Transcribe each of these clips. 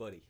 buddy?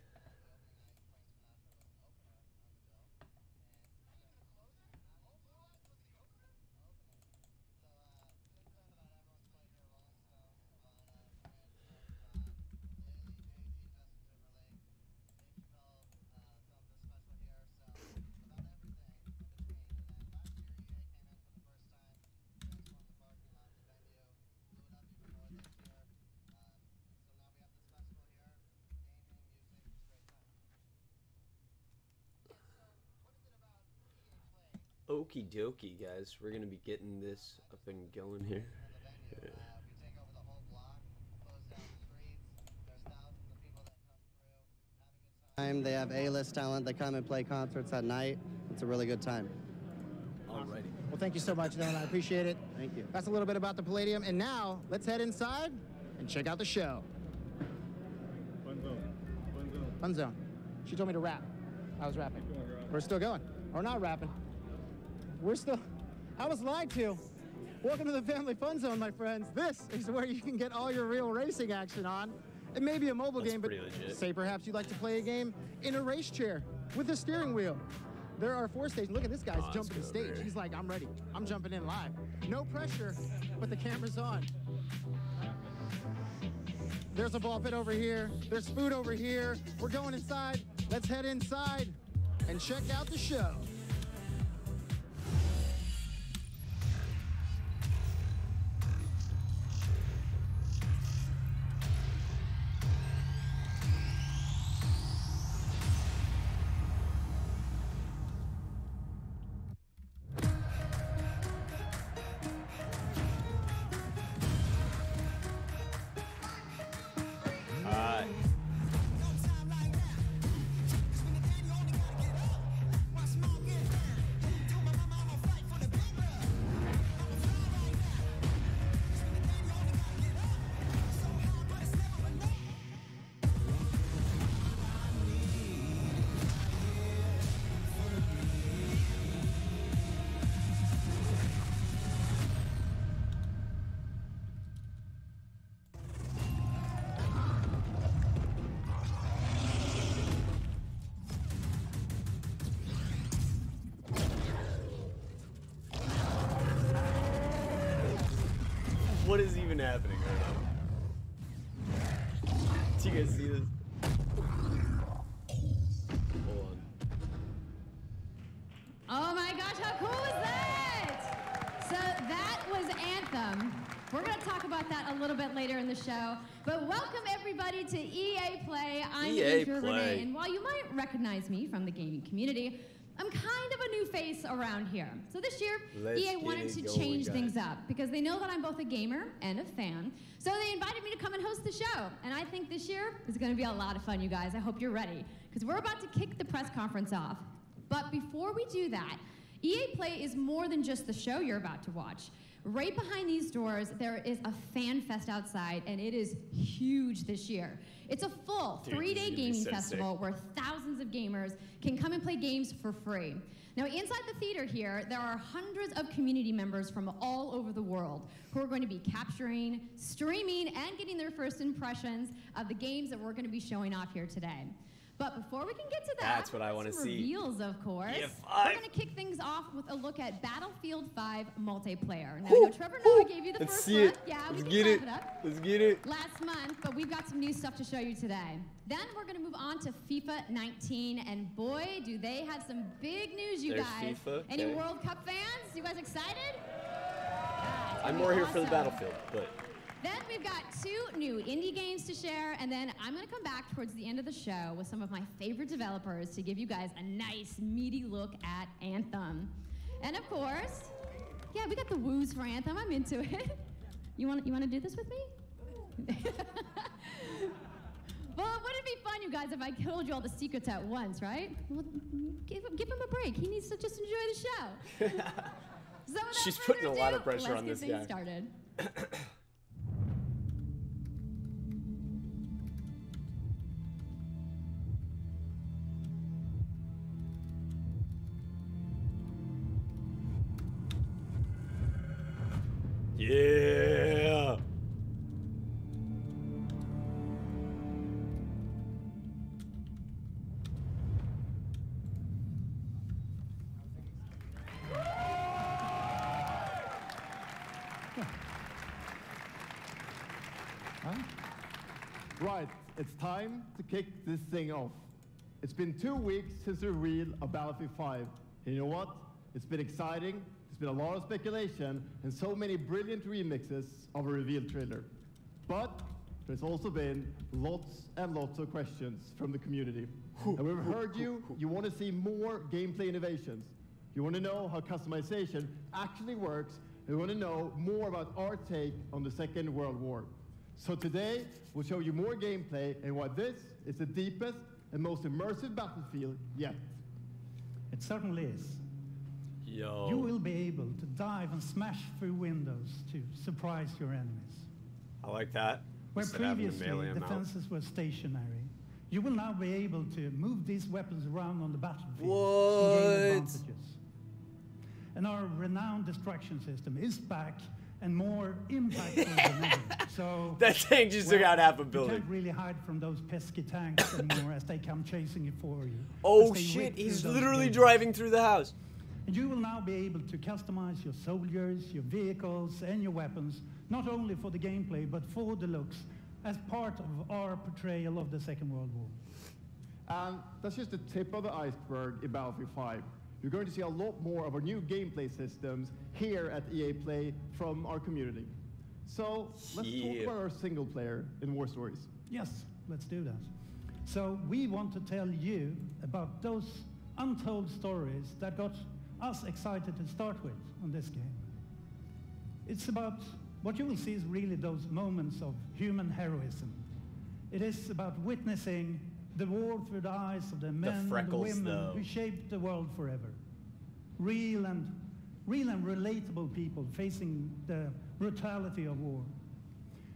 Okie dokie, guys. We're going to be getting this up and going here. They have A-list talent. They come and play concerts at night. It's a really good time. Alrighty. Well, thank you so much, Dylan. I appreciate it. Thank you. That's a little bit about the Palladium. And now, let's head inside and check out the show. Fun zone. Fun zone. Fun zone. She told me to rap. I was rapping. We're still going. Or not rapping. We're still... I was lied to. Welcome to the Family Fun Zone, my friends. This is where you can get all your real racing action on. It may be a mobile game, but say perhaps you'd like to play a game in a race chair with a steering wheel. There are 4 stations. Look at this guy's jumping the stage. He's like, I'm ready. I'm jumping in live. No pressure, but the camera's on. There's a ball pit over here. There's food over here. We're going inside. Let's head inside and check out the show. What is even happening right now? Do you guys see this? Hold on. Oh my gosh, how cool is that? So that was Anthem. We're going to talk about that a little bit later in the show. But welcome everybody to EA Play. I'm Andrew Renee, and while you might recognize me from the gaming community, I'm kind of a new face around here. So this year, EA wanted to change things up because they know that I'm both a gamer and a fan. So they invited me to come and host the show. And I think this year is going to be a lot of fun, you guys. I hope you're ready because we're about to kick the press conference off. But before we do that, EA Play is more than just the show you're about to watch. Right behind these doors, there is a fan fest outside, and it is huge this year. It's a full 3-day gaming festival where thousands of gamers can come and play games for free. Now, inside the theater here, there are hundreds of community members from all over the world who are going to be capturing, streaming, and getting their first impressions of the games that we're going to be showing off here today. But before we can get to that, that's what I want to see. Reveals, of course. BF5. We're going to kick things off with a look at Battlefield 5 multiplayer. Now, I know Trevor Noah gave you the first look. Yeah, we can wrap it up. Let's get it. Last month, but we've got some new stuff to show you today. Then we're going to move on to FIFA 19, and boy, do they have some big news, you guys. FIFA, okay. Any World Cup fans? You guys excited? I'm more here for the Battlefield, but... Then we've got 2 new indie games to share, and then I'm going to come back towards the end of the show with some of my favorite developers to give you guys a nice, meaty look at Anthem. And of course, yeah, we got the woos for Anthem. I'm into it. You want to do this with me? Well, wouldn't it be fun, you guys, if I told you all the secrets at once, right? Well, give him a break. He needs to just enjoy the show. So she's putting a lot of pressure on this guy. Let's get things started. Yeah. Huh? Right, it's time to kick this thing off. It's been 2 weeks since the reveal of Battlefield 5. And you know what? It's been exciting, there's been a lot of speculation, and so many brilliant remixes of a reveal trailer. But there's also been lots and lots of questions from the community. And we've heard you want to see more gameplay innovations. You want to know how customization actually works, and you want to know more about our take on the Second World War. So today, we'll show you more gameplay and why this is the deepest and most immersive battlefield yet. It certainly is. Yo. You will be able to dive and smash through windows to surprise your enemies. I like that. Where Instead of having to previously melee 'em out. defenses were stationary, you will now be able to move these weapons around on the battlefield What? and gain advantages. And our renowned destruction system is back and more impactful than ever. So That tank just took out half a building. You can't really hide from those pesky tanks anymore as they come chasing you for you. Oh as they shit, rip through he's those literally buildings. driving through the house. And you will now be able to customize your soldiers, your vehicles, and your weapons, not only for the gameplay, but for the looks, as part of our portrayal of the Second World War. And that's just the tip of the iceberg in Battlefield 5. You're going to see a lot more of our new gameplay systems here at EA Play from our community. So let's talk about our single player in War Stories. Yes, let's do that. So we want to tell you about those untold stories that got us excited to start with on this game. It's about, what you will see is really those moments of human heroism. It is about witnessing the war through the eyes of the men and the freckles, women though. who shaped the world forever. Real and relatable people facing the brutality of war.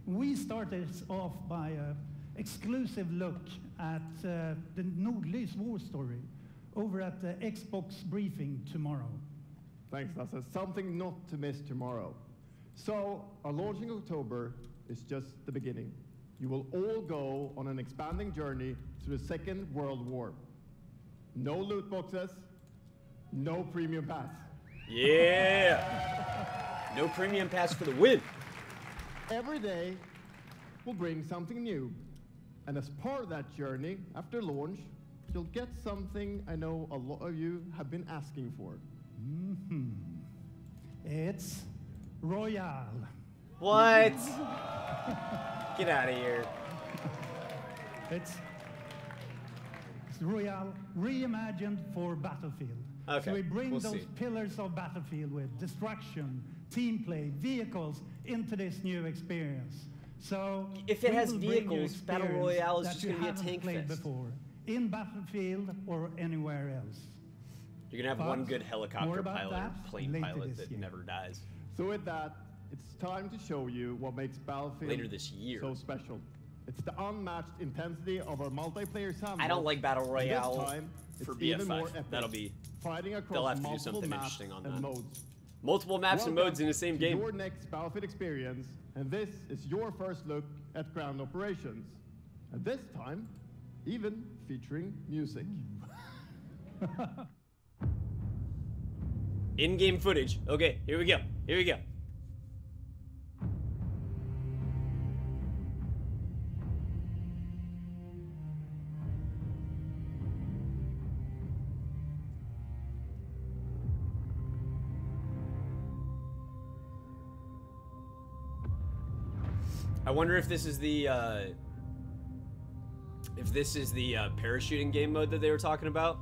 We started off by an exclusive look at the Nordlys war story over at the Xbox briefing tomorrow. Thanks, Lasse. Something not to miss tomorrow. So, our launch in October is just the beginning. You will all go on an expanding journey through the Second World War. No loot boxes, no premium pass. Yeah! No premium pass for the win. Every day will bring something new. And as part of that journey, after launch, you'll get something I know a lot of you have been asking for. It's Royale. What? Get out of here. It's Royale reimagined for Battlefield. Okay, So we bring we'll those see. pillars of Battlefield with destruction, team play, vehicles into this new experience. So If it we has will bring you vehicles, Battle experience Royale is that just you gonna be a haven't tank played fest. before, in Battlefield or anywhere else. You're gonna have But one good more helicopter about pilot or that plane later pilot this that year. never dies. So with that, it's time to show you what makes Battlefield Later this year. so special. It's the unmatched intensity of our multiplayer sandbox. I don't like Battle And Royale this time, for it's even more BF5. epic, That'll be... fighting across they'll have to do multiple something maps interesting on and that. modes. Multiple maps and Welcome modes in the same to game. Your next Battlefield experience, and this is your first look at ground operations. And this time, even featuring music. In-game footage. Okay, here we go. Here we go. I wonder if this is the parachuting game mode that they were talking about.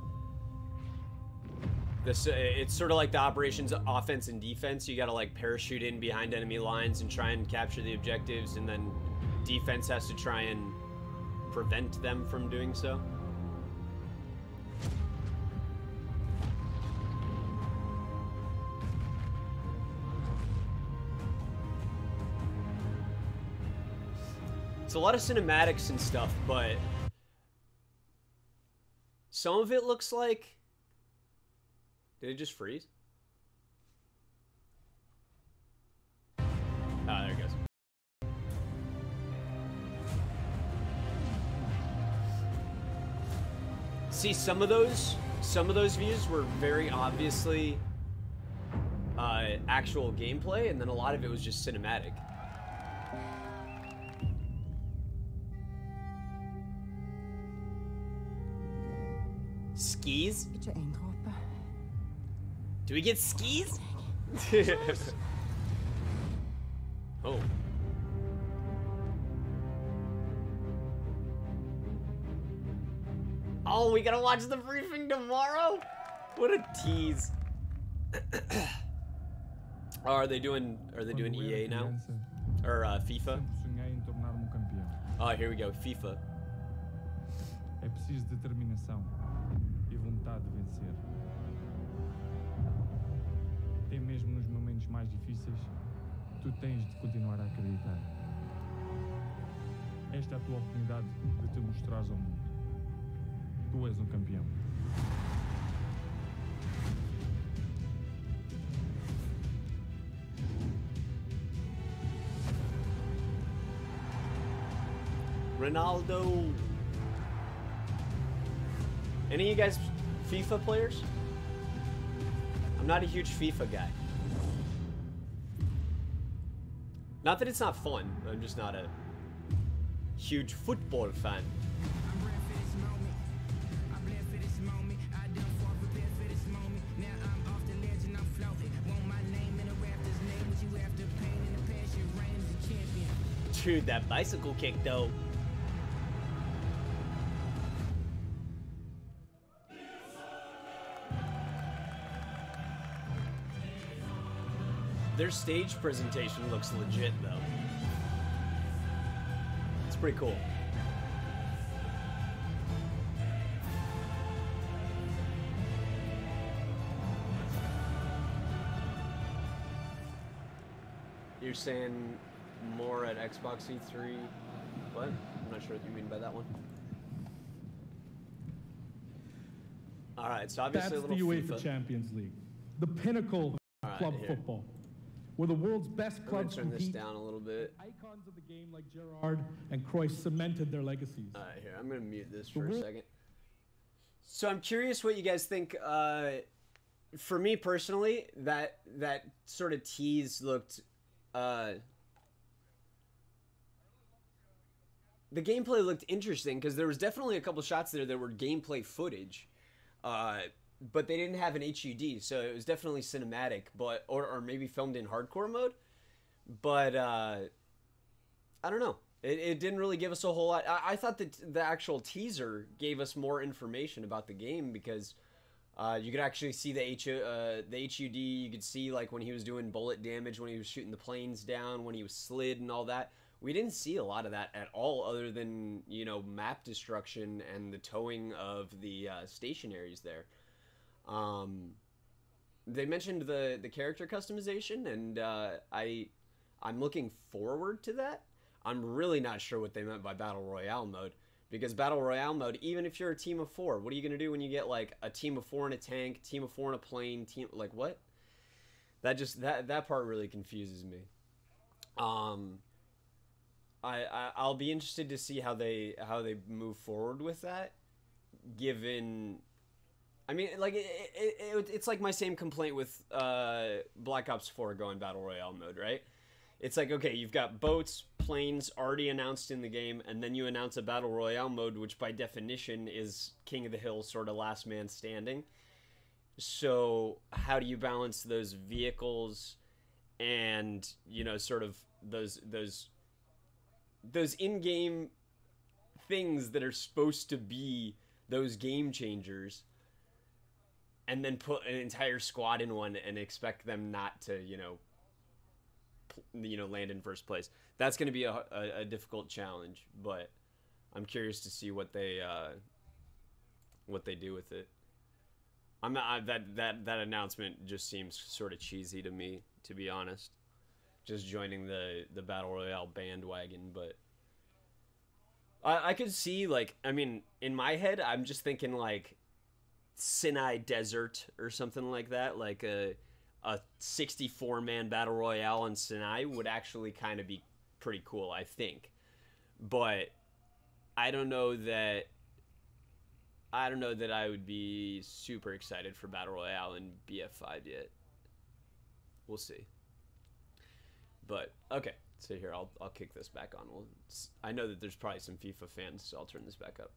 This it's sort of like the operations offense and defense. You gotta like parachute in behind enemy lines and try and capture the objectives, and then defense has to try and prevent them from doing so. It's a lot of cinematics and stuff, but some of it looks like... Did it just freeze? Ah, there it goes. See, some of those views were very obviously actual gameplay, and then a lot of it was just cinematic. Skis? Do we get skis? Oh. Oh, we gotta watch the briefing tomorrow? What a tease. Oh, are they doing EA now? Or FIFA? Oh, here we go, FIFA. É preciso determinação e vontade de vencer. Até mesmo nos momentos mais difíceis, tu tens de continuar a acreditar. Esta é a tua oportunidade de te mostrares ao mundo. Tu és um campeão. Ronaldo. Any of you guys FIFA players? I'm not a huge FIFA guy. Not that it's not fun, I'm just not a huge football fan. Dude, that bicycle kick though. Their stage presentation looks legit though. It's pretty cool. You're saying more at Xbox E3? What? I'm not sure what you mean by that one. All right, so obviously that's a little the UEFA FIFA. Champions League, the pinnacle of club football, where the world's best clubs turn this compete. down a little bit. Icons of the game like Gerrard and Cruyff cemented their legacies. All right, here, I'm gonna mute this for a second. So I'm curious what you guys think. For me personally, that sort of tease looked. The gameplay looked interesting because there was definitely a couple shots there that were gameplay footage, but they didn't have an HUD, so it was definitely cinematic, but or maybe filmed in hardcore mode. But I don't know. It didn't really give us a whole lot. I thought that the actual teaser gave us more information about the game because you could actually see the HUD. You could see like when he was doing bullet damage, when he was shooting the planes down, when he was slid and all that. We didn't see a lot of that at all, other than, you know, map destruction and the towing of the stationaries there. They mentioned the character customization, and I'm looking forward to that. I'm really not sure what they meant by Battle Royale mode, because Battle Royale mode, even if you're a team of 4, what are you going to do when you get, like, a team of 4 in a tank, team of 4 in a plane, like, what? That just, that part really confuses me. I'll be interested to see how they move forward with that, given, I mean, like, it's like my same complaint with Black Ops 4 going Battle Royale mode, right? It's like, okay, you've got boats, planes already announced in the game, and then you announce a Battle Royale mode, which by definition is King of the Hill, sort of last man standing. So how do you balance those vehicles and, you know, sort of those in-game things that are supposed to be those game changers, and then put an entire squad in one and expect them not to, you know, land in first place? That's going to be a difficult challenge, but I'm curious to see what they do with it. That announcement just seems sort of cheesy to me, to be honest. Just joining the Battle Royale bandwagon, but I could see, like, I mean, in my head, I'm just thinking, like, Sinai Desert or something like that, like a 64-man Battle Royale in Sinai would actually kind of be pretty cool, I think. But I don't know that I would be super excited for Battle Royale in BF5 yet. we'll see. But okay, so here I'll kick this back on. I know that there's probably some FIFA fans, so I'll turn this back up.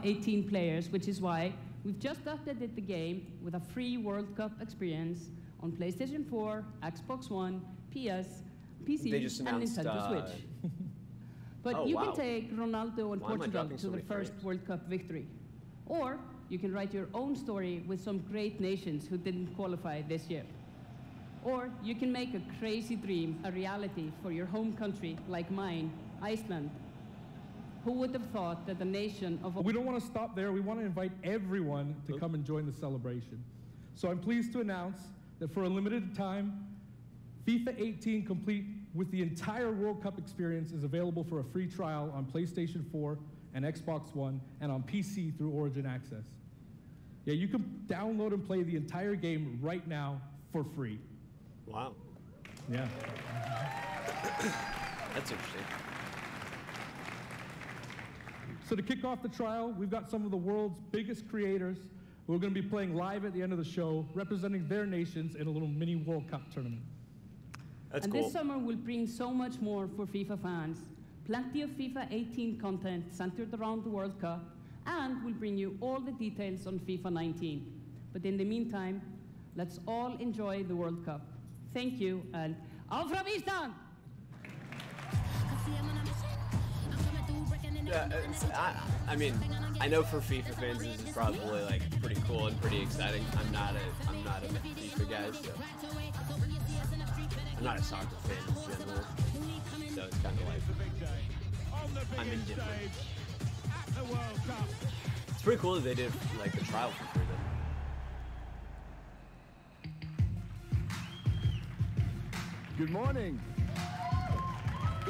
18 players, which is why we've just updated the game with a free World Cup experience on PlayStation 4, Xbox One, PS, PC, and Nintendo Switch. But you can take Ronaldo and Portugal to their first World Cup victory. Or you can write your own story with some great nations who didn't qualify this year. Or you can make a crazy dream a reality for your home country, like mine, Iceland. Who would have thought that the nation of... We don't want to stop there. We want to invite everyone to come and join the celebration. So I'm pleased to announce that for a limited time, FIFA 18 complete with the entire World Cup experience is available for a free trial on PlayStation 4 and Xbox One and on PC through Origin Access. Yeah, you can download and play the entire game right now for free. Wow. Yeah. That's interesting. So to kick off the trial, we've got some of the world's biggest creators who are going to be playing live at the end of the show, representing their nations in a little mini World Cup tournament. That's and cool. This summer will bring so much more for FIFA fans. Plenty of FIFA 18 content centered around the World Cup, and we'll bring you all the details on FIFA 19. But in the meantime, let's all enjoy the World Cup. Thank you, and auf Island! Yeah, I mean, I know for FIFA fans this is probably like pretty cool and pretty exciting. I'm not a FIFA guy, so I'm not a soccer fan in general. So it's kind of like I'm indifferent. It's pretty cool that they did like the trial for free though. Good morning.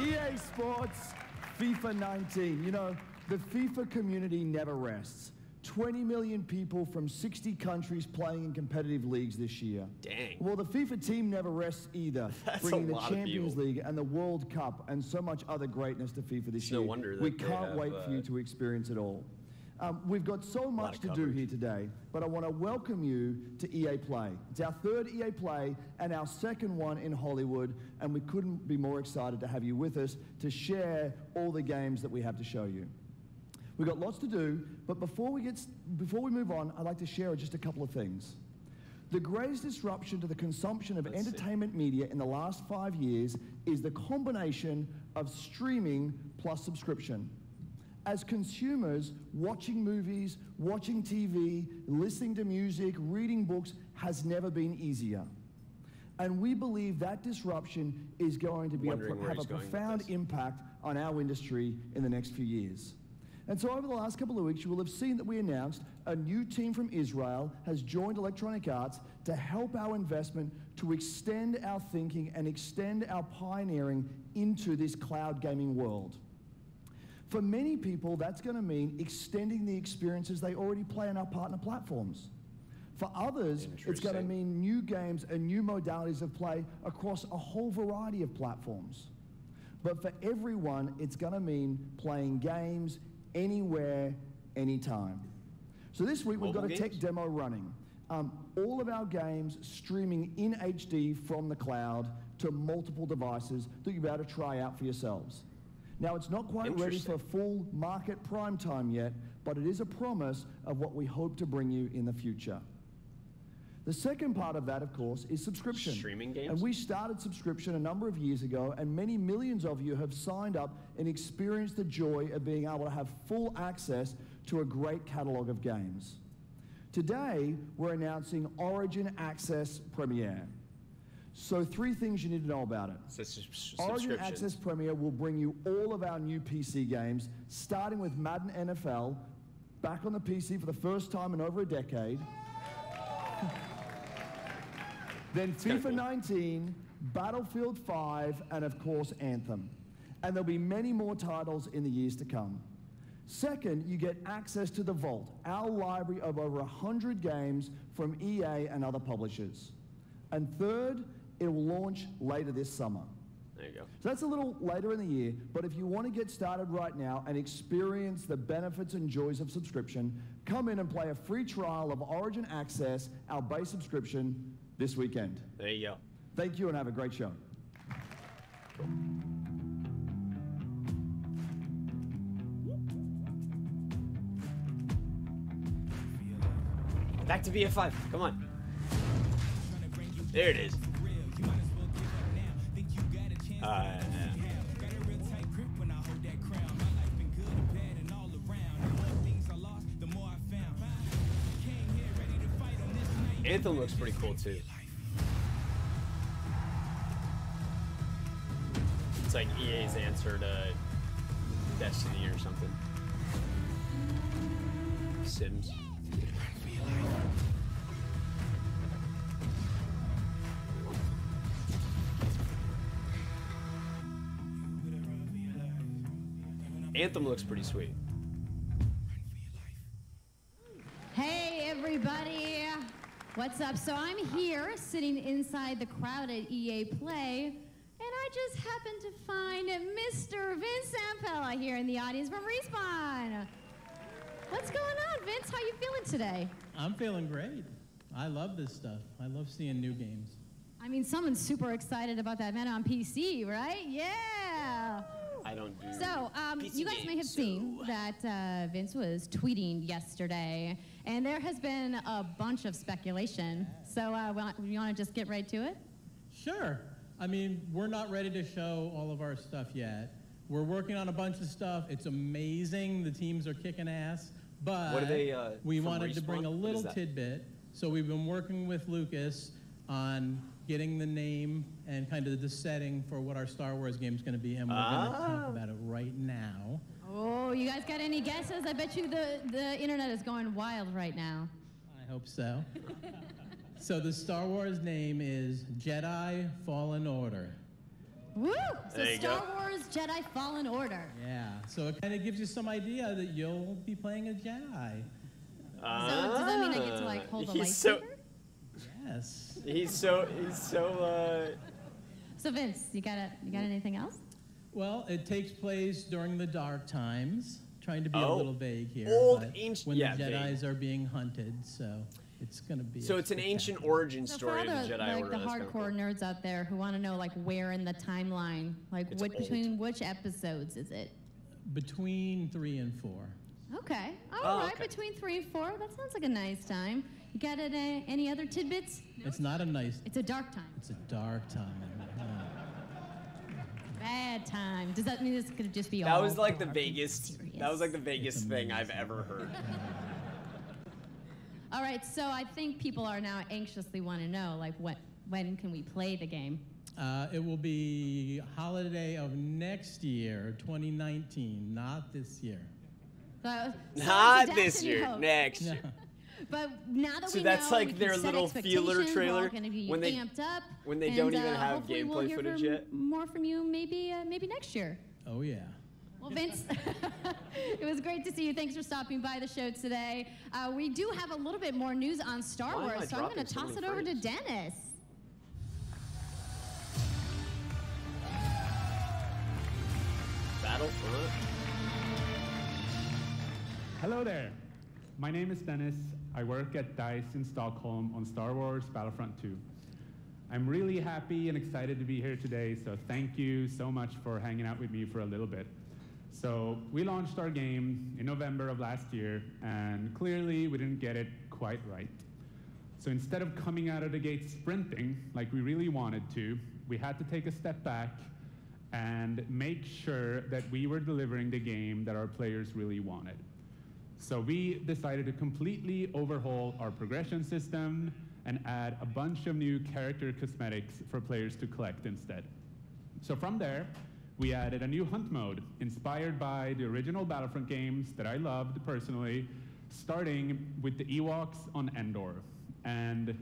EA Sports FIFA 19. You know, the FIFA community never rests. 20 million people from 60 countries playing in competitive leagues this year. Dang. Well, the FIFA team never rests either, bringing the Champions League and the World Cup and so much other greatness to FIFA this year. No wonder that we can't wait for you to experience it all. We've got so much to do here today, but I want to welcome you to EA Play. It's our third EA Play and our second one in Hollywood, and we couldn't be more excited to have you with us to share all the games that we have to show you. We've got lots to do, but before we move on, I'd like to share just a couple of things. The greatest disruption to the consumption of entertainment media in the last 5 years is the combination of streaming plus subscription. As consumers, watching movies, watching TV, listening to music, reading books has never been easier. And we believe that disruption is going to have a profound impact on our industry in the next few years. And so over the last couple of weeks, you will have seen that we announced a new team from Israel has joined Electronic Arts to help our investment to extend our thinking and extend our pioneering into this cloud gaming world. For many people, that's going to mean extending the experiences they already play on our partner platforms. For others, it's going to mean new games and new modalities of play across a whole variety of platforms. But for everyone, it's going to mean playing games anywhere, anytime. So this week, we've got a tech demo running. All of our games streaming in HD from the cloud to multiple devices that you'll be able to try out for yourselves. Now, it's not quite ready for full market prime time yet, but it is a promise of what we hope to bring you in the future. The second part of that, of course, is subscription. Streaming games? And we started subscription a number of years ago, and many millions of you have signed up and experienced the joy of being able to have full access to a great catalog of games. Today, we're announcing Origin Access Premiere. So 3 things you need to know about it. Origin Access Premiere will bring you all of our new PC games, starting with Madden NFL, back on the PC for the first time in over a decade. Then FIFA 19, Battlefield 5, and of course Anthem. And there'll be many more titles in the years to come. Second, you get access to the Vault, our library of over 100 games from EA and other publishers. And third, it will launch later this summer. There you go. So that's a little later in the year, but if you want to get started right now and experience the benefits and joys of subscription, come in and play a free trial of Origin Access, our base subscription, this weekend. There you go. Thank you and have a great show. Back to BF5. Come on. There it is. Anthem looks pretty cool too. It's like EA's answer to Destiny or something. Sims. Anthem looks pretty sweet. Hey everybody, what's up? So I'm here sitting inside the crowd at EA Play, and I just happened to find Mr. Vince Zampella here in the audience from Respawn. What's going on, Vince? How you feeling today? I'm feeling great. I love this stuff. I love seeing new games. I mean, someone's super excited about that man on PC, right? Yeah. I don't do So, you guys may have seen that Vince was tweeting yesterday, and there has been a bunch of speculation. So, you want to just get right to it? Sure. I mean, we're not ready to show all of our stuff yet. We're working on a bunch of stuff. It's amazing. The teams are kicking ass. But what are they, we wanted Respawn? to bring a little tidbit. So we've been working with Lucas on getting the name and kind of the setting for what our Star Wars game is going to be, and we're going to talk about it right now. Oh, you guys got any guesses? I bet you the internet is going wild right now. I hope so. So the Star Wars name is Jedi Fallen Order. Woo! So There you Star go. Wars Jedi Fallen Order. Yeah, so it kind of gives you some idea that you'll be playing a Jedi. So does that mean I get to like hold a lightsaber? So, yes. He's so. So Vince, you got anything else? Well, it takes place during the Dark Times. Trying to be a Oh. little vague here. Old, but ancient- when yeah, the Jedis vague. are being hunted, so it's going to be. So it's an ancient origin So for story all of the Jedi like Order. the That's kinda hardcore nerds out there who want to know like where in the timeline, like It's old. between which episodes is it? Between 3 and 4. Okay, all right, okay. between 3 and 4. That sounds like a nice time. You got any other tidbits? It's not a nice. It's a dark time. It's a dark time. Bad time. Does that mean this could just be all? That was like the dark and vaguest. serious? That was like the vaguest thing I've ever heard. All right, so I think people are now anxiously want to know, like, when can we play the game? It will be holiday of next year, 2019, not this year. So Not it's a this Destiny year. hope. Next. No. But now that So we that's know, like we can their set little feeler expectations, trailer we're all gonna be when they- amped up, when they and, don't even have hopefully we'll gameplay hear footage from- yet? More from you, maybe next year. Oh yeah. Well, Vince, it was great to see you. Thanks for stopping by the show today. We do have a little bit more news on Star Why am I Wars, so I'm going dropping to so toss many it over to frames? Dennis. Battlefront. Hello there. My name is Dennis. I work at DICE in Stockholm on Star Wars Battlefront 2. I'm really happy and excited to be here today, so thank you so much for hanging out with me for a little bit. So we launched our game in November of last year, and clearly we didn't get it quite right. So instead of coming out of the gate sprinting like we really wanted to, we had to take a step back and make sure that we were delivering the game that our players really wanted. So we decided to completely overhaul our progression system and add a bunch of new character cosmetics for players to collect instead. So from there, we added a new hunt mode inspired by the original Battlefront games that I loved personally, starting with the Ewoks on Endor. And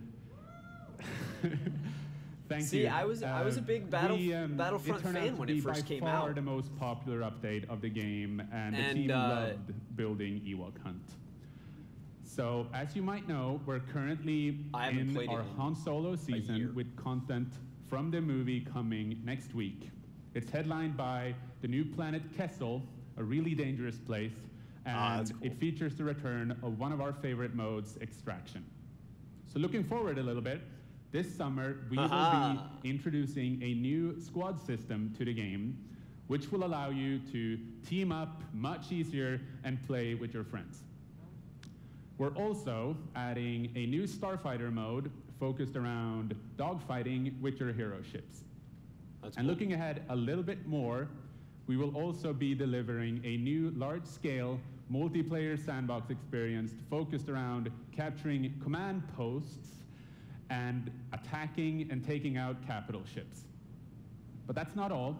thank See, you. I was a big Battlefront fan when it first came by far out. the most popular update of the game, and the team loved building Ewok Hunt. So, as you might know, we're currently in our Han Solo season with content from the movie coming next week. It's headlined by the new planet Kessel, a really dangerous place, and it features the return of one of our favorite modes, Extraction. So looking forward a little bit, this summer we will be introducing a new squad system to the game, which will allow you to team up much easier and play with your friends. We're also adding a new Starfighter mode focused around dogfighting with your hero ships. And looking ahead a little bit more, we will also be delivering a new large-scale multiplayer sandbox experience focused around capturing command posts and attacking and taking out capital ships. But that's not all.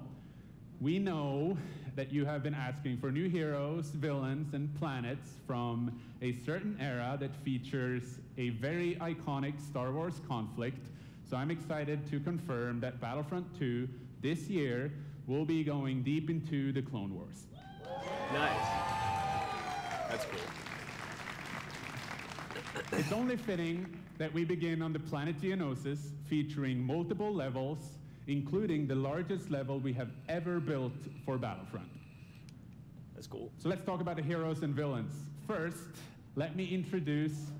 We know that you have been asking for new heroes, villains, and planets from a certain era that features a very iconic Star Wars conflict. So I'm excited to confirm that Battlefront 2 this year will be going deep into the Clone Wars. Nice. That's cool. It's only fitting that we begin on the planet Geonosis, featuring multiple levels, including the largest level we have ever built for Battlefront. That's cool. So let's talk about the heroes and villains. First, let me introduce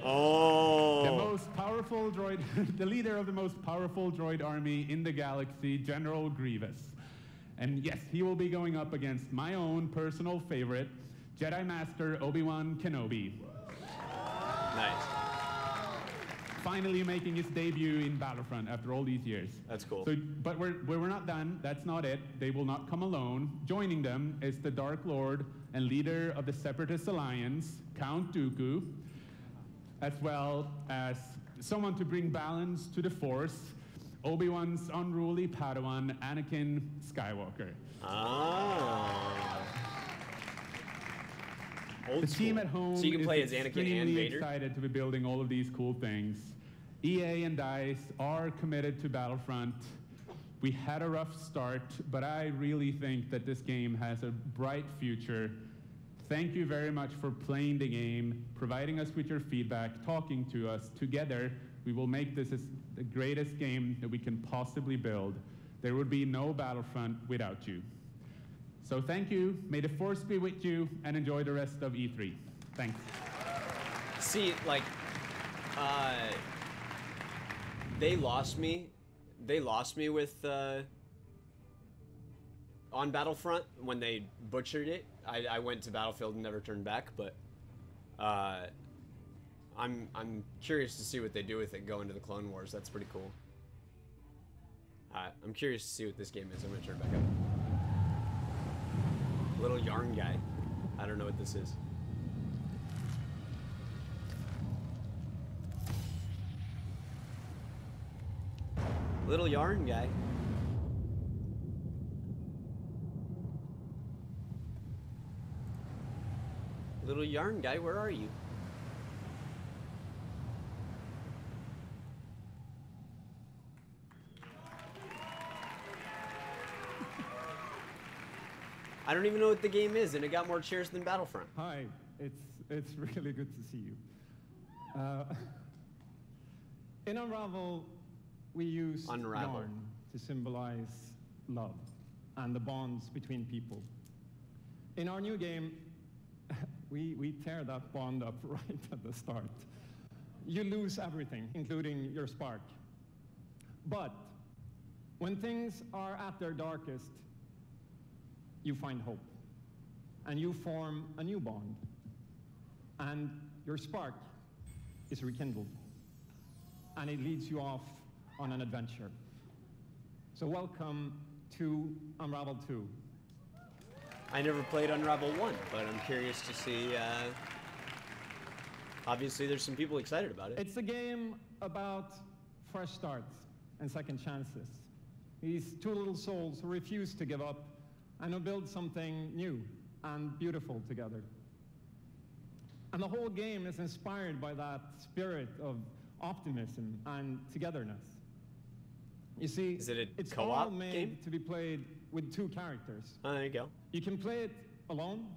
the most powerful droid, the leader of the most powerful droid army in the galaxy, General Grievous. And yes, he will be going up against my own personal favorite, Jedi Master Obi-Wan Kenobi. Nice. Finally making his debut in Battlefront after all these years. That's cool. So, but we're not done. That's not it. They will not come alone. Joining them is the Dark Lord and leader of the Separatist Alliance, Count Dooku, as well as someone to bring balance to the Force, Obi-Wan's unruly Padawan, Anakin Skywalker. The team at home so you can play as is Anakin and Vader? excited to be building all of these cool things. EA and DICE are committed to Battlefront. We had a rough start, but I really think that this game has a bright future. Thank you very much for playing the game, providing us with your feedback, talking to us. Together, we will make this the greatest game that we can possibly build. There would be no Battlefront without you. So thank you, may the Force be with you, and enjoy the rest of E3. Thanks. See, like, they lost me. They lost me with, on Battlefront when they butchered it. I went to Battlefield and never turned back, but, I'm curious to see what they do with it going to the Clone Wars. That's pretty cool. I'm curious to see what this game is. I'm gonna turn it back up. Little yarn guy. I don't know what this is. Little yarn guy. Little yarn guy, where are you? I don't even know what the game is, and it got more cheers than Battlefront. Hi, it's really good to see you. In Unravel, we use yarn to symbolize love and the bonds between people. In our new game, we tear that bond up right at the start. You lose everything, including your spark. But when things are at their darkest, you find hope, and you form a new bond, and your spark is rekindled, and it leads you off on an adventure. So welcome to Unravel 2. I never played Unravel 1, but I'm curious to see, obviously there's some people excited about it. It's a game about fresh starts and second chances. These two little souls who refuse to give up and who build something new and beautiful together. And the whole game is inspired by that spirit of optimism and togetherness. You see, it's all made to be played with two characters. Oh, there you go. You can play it alone,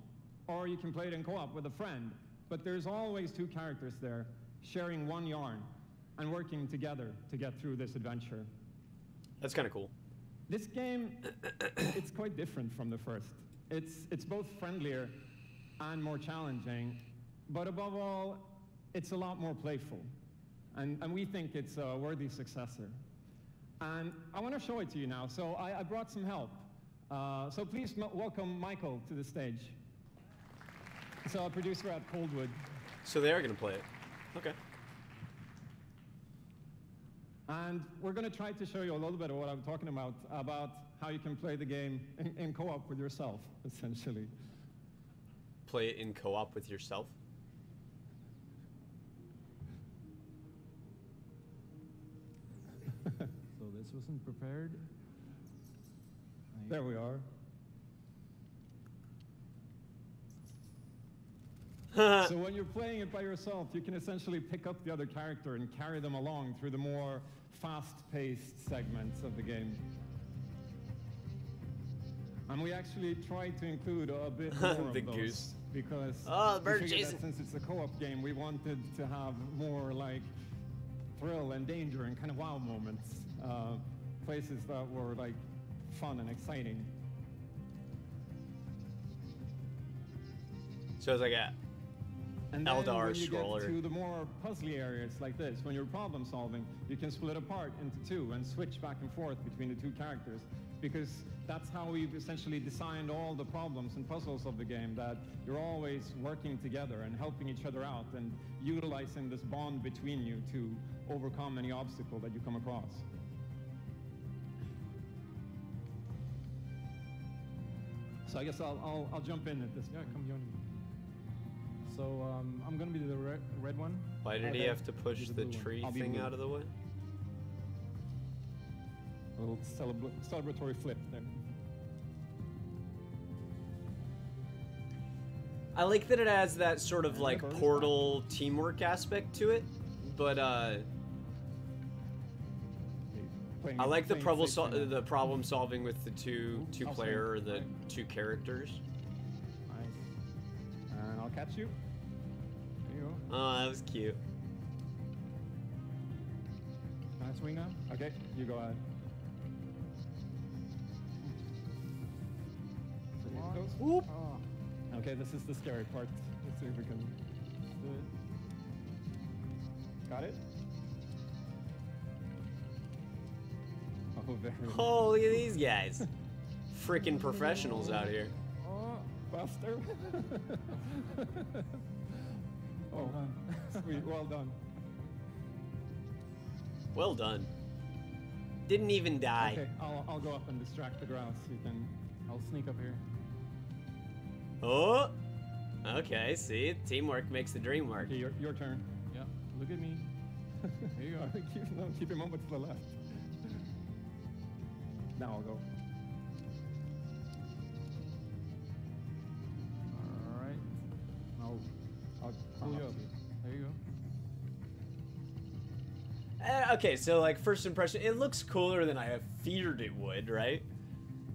or you can play it in co-op with a friend, but there's always two characters there, sharing one yarn and working together to get through this adventure. That's kind of cool. This game, it's quite different from the first. It's both friendlier and more challenging, but above all, it's a lot more playful. and we think it's a worthy successor. And I want to show it to you now, so I brought some help. So please welcome Michael to the stage. So a producer at Coldwood. So they are going to play it. Okay. And we're going to try to show you a little bit of what I'm talking about how you can play the game in co-op with yourself, essentially. Play it in co-op with yourself? So this wasn't prepared. There we are. So when you're playing it by yourself, you can essentially pick up the other character and carry them along through the more fast-paced segments of the game. And we actually tried to include a bit more of the those goose. Because the bird we figured chasing. that since it's a co-op game, we wanted to have more like thrill and danger and kind of wow moments, places that were like fun and exciting. So it's like a And then Eldar when you scroller. get to the more puzzly areas like this, when you're problem solving, you can split apart into two and switch back and forth between the two characters, because that's how we've essentially designed all the problems and puzzles of the game, that you're always working together and helping each other out and utilizing this bond between you to overcome any obstacle that you come across. So I guess I'll jump in at this point. Yeah, come join me. So I'm gonna be the red one. Why did he have to push the tree thing out of the way? A little celebratory flip there. I like that it has that sort of like Portal teamwork aspect to it, but I like the problem solving with the two player or the two characters. Nice. And I'll catch you. There you go. Oh, that was cute. Can I swing now? Okay, you go ahead. Whoop. Okay, this is the scary part. Let's see if we can do it. Got it? Oh, very nice. Oh, look at these guys. Freaking professionals out here. Oh, Buster. Oh, sweet. Well done. Well done. Didn't even die. Okay, I'll go up and distract the grouse. You can. I'll sneak up here. Oh! Okay, see? Teamwork makes the dream work. Okay, your turn. Yeah, look at me. Here you are. Keep him over to the left. Now I'll go. Alright. I'll pull you up. There you go. Okay, so like first impression, it looks cooler than I have feared it would, right?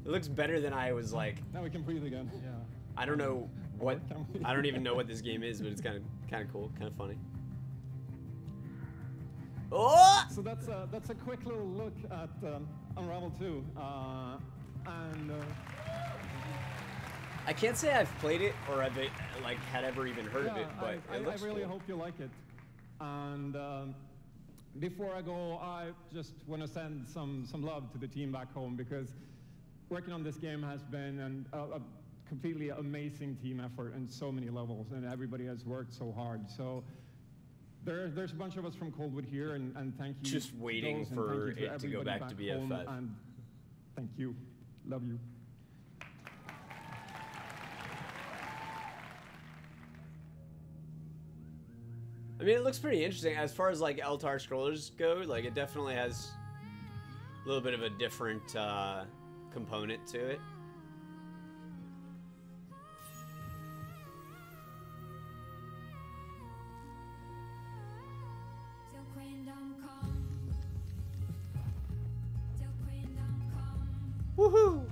It looks better than I was like. Now we can breathe again. Yeah. I don't know what. I don't even know what this game is, but it's kind of cool, kind of funny. Oh! So that's a quick little look at Unravel 2, and I can't say I've played it or I've like had ever even heard of it, but I it looks really cool. hope you like it. And before I go, I just want to send some love to the team back home, because working on this game has been a completely amazing team effort in so many levels, and everybody has worked so hard. So there's a bunch of us from Coldwood here, and thank you. Just waiting to those, for and thank you it to go everybody back to home, BFV. and thank you. Love you. I mean, it looks pretty interesting as far as like Eldar scrollers go. Like, it definitely has a little bit of a different component to it. Woohoo!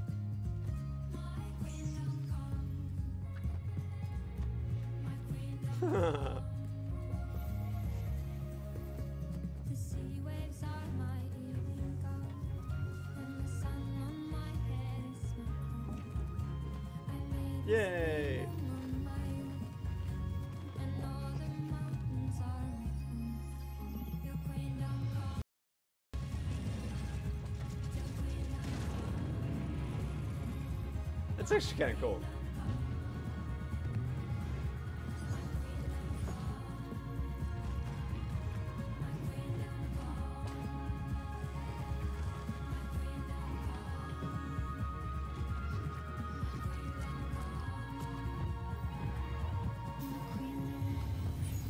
Yay! That's actually kind of cool.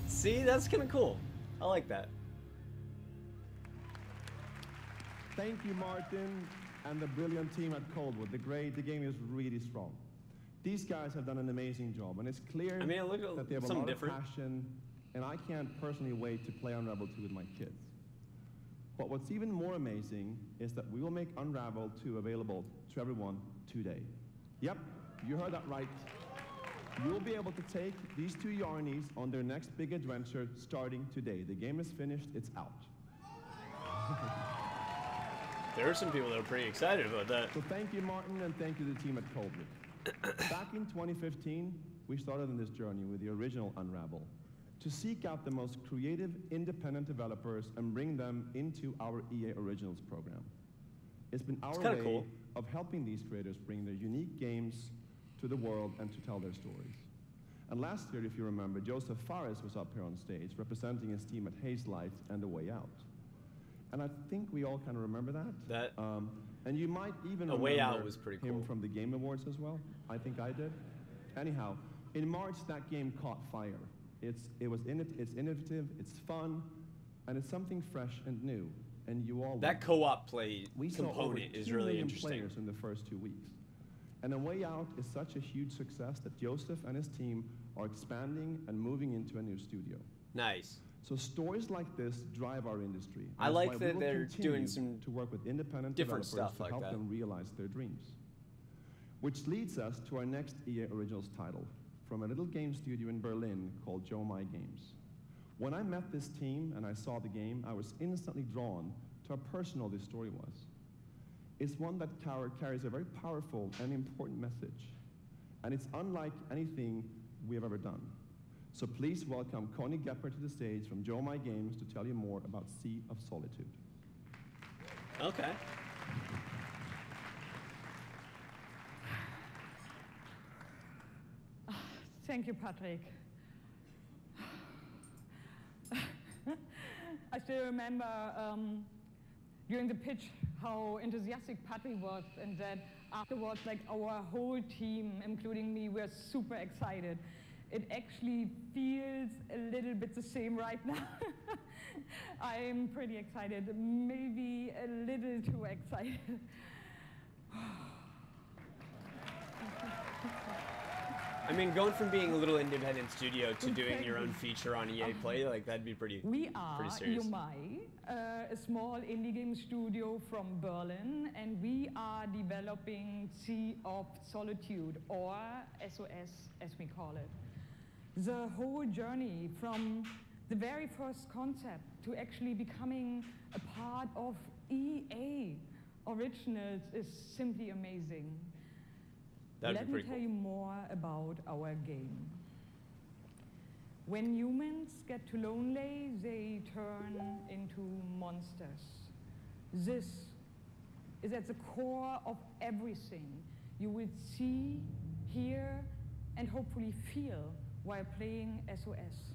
See, that's kind of cool. I like that. Thank you, Martin, and the brilliant team at Coldwood. The game is really strong. These guys have done an amazing job, and it's clear that they have a lot of passion, and I can't personally wait to play Unravel 2 with my kids. But what's even more amazing is that we will make Unravel 2 available to everyone today. Yep, you heard that right. You'll be able to take these two Yarnies on their next big adventure starting today. The game is finished, it's out. There are some people that are pretty excited about that. So thank you, Martin, and thank you to the team at Coldwood. Back in 2015, we started on this journey with the original Unravel to seek out the most creative, independent developers and bring them into our EA Originals program. It's been our way of helping these creators bring their unique games to the world and to tell their stories. And last year, if you remember, Joseph Fares was up here on stage representing his team at Hazelight and A Way Out. And I think we all kind of remember that. And you might even remember Way Out was pretty him from the Game Awards as well. I think I did. Anyhow, in March, that game caught fire. It's innovative, it's fun, and it's something fresh and new. And you all that co-op play component is really interesting. Players in the first 2 weeks. And A Way Out is such a huge success that Joseph and his team are expanding and moving into a new studio. Nice. So stories like this drive our industry. I like that they're doing some to work with independent different developers stuff to like help that. them realize their dreams. Which leads us to our next EA Originals title from a little game studio in Berlin called Joe My Games. When I met this team and I saw the game, I was instantly drawn to how personal this story was. It's one that carries a very powerful and important message, and it's unlike anything we have ever done. So please welcome Connie Gepper to the stage from Joe My Games to tell you more about Sea of Solitude. Okay. Thank you, Patrick. I still remember during the pitch how enthusiastic Patrick was, and that afterwards, like, our whole team, including me, were super excited. It actually feels a little bit the same right now. I'm pretty excited, maybe a little too excited. I mean, going from being a little independent studio to doing your own feature on EA Play, like that'd be pretty serious. UMI, a small indie game studio from Berlin, and we are developing Sea of Solitude, or SOS as we call it. The whole journey from the very first concept to actually becoming a part of EA Originals is simply amazing. Let me tell you more about our game. When humans get too lonely, they turn into monsters. This is at the core of everything you will see, hear, and hopefully feel while playing SOS.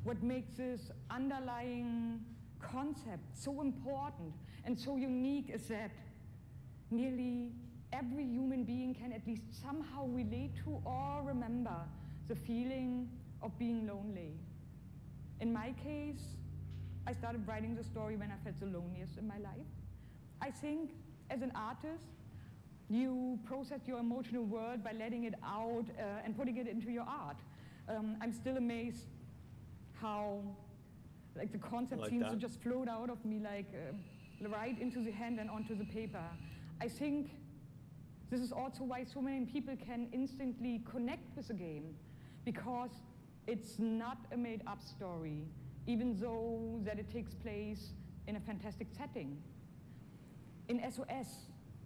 What makes this underlying concept so important and so unique is that nearly every human being can at least somehow relate to or remember the feeling of being lonely. In my case, I started writing the story when I felt the loneliest in my life. I think as an artist, you process your emotional world by letting it out and putting it into your art. I'm still amazed how the concept seems to just float out of me right into the hand and onto the paper. I think this is also why so many people can instantly connect with the game, because it's not a made-up story, even though that it takes place in a fantastic setting. In SOS,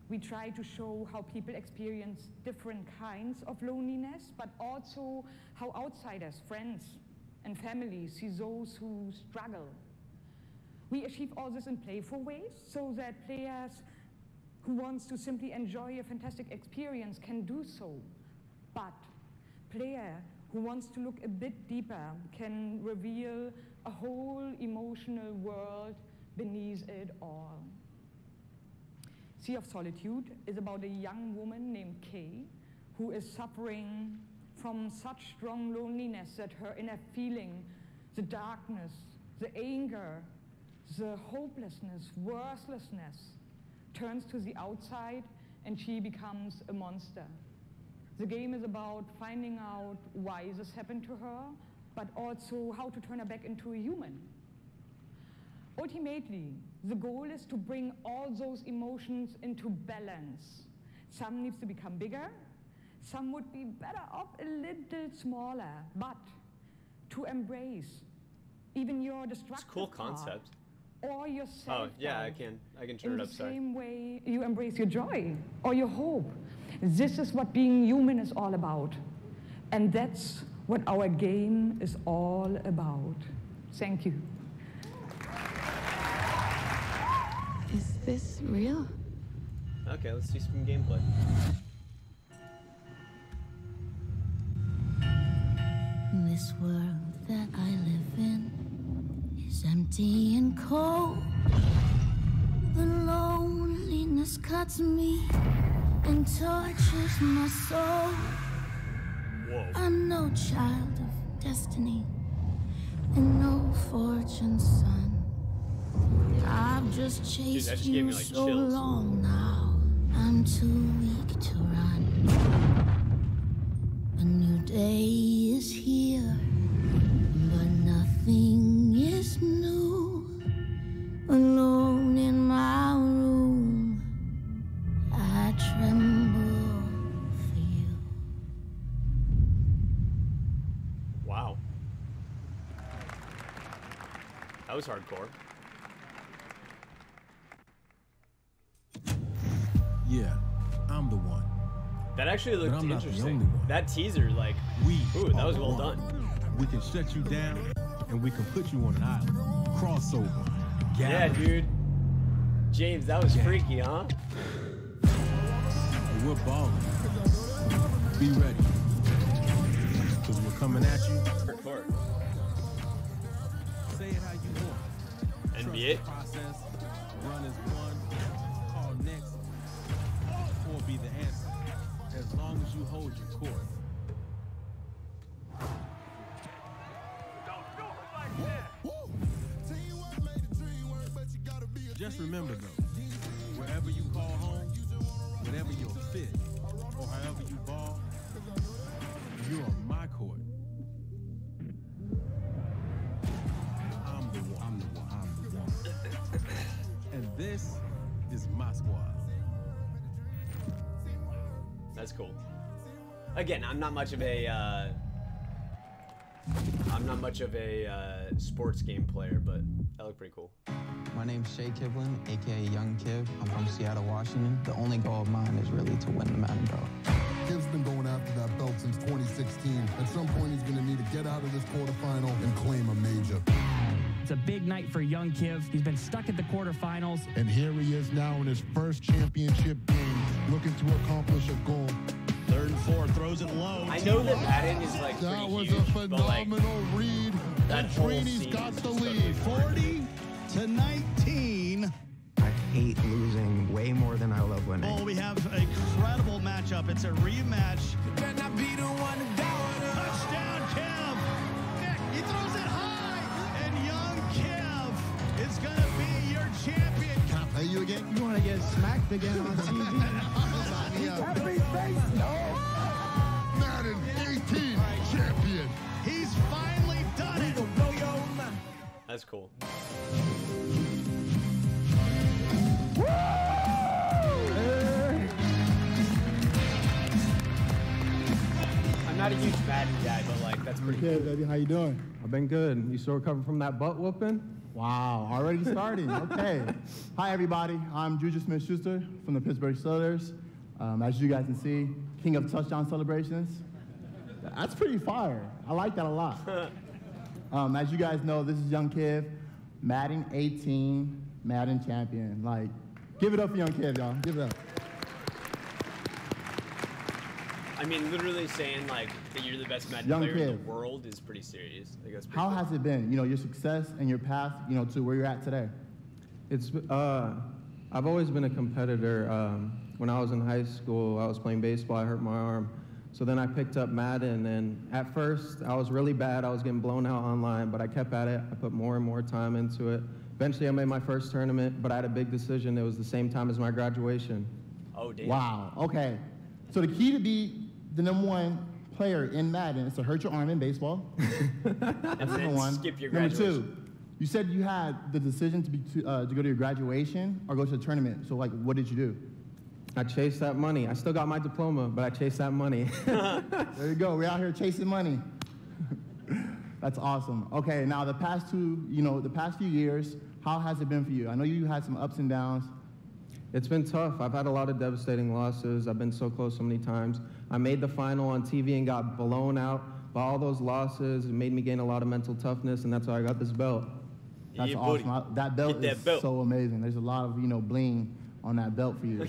we try to show how people experience different kinds of loneliness, but also how outsiders, friends, and families see those who struggle. We achieve all this in playful ways so that players who wants to simply enjoy a fantastic experience can do so. But player who wants to look a bit deeper can reveal a whole emotional world beneath it all. Sea of Solitude is about a young woman named Kay who is suffering from such strong loneliness that her inner feeling, the darkness, the anger, the hopelessness, worthlessness, turns to the outside and she becomes a monster. The game is about finding out why this happened to her, but also how to turn her back into a human. Ultimately, the goal is to bring all those emotions into balance. Some needs to become bigger, some would be better off a little smaller, but to embrace even your destructive It's a cool concept. Or yourself. Oh, yeah, I can turn it up, sorry. In the same way you embrace your joy or your hope. This is what being human is all about. And that's what our game is all about. Thank you. Is this real? Okay, let's see some gameplay. This world that I live in is empty and cold. The loneliness cuts me and tortures my soul. Whoa. I'm no child of destiny and no fortune's son. I've just chased you so long now, I'm too weak to run. A new day is here, but nothing is new. Alone in my room, I tremble for you. Wow. That was hardcore. Yeah, I'm the one. That actually looked But I'm not the interesting. only one. That teaser, like, ooh, that was well done. We can shut you down, and we can put you on an island. Crossover. Yeah, dude. James, that was freaky, huh? We're balling. Be ready. Because we're coming at you. Record. Say it how you want. NBA? Trust the process. Run as one. Call next. Or be the answer. As long as you hold your course. Just remember though, wherever you call home, whenever you're fit, or however you ball, you're on my court. I'm the one. I'm the one. I'm the one. And this is my squad. That's cool. Again, I'm not much of a sports game player, but that looked pretty cool. My name's Shay Kivlin, aka Young Kiv. I'm from Seattle, Washington. The only goal of mine is really to win the Mountain Belt. Kiv's been going after that belt since 2016. At some point, he's going to need to get out of this quarterfinal and claim a major. It's a big night for young Kiv. He's been stuck at the quarterfinals. And here he is now in his first championship game, looking to accomplish a goal. Third and four, throws it low. I know that Madden is like that pretty was huge, a phenomenal read. that And whole Sweeney's scene got is the just lead. 40-19. I hate losing way more than I love winning. Oh, we have an incredible matchup. It's a rematch. Can I be the one to touchdown, Kev. He throws it high, and young Kev is going to be your champion. Can I play you again? You want to get smacked again on TV? Happy face, no. Madden 18 champion. He's finally done it. That's cool. I'm not a huge Madden guy, but like that's pretty Okay, cool. baby, how you doing? I've been good. You still recovering from that butt whooping? Wow, already starting. Okay. Hi, everybody. I'm Juju Smith-Schuster from the Pittsburgh Steelers. As you guys can see, king of touchdown celebrations. That's pretty fire. I like that a lot. As you guys know, this is Young Kiv, Madden 18, Madden champion. Like, Give it up for young Kev, y'all. Give it up. I mean, literally saying like that you're the best Madden Young player in Kev. the world is pretty serious. Like, that's pretty How cool. has it been? You know, your success and your path, you know, to where you're at today. It's I've always been a competitor. When I was in high school, I was playing baseball. I hurt my arm. So then I picked up Madden, and at first I was really bad. I was getting blown out online, but I kept at it. I put more and more time into it. Eventually I made my first tournament, but I had a big decision. It was the same time as my graduation. Oh, damn. Wow, okay. So the key to be the #1 player in Madden is to hurt your arm in baseball. That's And then #1. skip your Number graduation. 2, you said you had the decision to go to your graduation or go to the tournament. So like, what did you do? I chased that money. I still got my diploma, but I chased that money. There you go. We're out here chasing money. That's awesome. Okay, now the past few years, how has it been for you? I know you had some ups and downs. It's been tough. I've had a lot of devastating losses. I've been so close so many times. I made the final on TV and got blown out. But all those losses made me gain a lot of mental toughness, and that's how I got this belt. That's awesome. That belt is so amazing. There's a lot of, bling on that belt for you.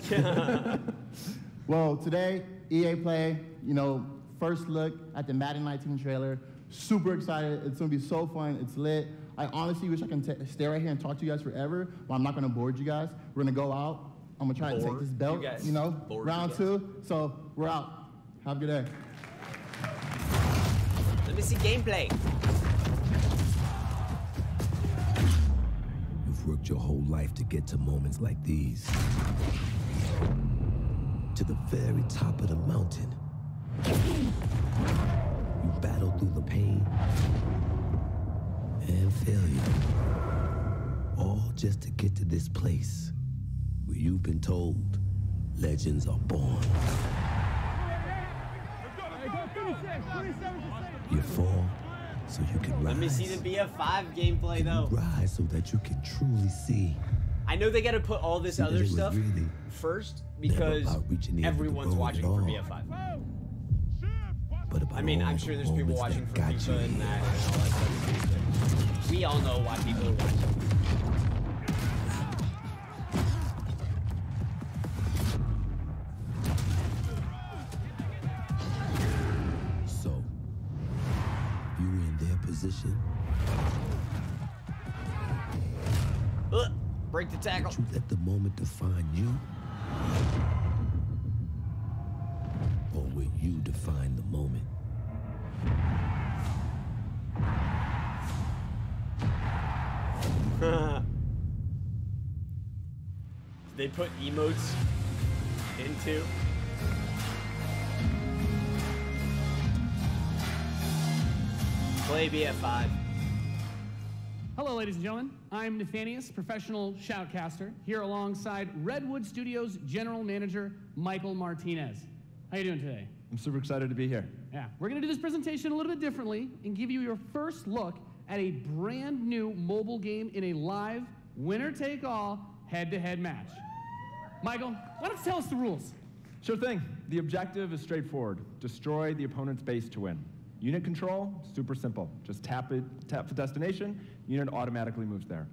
Well, today, EA Play, first look at the Madden 19 trailer. Super excited. It's going to be so fun. It's lit. I honestly wish I can stay right here and talk to you guys forever, but I'm not going to board you guys. We're going to go out. I'm going to try to take this belt, round 2. So we're out. Have a good day. Let me see gameplay. You've worked your whole life to get to moments like these. To the very top of the mountain. You battled through the pain and failure. All just to get to this place where you've been told legends are born. You fall so you can rise. Let me see the BF5 gameplay though. Rise so that you can truly see. I know they got to put all this other stuff first because everyone's watching for BF5. I mean, I'm sure there's people watching for FIFA and that and all that stuff. We all know why people are watching. So, you were in their position. Break the tackle. Did you let the moment define you? Or will you define the moment? They put emotes into. Play BF5. Hello, ladies and gentlemen. I'm Nathanius, professional shoutcaster, here alongside Redwood Studios General Manager Michael Martinez. How you doing today? I'm super excited to be here. Yeah, we're going to do this presentation a little bit differently and give you your first look at a brand new mobile game in a live, winner-take-all, head-to-head match. Michael, why don't you tell us the rules? Sure thing. The objective is straightforward. Destroy the opponent's base to win. Unit control, super simple. Just tap the destination, unit automatically moves there.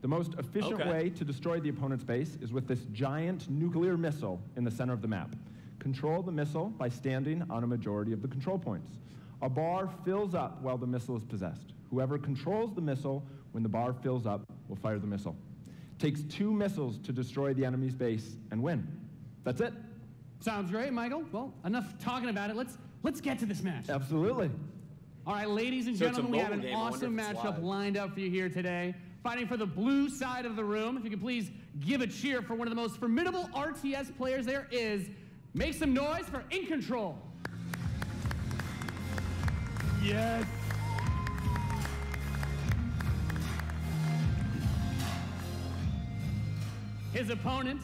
The most efficient way to destroy the opponent's base is with this giant nuclear missile in the center of the map. Control the missile by standing on a majority of the control points. A bar fills up while the missile is possessed. Whoever controls the missile when the bar fills up will fire the missile. Takes 2 missiles to destroy the enemy's base and win. That's it. Sounds great, Michael. Well, enough talking about it. Let's get to this match. Absolutely. All right, ladies and gentlemen, we have an awesome matchup lined up for you here today. Fighting for the blue side of the room. If you could please give a cheer for one of the most formidable RTS players there is. Make some noise for In Control. Yes. His opponent,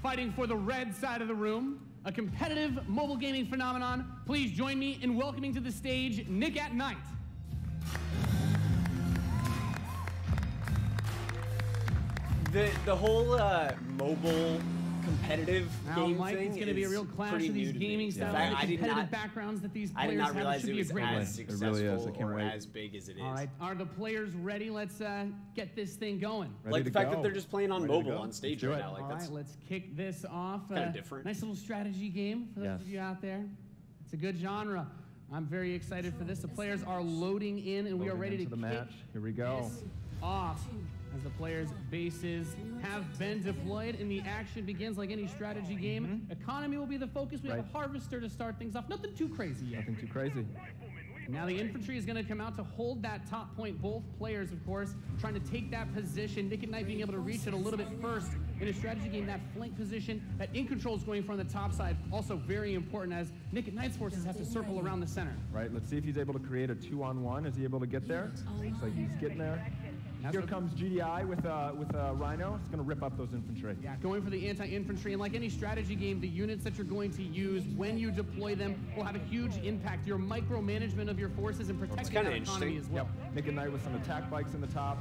fighting for the red side of the room, a competitive mobile gaming phenomenon. Please join me in welcoming to the stage Nick at Night. The whole mobile competitive game Mike, thing it's going to be a real clash of these gaming styles, the competitive backgrounds that these players have. I did not realize it it was as successful really is. I can't or wait. as big as it is. All right, are the players ready? Let's get this thing going. Like the fact that they're just playing on mobile on stage right now. Like All right, let's kick this off. Kind of different. Nice little strategy game for those of you out there. It's a good genre. I'm very excited for this. The players are loading in, and we are ready to the match. Here we go. This off as the players' bases have been deployed and the action begins like any strategy game. Economy will be the focus. We have a harvester to start things off. Nothing too crazy yet. Nothing too crazy. Now the infantry is going to come out to hold that top point. Both players, of course, trying to take that position. Nick at Night being able to reach it a little bit first. In a strategy game, that flank position that In Control is going for on the top side, also very important as Nick at Night's forces have to circle around the center. Right, let's see if he's able to create a 2-on-1. Is he able to get there? Looks like he's getting there. Here comes GDI with a Rhino. It's going to rip up those infantry. Yeah, going for the anti-infantry. And like any strategy game, the units that you're going to use when you deploy them will have a huge impact. Your micromanagement of your forces and protecting that economy as well. Yep. Nick at Night with some attack bikes in the top.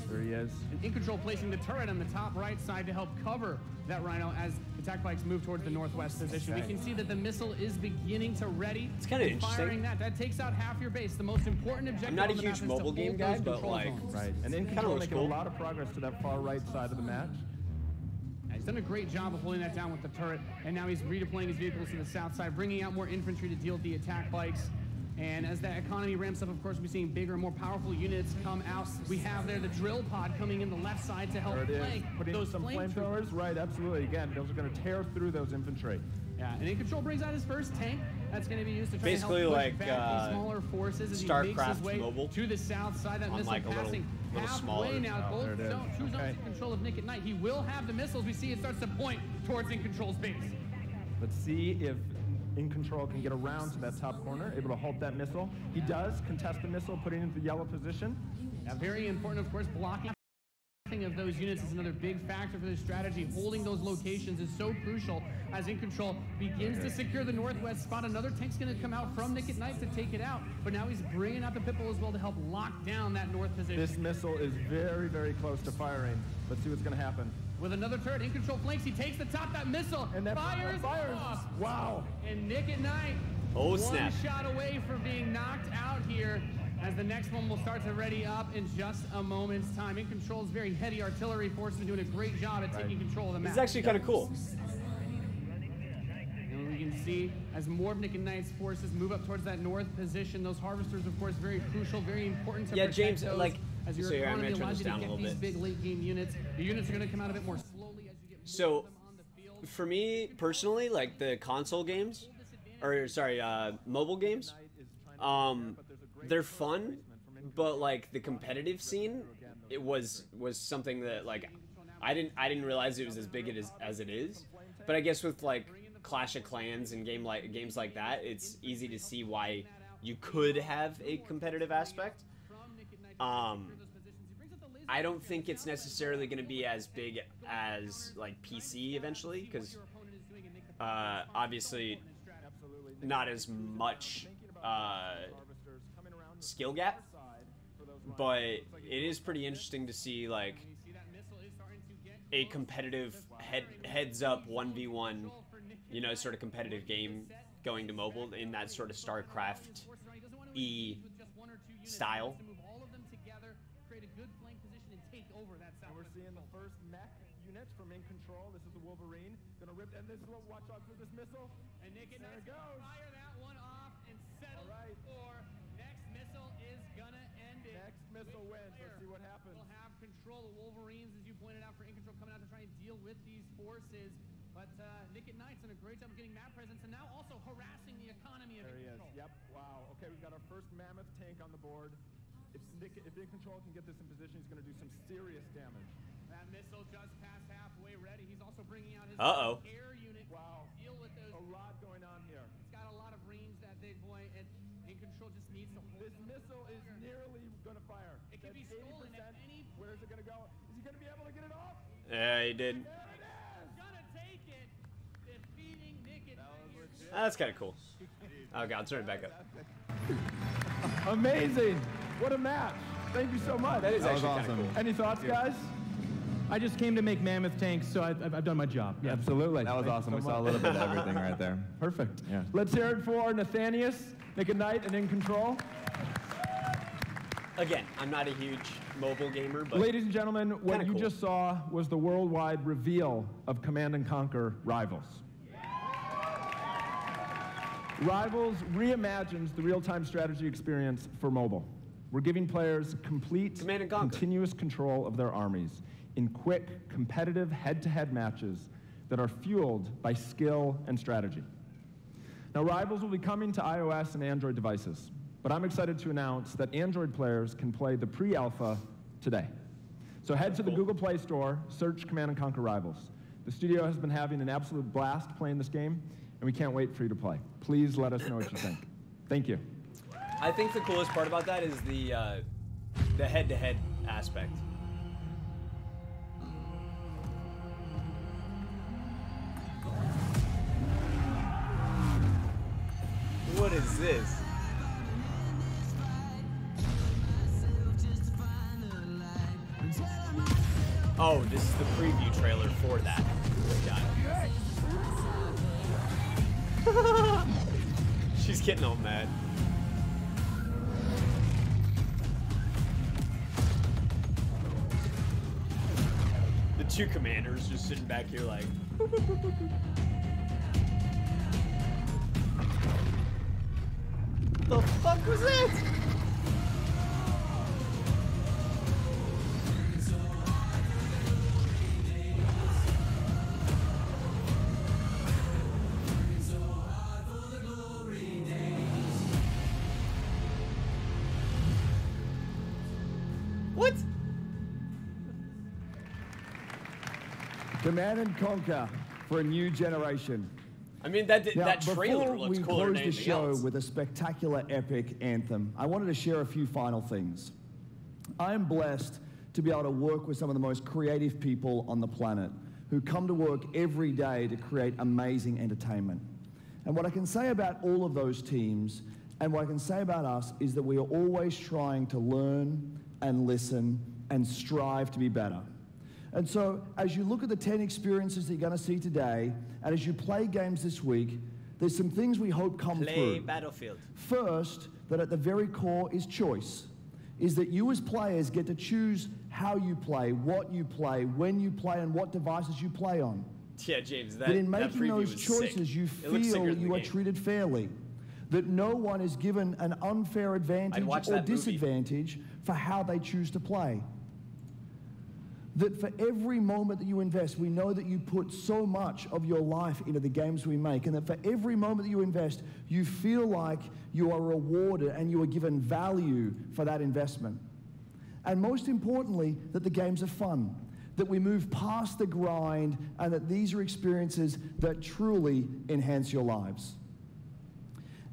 There he is. And In Control placing the turret on the top right side to help cover that Rhino as attack bikes move towards the northwest position. We can see that the missile is beginning to ready. It's kind of interesting. Firing that takes out half your base. The most important objective. I'm not a huge mobile game guy, but like, right. And In Control making a lot of progress to that far right side of the match. Yeah, he's done a great job of holding that down with the turret, and now he's redeploying his vehicles to the south side, bringing out more infantry to deal with the attack bikes. And as that economy ramps up, of course, we're seeing bigger and more powerful units come out. We have there the drill pod coming in the left side to help flank Putting some flamethrowers. Right, absolutely. Again, those are going to tear through those infantry. Yeah, and In Control brings out his first tank. That's going to be used to try basically to help like push back these smaller forces as he makes his way mobile to the south side. That missile like passing halfway now. Both two zones in control of Nick at Night. He will have the missiles. We see it starts to point towards In Control's base. Let's see if In Control can get around to that top corner, able to halt that missile. He does contest the missile, putting it into the yellow position. Yeah, very important, of course, blocking of those units is another big factor for this strategy. Holding those locations is so crucial as In Control begins to secure the northwest spot. Another tank's going to come out from Nick at Night to take it out, but now he's bringing out the Pitbull as well to help lock down that north position. This missile is very, very close to firing. Let's see what's going to happen. With another turret, In Control flanks. He takes the top, that missile, and that fires off. Wow. And Nick at Night, one shot away from being knocked out here, as the next one will start to ready up in just a moment's time. In Control's very heavy artillery force is doing a great job at taking control of the map. This is actually kind of cool. And we can see as more of Nick and Knight's forces move up towards that north position, those harvesters, of course, very crucial, very important to protect James, those. like, as your economy allows you to get these big late game units. The units are going to come out a bit more slowly as you get more of them on the field. For me personally, like the console games, or sorry, mobile games, they're fun, but like the competitive scene, it was something that like I didn't realize it was as big as it is. But I guess with like Clash of Clans and games like that, it's easy to see why you could have a competitive aspect. I don't think it's necessarily going to be as big as like PC eventually, because obviously not as much skill gap, but it is pretty interesting to see like a competitive heads up 1v1, you know, sort of competitive game going to mobile in that sort of StarCraft-y style. And we're seeing the first mech unit from In Control. This is the Wolverine. Gonna rip, and this is what, watch out for this missile. And Nick and Knight's gonna fire that one off and settle for next missile is gonna end it. Next missile wins. Let's see what happens. We'll have control of Wolverines, as you pointed out, for In Control coming out to try and deal with these forces. But Nick at Knight's done a great job of getting map presence and now also harassing the economy of In Control. Yep. Wow. Okay, we've got our first mammoth tank on the board. If In Control can get this in position, he's going to do some serious damage. That missile just passed halfway ready. He's also bringing out his air unit. Wow. To deal with those. A lot going on here. It's got a lot of range, that big boy, and In Control just needs to hold. This missile is nearly going to fire. It can be stolen at any point. Where is it going to go? Is he going to be able to get it off? Yeah, he did. There it is! Gonna take it. Defeating Nick at Night. That's kind of cool. Oh god, turn it back up. Amazing! What a match! Thank you so much. That is actually kind of cool. Any thoughts, guys? I just came to make mammoth tanks, so I've done my job. Yeah. Absolutely. That was awesome. We saw a little bit of everything right there. Perfect. Yeah. Let's hear it for Nathanius, Nick and Knight, and In Control. Again, I'm not a huge mobile gamer, but ladies and gentlemen, what you cool. just saw was the worldwide reveal of Command & Conquer Rivals. Rivals reimagines the real-time strategy experience for mobile. We're giving players complete, continuous control of their armies in quick, competitive, head-to-head matches that are fueled by skill and strategy. Now, Rivals will be coming to iOS and Android devices, but I'm excited to announce that Android players can play the pre-alpha today. So head to the Google Play Store, search Command & Conquer Rivals. The studio has been having an absolute blast playing this game, and we can't wait for you to play. Please let us know what you think. Thank you. I think the coolest part about that is the head-to-head aspect. What is this? Oh, this is the preview trailer for that. Got it. She's getting all mad. The two commanders just sitting back here like... The fuck was it? What? Command & Conquer for a new generation. I mean, that Before trailer looks we cooler than close the anything show else. with a spectacular epic anthem, I wanted to share a few final things. I am blessed to be able to work with some of the most creative people on the planet who come to work every day to create amazing entertainment. And what I can say about all of those teams, and what I can say about us, is that we are always trying to learn and listen and strive to be better. And so, as you look at the 10 experiences that you're going to see today, and as you play games this week, there's some things we hope come through. Play Battlefield. First, that at the very core is choice. Is that you as players get to choose how you play, what you play, when you play, and what devices you play on. Yeah, James, that in that making preview those was choices, sick. you It looks feel sicker than the you are game. treated fairly. That no one is given an unfair advantage watch or that movie. disadvantage for how they choose to play. That for every moment that you invest, we know that you put so much of your life into the games we make, and that for every moment that you invest, you feel like you are rewarded and you are given value for that investment. And most importantly, that the games are fun, that we move past the grind, and that these are experiences that truly enhance your lives.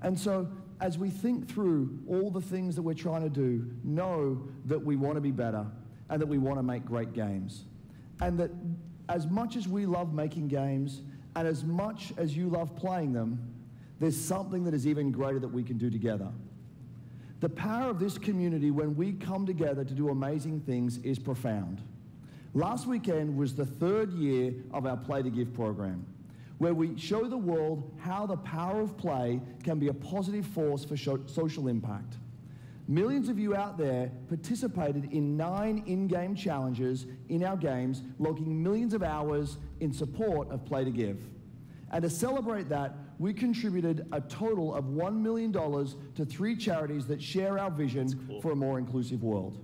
And so, as we think through all the things that we're trying to do, know that we want to be better, and that we want to make great games. And that as much as we love making games, and as much as you love playing them, there's something that is even greater that we can do together. The power of this community when we come together to do amazing things is profound. Last weekend was the 3rd year of our Play to Give program, where we show the world how the power of play can be a positive force for social impact. Millions of you out there participated in 9 in-game challenges in our games, logging millions of hours in support of Play to Give. And to celebrate that, we contributed a total of $1 million to 3 charities that share our vision for a more inclusive world.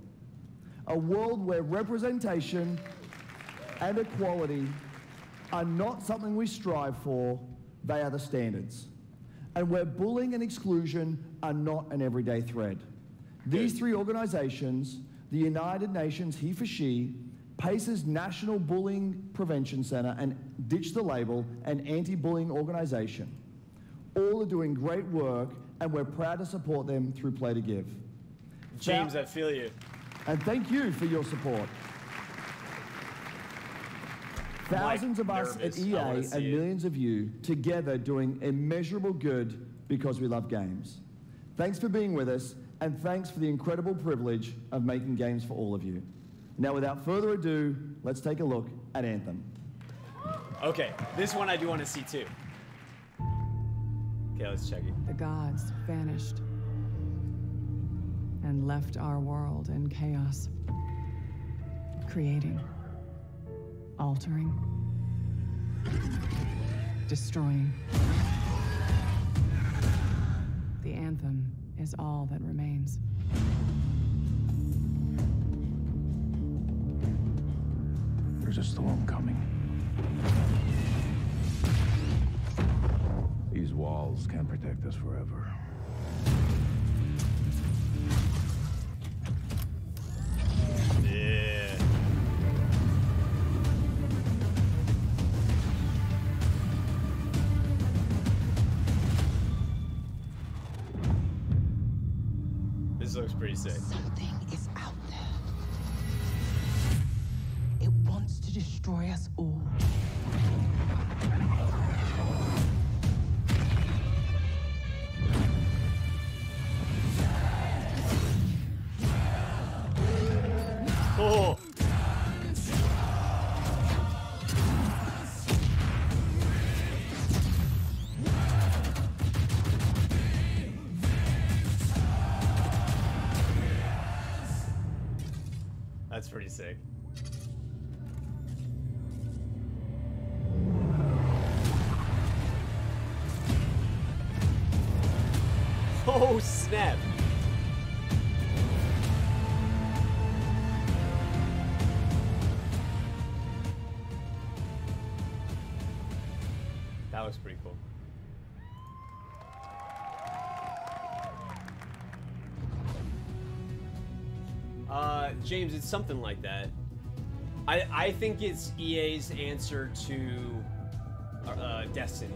A world where representation and equality are not something we strive for, they are the standards. And where bullying and exclusion are not an everyday thread. These 3 organizations, the United Nations He for She, PACE's National Bullying Prevention Center, and Ditch the Label, an anti-bullying organization, all are doing great work, and we're proud to support them through Play to Give. James, I feel you. And thank you for your support. Thousands of us at EA and millions of you together doing immeasurable good because we love games. Thanks for being with us, and thanks for the incredible privilege of making games for all of you. Now, without further ado, let's take a look at Anthem. Okay, this one I do want to see too. Okay, let's check it. The gods vanished and left our world in chaos, creating, altering, destroying. The anthem is all that remains. There's a storm coming. These walls can't protect us forever. Yeah. This looks pretty sick. Something is out there. It wants to destroy us all. Oh. That's pretty sick. Oh, snap. That looks pretty cool. James, it's something like that. I think it's EA's answer to Destiny.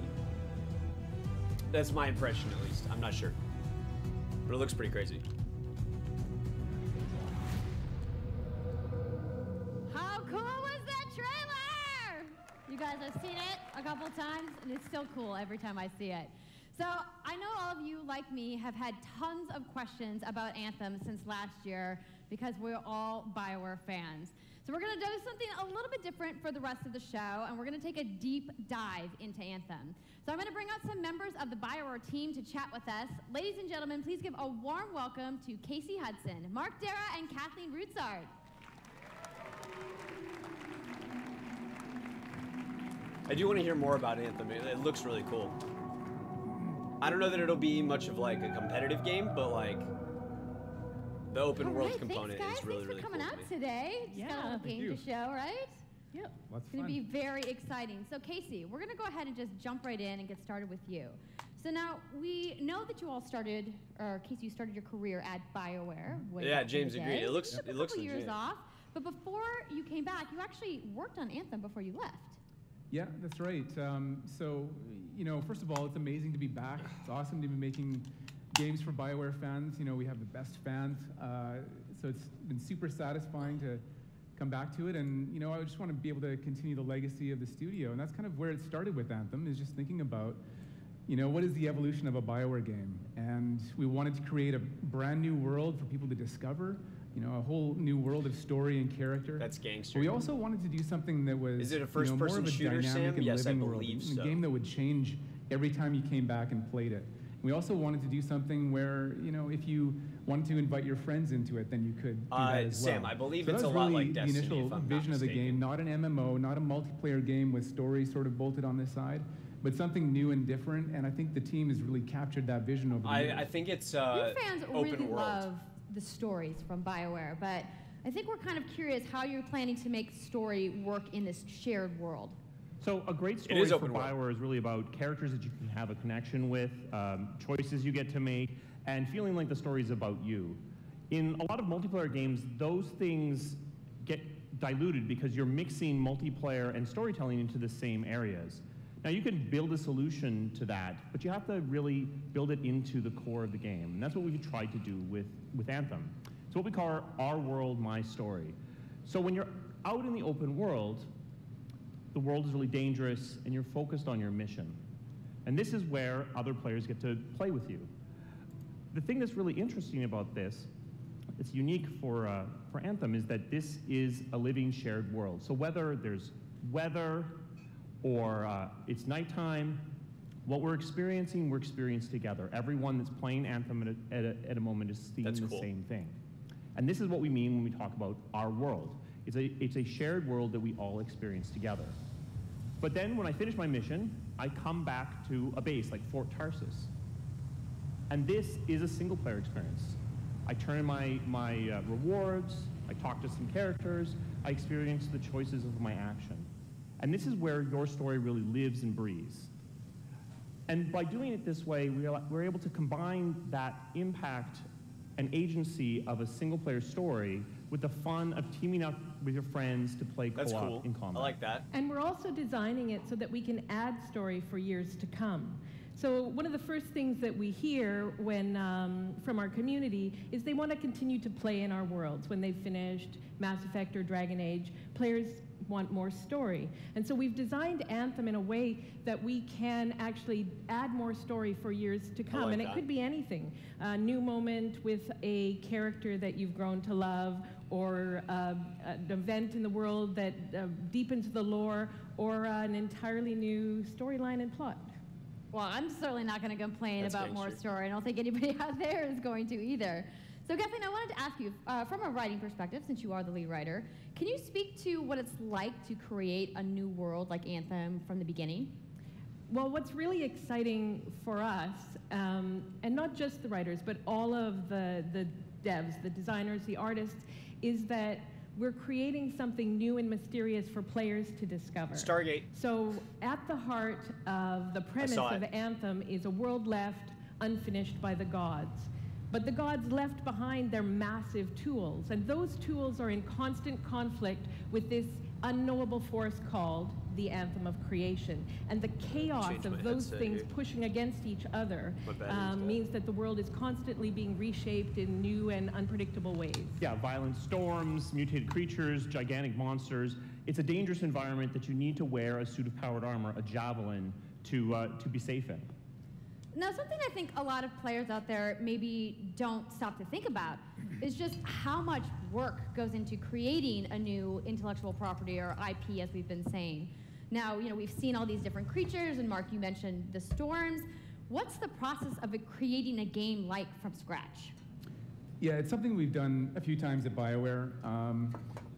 That's my impression, at least. I'm not sure. But it looks pretty crazy. How cool was that trailer? You guys have seen it a couple times, and it's still cool every time I see it. So I know all of you, like me, have had tons of questions about Anthem since last year because we're all BioWare fans. So we're gonna do something a little bit different for the rest of the show, and we're gonna take a deep dive into Anthem. So I'm gonna bring out some members of the BioWare team to chat with us. Ladies and gentlemen, please give a warm welcome to Casey Hudson, Mark Dara, and Kathleen Rutzard. I do want to hear more about Anthem. It looks really cool. I don't know that it'll be much of like a competitive game, but like the open world component is really, really cool. Thanks for coming out today. Just got a little game to show, right? Yep. It's going to be very exciting. So Casey, we're going to go ahead and just jump right in and get started with you. So now we know that you all started, or Casey, you started your career at BioWare. Yeah, James agreed. It looks a couple years off, but before you came back, you actually worked on Anthem before you left. Yeah, that's right. So, you know, first of all, it's amazing to be back. It's awesome to be making games for BioWare fans. You know, we have the best fans. So it's been super satisfying to come back to it. And, you know, I just want to be able to continue the legacy of the studio. And that's kind of where it started with Anthem, is just thinking about, you know, what is the evolution of a BioWare game? And we wanted to create a brand new world for people to discover. You know, a whole new world of story and character. That's gangster. But we also wanted to do something that was, is it a first-person shooter, Sam? And yes, I living world, believe so. A game that would change every time you came back and played it. We also wanted to do something where, you know, if you wanted to invite your friends into it, then you could do that as well. Sam, I believe so it's a lot like Destiny, the initial vision of the game, not an MMO, not a multiplayer game with stories sort of bolted on this side, but something new and different. And I think the team has really captured that vision over the years. I think it's Your fans open really world. love the stories from BioWare, but I think we're kind of curious how you're planning to make story work in this shared world. So a great story for BioWare is really about characters that you can have a connection with, choices you get to make, and feeling like the story's about you. In a lot of multiplayer games, those things get diluted because you're mixing multiplayer and storytelling into the same areas. Now you can build a solution to that, but you have to really build it into the core of the game. And that's what we've tried to do with Anthem. It's what we call our world, my story. So when you're out in the open world, the world is really dangerous and you're focused on your mission. And this is where other players get to play with you. The thing that's really interesting about this that's unique for Anthem is that this is a living shared world. So whether there's weather or it's nighttime, what we're experiencing together. Everyone that's playing Anthem at a moment is seeing the same thing. And this is what we mean when we talk about our world. It's a shared world that we all experience together. But then when I finish my mission, I come back to a base like Fort Tarsus. And this is a single player experience. I turn in my rewards, I talk to some characters, I experience the choices of my action. And this is where your story really lives and breathes. And by doing it this way, we're able to combine that impact and agency of a single-player story with the fun of teaming up with your friends to play co-op in combat. I like that. And we're also designing it so that we can add story for years to come. So one of the first things that we hear when, from our community is they want to continue to play in our worlds. When they've finished Mass Effect or Dragon Age, players want more story. And so we've designed Anthem in a way that we can actually add more story for years to come. like and that. It could be anything. A new moment with a character that you've grown to love, or an event in the world that deepens the lore, or an entirely new storyline and plot. Well, I'm certainly not going to complain about more story. I don't think anybody out there is going to either. So Kathleen, I wanted to ask you, from a writing perspective, since you are the lead writer, can you speak to what it's like to create a new world like Anthem from the beginning? Well, what's really exciting for us, and not just the writers, but all of the devs, the designers, the artists, is that we're creating something new and mysterious for players to discover. Stargate. So at the heart of the premise of Anthem is a world left unfinished by the gods. But the gods left behind their massive tools, and those tools are in constant conflict with this unknowable force called the Anthem of Creation. And the chaos of those things pushing against each other means that the world is constantly being reshaped in new and unpredictable ways. Yeah, violent storms, mutated creatures, gigantic monsters. It's a dangerous environment that you need to wear a suit of powered armor, a javelin, to be safe in. Now, something I think a lot of players out there maybe don't stop to think about is just how much work goes into creating a new intellectual property, or IP, as we've been saying. Now, you know, we've seen all these different creatures, and Mark, you mentioned the storms. What's the process of creating a game like from scratch? Yeah, it's something we've done a few times at BioWare,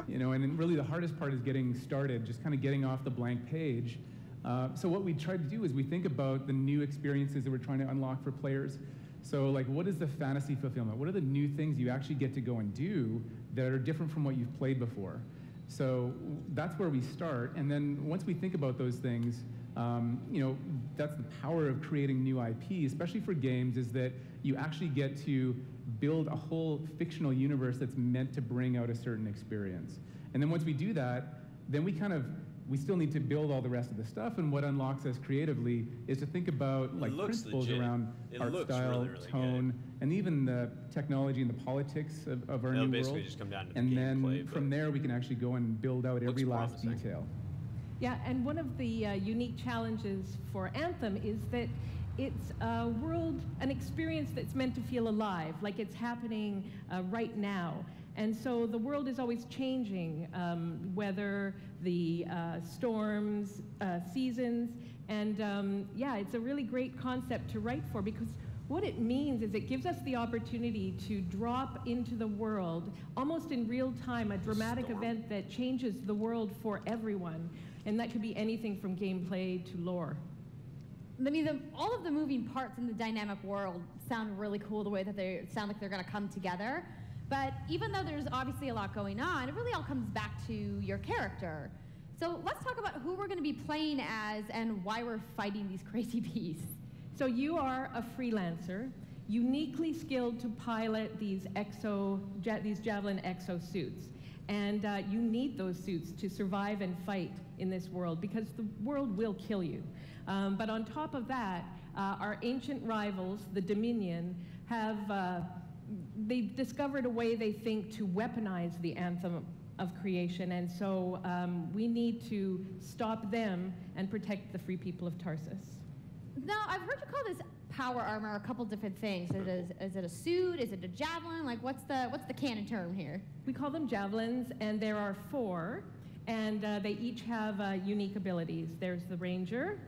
you know, and really the hardest part is getting started, just kind of getting off the blank page. So what we try to do is we think about the new experiences that we're trying to unlock for players. So like, what is the fantasy fulfillment? What are the new things you actually get to go and do that are different from what you've played before? So that's where we start. And then once we think about those things, you know, that's the power of creating new IP, especially for games, is that you actually get to build a whole fictional universe that's meant to bring out a certain experience. And then once we do that, then we still need to build all the rest of the stuff, and what unlocks us creatively is to think about like principles around art style, tone, and even the technology and the politics of our new world. Just come down to and then from there we can actually go and build out every last detail. Yeah, and one of the unique challenges for Anthem is that it's a world, an experience that's meant to feel alive, like it's happening right now. And so the world is always changing, whether the storms, seasons, and yeah, it's a really great concept to write for, because what it means is it gives us the opportunity to drop into the world, almost in real time, a dramatic event that changes the world for everyone. And that could be anything from gameplay to lore. I mean, all of the moving parts in the dynamic world sound really cool, the way that they sound like they're going to come together. But even though there's obviously a lot going on, it really all comes back to your character. So let's talk about who we're going to be playing as and why we're fighting these crazy beasts. So you are a freelancer, uniquely skilled to pilot these Javelin exosuits. And you need those suits to survive and fight in this world, because the world will kill you. But on top of that, our ancient rivals, the Dominion, have they've discovered a way, they think, to weaponize the Anthem of Creation, and so we need to stop them and protect the free people of Tarsus. Now, I've heard you call this power armor a couple different things. Is it a suit? Is it a javelin? Like, what's the canon term here? We call them javelins, and there are 4, and they each have unique abilities. There's the Ranger,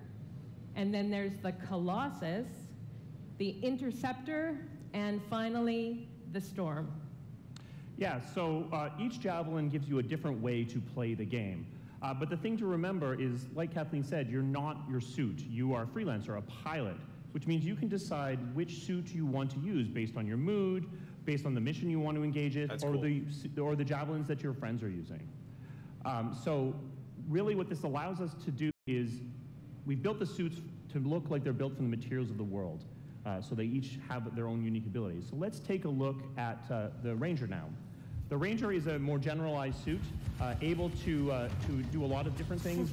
and then there's the Colossus, the Interceptor, and finally, the Storm. Yeah, so each javelin gives you a different way to play the game. But the thing to remember is, like Kathleen said, you're not your suit. You are a freelancer, a pilot, which means you can decide which suit you want to use based on your mood, based on the mission you want to engage in, or the javelins that your friends are using. So really what this allows us to do is we've built the suits to look like they're built from the materials of the world. So they each have their own unique abilities. So let's take a look at the Ranger now. The Ranger is a more generalized suit, able to do a lot of different things.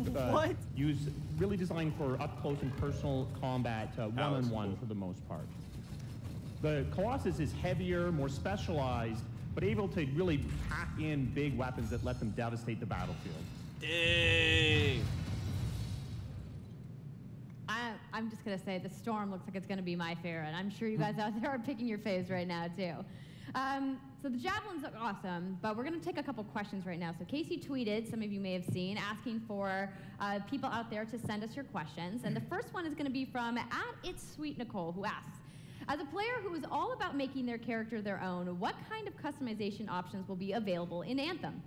Really designed for up close and personal combat, one-on-one for the most part. The Colossus is heavier, more specialized, but able to really pack in big weapons that let them devastate the battlefield. Dang. I'm just gonna say the Storm looks like it's gonna be my favorite. I'm sure you guys out there are picking your faves right now too. So the javelins look awesome, but we're gonna take a couple questions right now. So Casey tweeted, some of you may have seen, asking for people out there to send us your questions. And the first one is gonna be from @It'sSweetNicole, who asks, as a player who is all about making their character their own, what kind of customization options will be available in Anthem?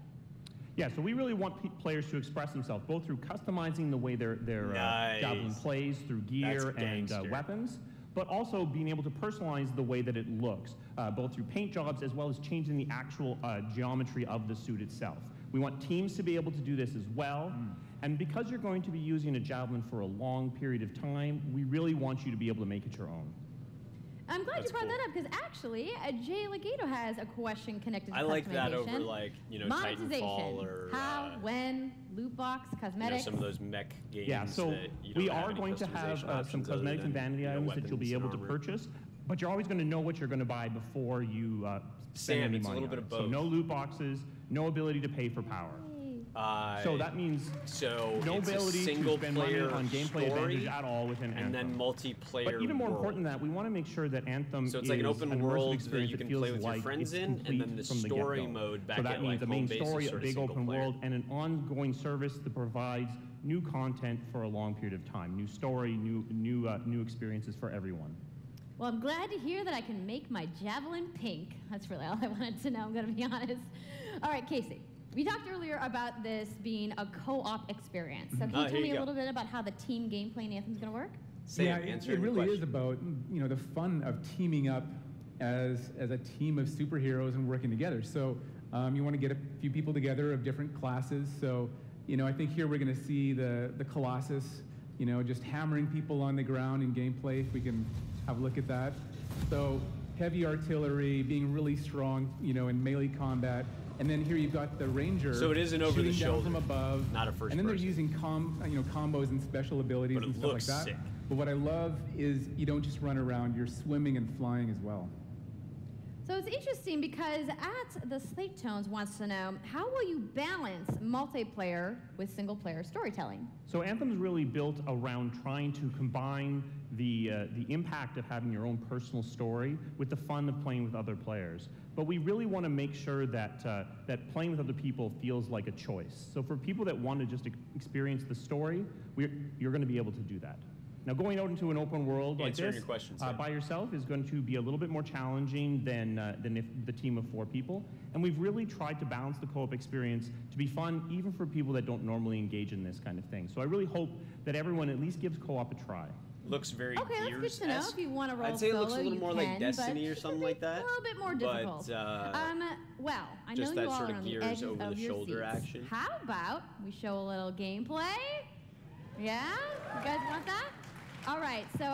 Yeah, so we really want players to express themselves, both through customizing the way their javelin plays, through gear and weapons, but also being able to personalize the way that it looks, both through paint jobs as well as changing the actual geometry of the suit itself. We want teams to be able to do this as well. And because you're going to be using a javelin for a long period of time, we really want you to be able to make it your own. I'm glad you brought that up, because actually, Jay Legato has a question connected to customization. I like that over, like, Titanfall or... How, when, loot box, cosmetics. Some of those mech games. Yeah, so we are going to have some cosmetics and vanity items that you'll be able to purchase, but you're always going to know what you're going to buy before you spend any money. It's a little bit of both. So no loot boxes, no ability to pay for power. So that means no ability to spend money on gameplay advantage at all within Anthem. And then multiplayer. But even more important than that, we want to make sure that Anthem is like an open world that you can play with your friends in, and then the story mode back at like home base. So that means a main story, a big open world, and an ongoing service that provides new content for a long period of time. New story, new experiences for everyone. Well, I'm glad to hear that I can make my javelin pink. That's really all I wanted to know, I'm going to be honest. All right, Casey. We talked earlier about this being a co-op experience. So can you tell me a little bit about how the team gameplay in Anthem is going to work? It really is about the fun of teaming up as a team of superheroes and working together. So you want to get a few people together of different classes. So I think here we're going to see the Colossus, just hammering people on the ground in gameplay. If we can have a look at that. So heavy artillery, being really strong, in melee combat. And then here you've got the Ranger. So it is an over the shoulder, from above, not a first And then person. they're using combos and special abilities and stuff like that. Sick. But what I love is you don't just run around, you're swimming and flying as well. So it's interesting because the Slate Tones wants to know, how will you balance multiplayer with single player storytelling? So Anthem's really built around trying to combine the impact of having your own personal story with the fun of playing with other players. But we really want to make sure that that playing with other people feels like a choice. So for people that want to just experience the story, you're going to be able to do that. Now, going out into an open world like this by yourself is going to be a little bit more challenging than if the team of 4 people. And we've really tried to balance the co-op experience to be fun, even for people that don't normally engage in this kind of thing. So I really hope that everyone at least gives co-op a try. Looks very Okay, that's good to know. If you want to roll I'd say it looks solo, a little more like Destiny or something like that. A little bit more difficult. Well, I know you all are on the edges of your seats. Action. How about we show a little gameplay? Yeah? You guys want that? All right, so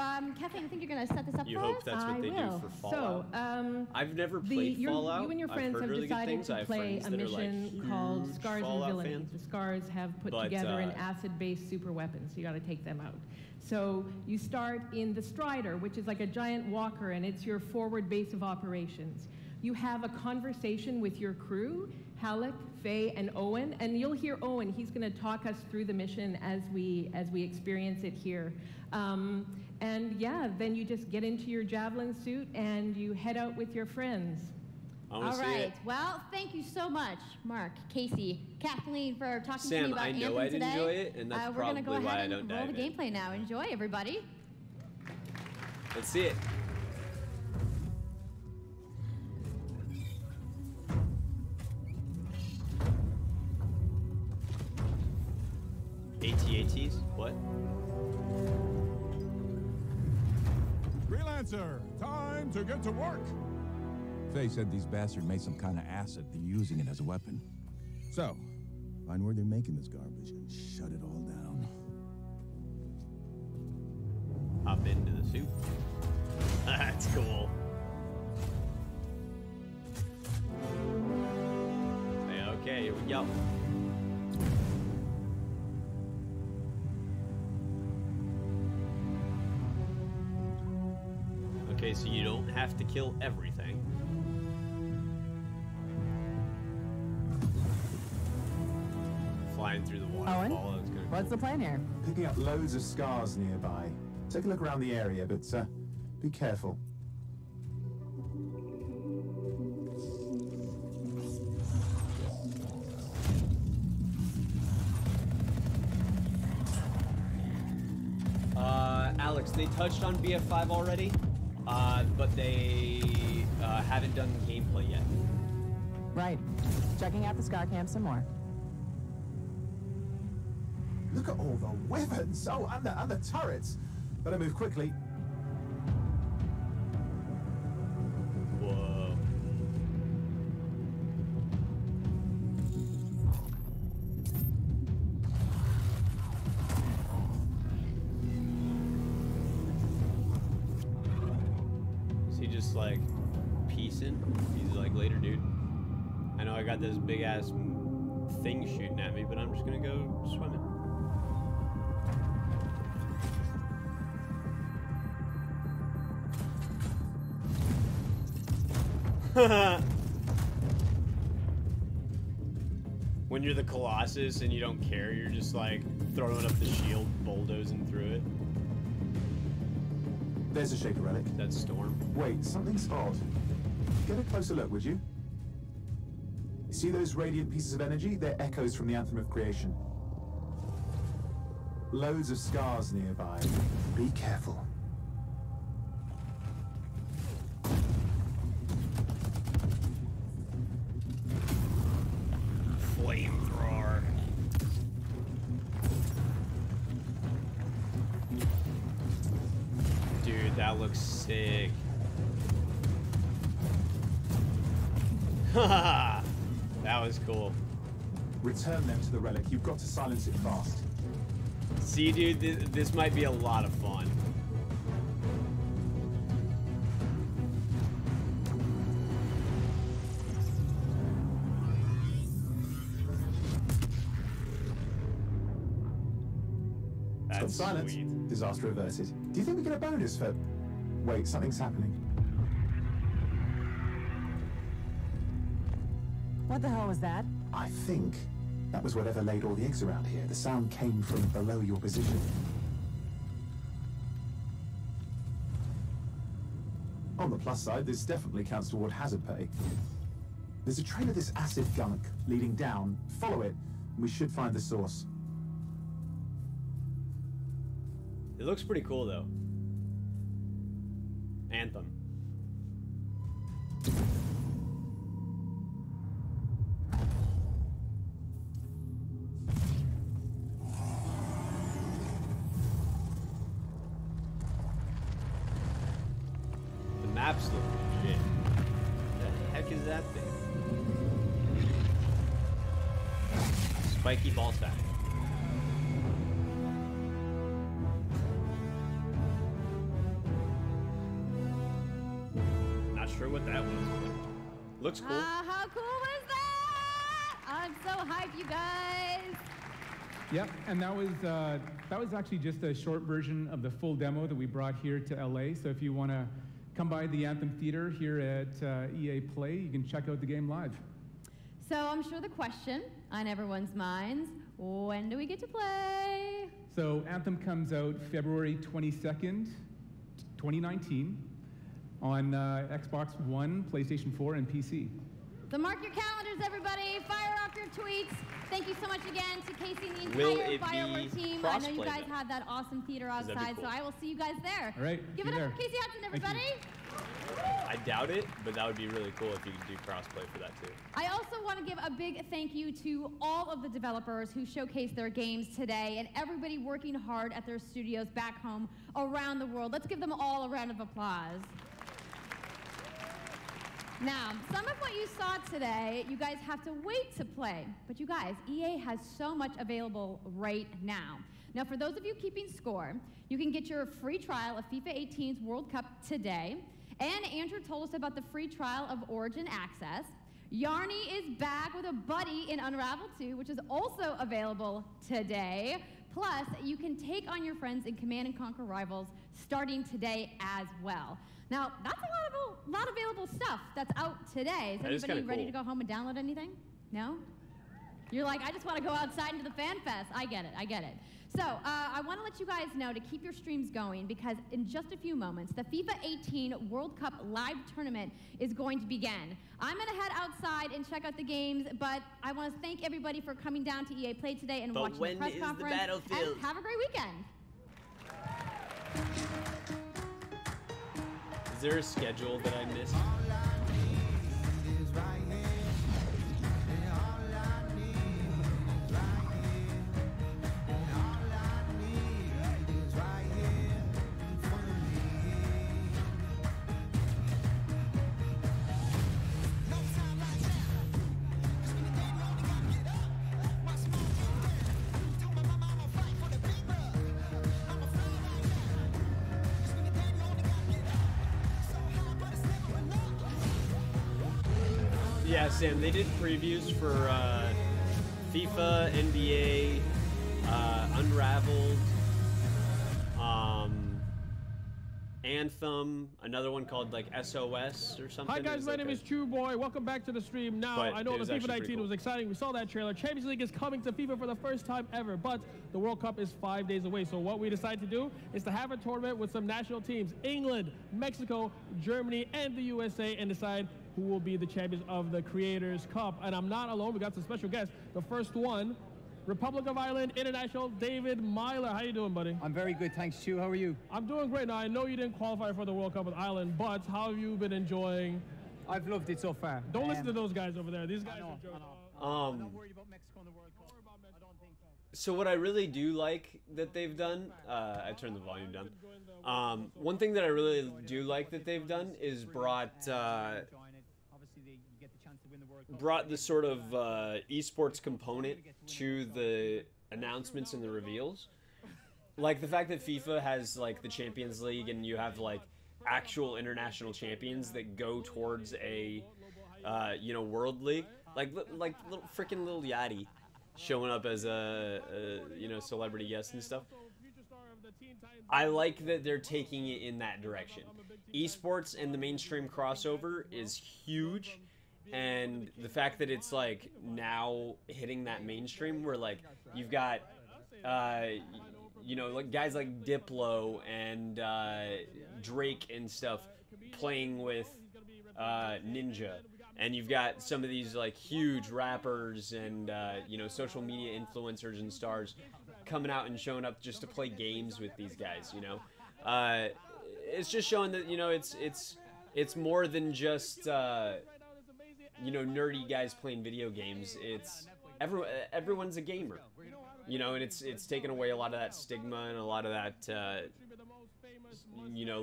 Kathleen, I think you're going to set this up for us? You hope that's what they do for Fallout? So, I've never played Fallout. You and your friends have decided to play a mission called Scars and Villainy. The Scars have put together an acid-based super weapon, so you got to take them out. So you start in the Strider, which is like a giant walker, and it's your forward base of operations. You have a conversation with your crew, Halleck, Faye, and Owen, and you'll hear Owen. He's going to talk us through the mission as we experience it here. And yeah, then you just get into your javelin suit and you head out with your friends. All right. Well, thank you so much, Mark, Casey, Kathleen, for talking to me about Anthem today. Sam, I know I'd enjoy it, and that's probably why I don't dive in. We're going to go ahead and roll the gameplay now. Enjoy, everybody. Let's see it. AT-ATs? What? Freelancer, time to get to work. Faye said these bastards made some kind of acid. They're using it as a weapon. So, find where they're making this garbage and shut it all down. Hop into the suit. That's cool. Say, okay, here we go. Okay, so you don't have to kill everything. Flying through the waterfall. Owen, what's the plan here? Picking up loads of scars nearby. Take a look around the area, but be careful. Alex, they touched on BF5 already, but they haven't done gameplay yet. Right. Checking out the scar cam some more. Look at all the weapons! Oh, and the turrets! Better move quickly. Whoa. Is he just like piecing? He's like, later, dude. I know I got this big ass thing shooting at me, but I'm just gonna go swimming. When you're the Colossus and you don't care, you're just like throwing up the shield, bulldozing through it. There's a Shaper relic. That's Storm. Wait, something's odd. Get a closer look, would you? See those radiant pieces of energy? They're echoes from the Anthem of Creation. Loads of scars nearby. Be careful. Flamethrower. Dude, that looks sick. Haha. That was cool. Return them to the relic. You've got to silence it fast. See, dude, this might be a lot of fun. That's silence. sweet. Disaster averted. Do you think we get a bonus for... Wait, something's happening. What the hell was that? I think that was whatever laid all the eggs around here. The sound came from below your position. On the plus side, this definitely counts toward hazard pay. There's a trail of this acid gunk leading down. Follow it, and we should find the source. It looks pretty cool, though. Anthem. The maps look legit. The heck is that thing? Spiky ball stack. Not sure what that was. Looks cool. How cool was that? I'm so hyped, you guys. Yep, and that was actually just a short version of the full demo that we brought here to LA. So if you want to come by the Anthem Theater here at EA Play, you can check out the game live. So I'm sure the question on everyone's minds, when do we get to play? So Anthem comes out February 22nd, 2019 on Xbox One, PlayStation 4, and PC. So mark your calendars, everybody. Fire off your tweets. Thank you so much again to Casey and the entire BioWare team. I know you guys have that awesome theater outside, cool. So I will see you guys there. All right. Give it up for Casey Hudson, everybody. I doubt it, but that would be really cool if you could do crossplay for that too. I also want to give a big thank you to all of the developers who showcased their games today and everybody working hard at their studios back home around the world. Let's give them all a round of applause. Now, some of what you saw today, you guys have to wait to play. But you guys, EA has so much available right now. Now, for those of you keeping score, you can get your free trial of FIFA 18's World Cup today. And Andrew told us about the free trial of Origin Access. Yarny is back with a buddy in Unravel 2, which is also available today. Plus, you can take on your friends in Command & Conquer Rivals starting today as well. Now, that's a lot of available stuff that's out today. Is anybody ready to go home and download anything? No? You're like, I just want to go outside into the fan fest. I get it, I get it. So, I want to let you guys know to keep your streams going because in just a few moments, the FIFA 18 World Cup live tournament is going to begin. I'm going to head outside and check out the games, but I want to thank everybody for coming down to EA Play today and watching the press conference. And have a great weekend. Is there a schedule that I missed? Yeah, Sam, they did previews for FIFA, NBA, Unraveled, Anthem, another one called like SOS or something. Hi guys, my name is True Boy. Welcome back to the stream. Now, I know the FIFA 19 was exciting. We saw that trailer. Champions League is coming to FIFA for the first time ever, but the World Cup is 5 days away. So what we decided to do is to have a tournament with some national teams, England, Mexico, Germany, and the USA, and decide who will be the champions of the Creators Cup. And I'm not alone. We got some special guests. The first one, Republic of Ireland International, David Myler. How you doing, buddy? I'm very good, thanks, Stu. How are you? I'm doing great. Now, I know you didn't qualify for the World Cup with Ireland, but how have you been enjoying? I've loved it so far. Don't listen to those guys over there. These guys are joking. I'm not worried about Mexico in the World Cup. I don't think so. So what I really do like that they've done, I turned the volume down. One thing that I really do like that they've done is brought the sort of esports component to the announcements and the reveals. Like the fact that FIFA has like the Champions League and you have like actual international champions that go towards a World League. Like little freaking Lil Yachty showing up as a celebrity guest and stuff. I like that they're taking it in that direction. Esports and the mainstream crossover is huge. And the fact that it's like now hitting that mainstream where like you've got like guys like Diplo and Drake and stuff playing with Ninja, and you've got some of these like huge rappers and social media influencers and stars coming out and showing up just to play games with these guys. It's just showing that it's more than just nerdy guys playing video games. It's everyone's a gamer, and it's taken away a lot of that stigma and a lot of that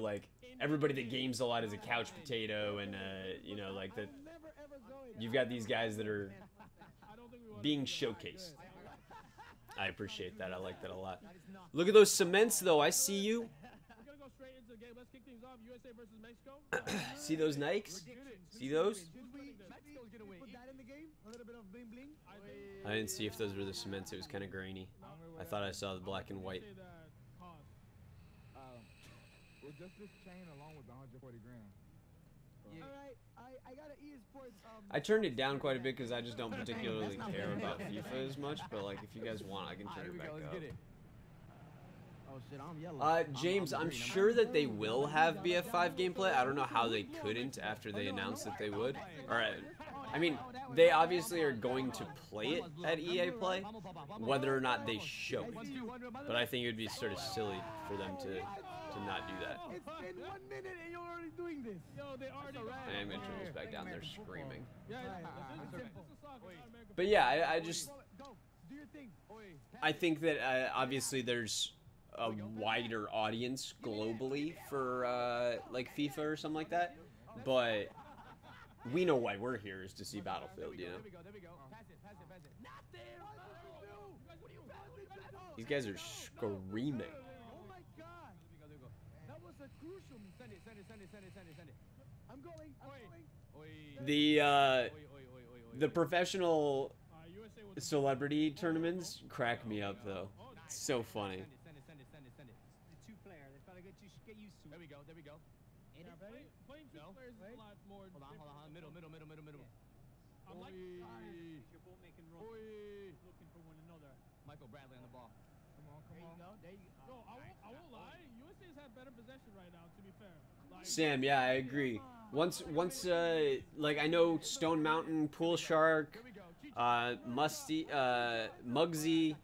like everybody that games a lot is a couch potato, and like that you've got these guys that are being showcased. I appreciate that. I like that a lot. Look at those cements though. I see you. See those Nikes? See those? I didn't see if those were the cements. It was kind of grainy. I thought I saw the black and white. Well, just this chain along with the 140 grand. Alright, I got an eSports. I turned it down quite a bit because I just don't particularly care about FIFA as much. But like, if you guys want, I can turn it back up. James, I'm sure that they will have BF5 gameplay. I don't know how they couldn't after they announced that they would. Alright. I mean, they obviously are going to play it at EA Play, whether or not they show it. But I think it would be sort of silly for them to not do that. It's been 1 minute and you're already doing this. Yo, they already. I am going to turn this back down. They're screaming. But yeah, I just... I think that obviously there's a wider audience globally for like FIFA or something like that, but we know why we're here is to see Battlefield, you know? These guys are screaming. Oh my god! That was a crucial. Send it. I'm going. The professional celebrity tournaments crack me up though. It's so funny. Send it. The two-player. That's gotta get used to. There we go. Playing two players is a lot more. Hold on. Middle. I'm like, you're both making runs, looking for one another. Michael Bradley on the ball. Come on. There you go. No, I won't lie. USA's had better possession right now, to be fair. Like, Sam, yeah, I agree. Once, like I know Stone Mountain, Pool Shark, Musty, Muggsy,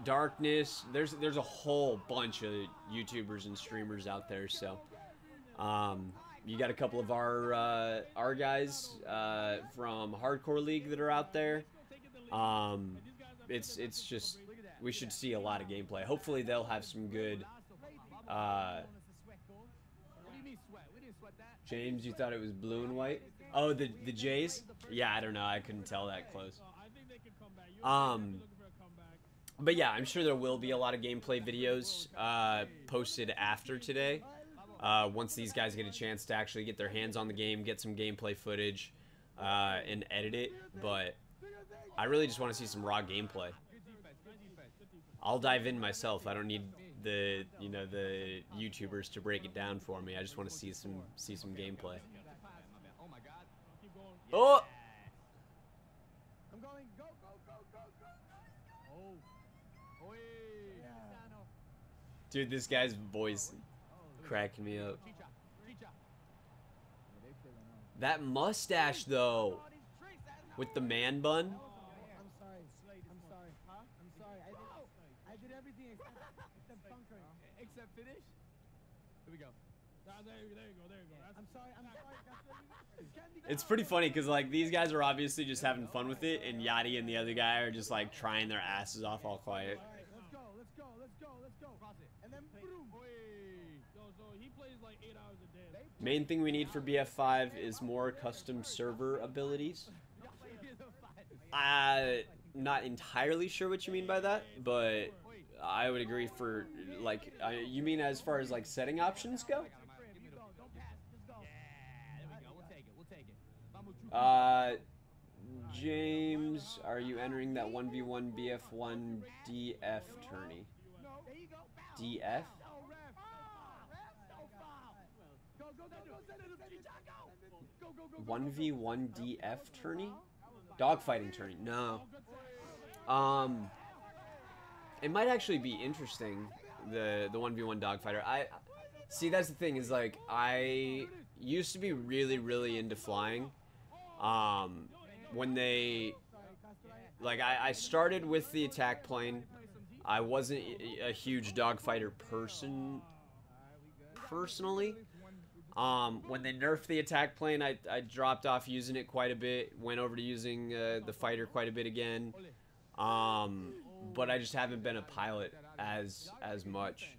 Darkness. There's a whole bunch of YouTubers and streamers out there. So, you got a couple of our guys from Hardcore League that are out there. It's just we should see a lot of gameplay. Hopefully they'll have some good. James, you thought it was blue and white? Oh, the Jays? Yeah, I don't know. I couldn't tell that close. But yeah, I'm sure there will be a lot of gameplay videos posted after today. Once these guys get a chance to actually get their hands on the game, get some gameplay footage, and edit it. But I really just want to see some raw gameplay. I'll dive in myself. I don't need the YouTubers to break it down for me. I just want to see some gameplay. Oh! I'm going. Go. Dude, this guy's voice cracking me up. That mustache though, with the man bun. I'm sorry. I did everything except bunkering. Except finish? Here we go. There you go. I'm sorry. It's pretty funny because like these guys are obviously just having fun with it, and Yachty and the other guy are just like trying their asses off all quiet. Let's go. And then boom. So he plays like 8 hours a day. Main thing we need for BF5 is more custom server abilities. Not entirely sure what you mean by that, but I would agree for like you mean as far as like setting options go? James, are you entering that 1v1 BF1 DF tourney? DF? 1v1 DF tourney? Dogfighting tourney? No. It might actually be interesting, the 1v1 dogfighter. See, that's the thing, is like I used to be really into flying. When they like I started with the attack plane. I wasn't a huge dogfighter person personally. When they nerfed the attack plane, I dropped off using it quite a bit, went over to using the fighter quite a bit again. But I just haven't been a pilot as much.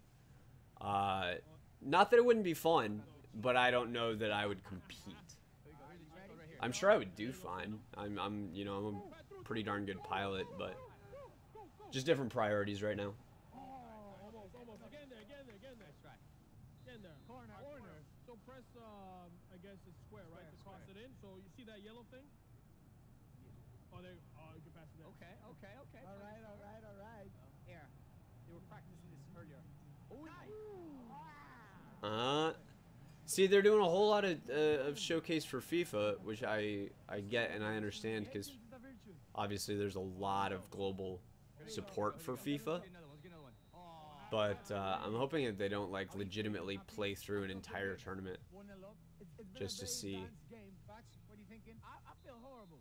Not that it wouldn't be fun, but I don't know that I would compete. I'm sure I would do fine. I'm a pretty darn good pilot, but just different priorities right now. Almost. Again there. Corner. So press, I guess it's square, right? To cross it in. So you see that yellow thing? Oh, there. Oh, you can pass it there. Okay. All right. Here. They were practicing this earlier. See, they're doing a whole lot of showcase for FIFA, which I get and I understand, because obviously there's a lot of global support for FIFA. But I'm hoping that they don't like legitimately play through an entire tournament just to see. What are you thinking? I feel horrible.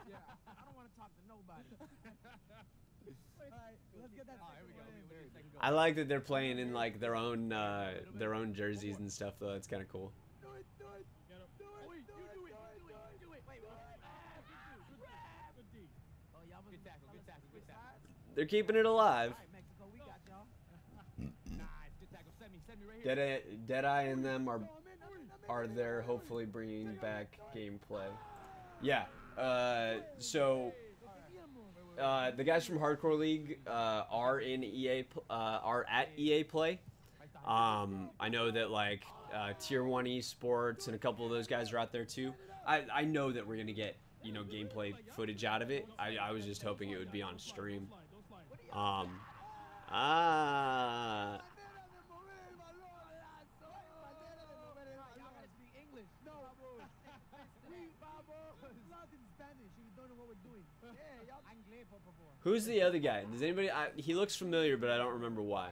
Yeah, I don't want to talk to nobody. All right, let's get that. Here we go. I like that they're playing in like their own jerseys and stuff though. It's kind of cool. They're keeping it alive. Deadeye and them are there, hopefully bringing back gameplay. Yeah. So the guys from Hardcore League are in are at EA Play. I know that like Tier 1 Esports and a couple of those guys are out there too. I know that we're gonna get, you know, gameplay footage out of it. I was just hoping it would be on stream. Who's the other guy? Does anybody? He looks familiar, but I don't remember why.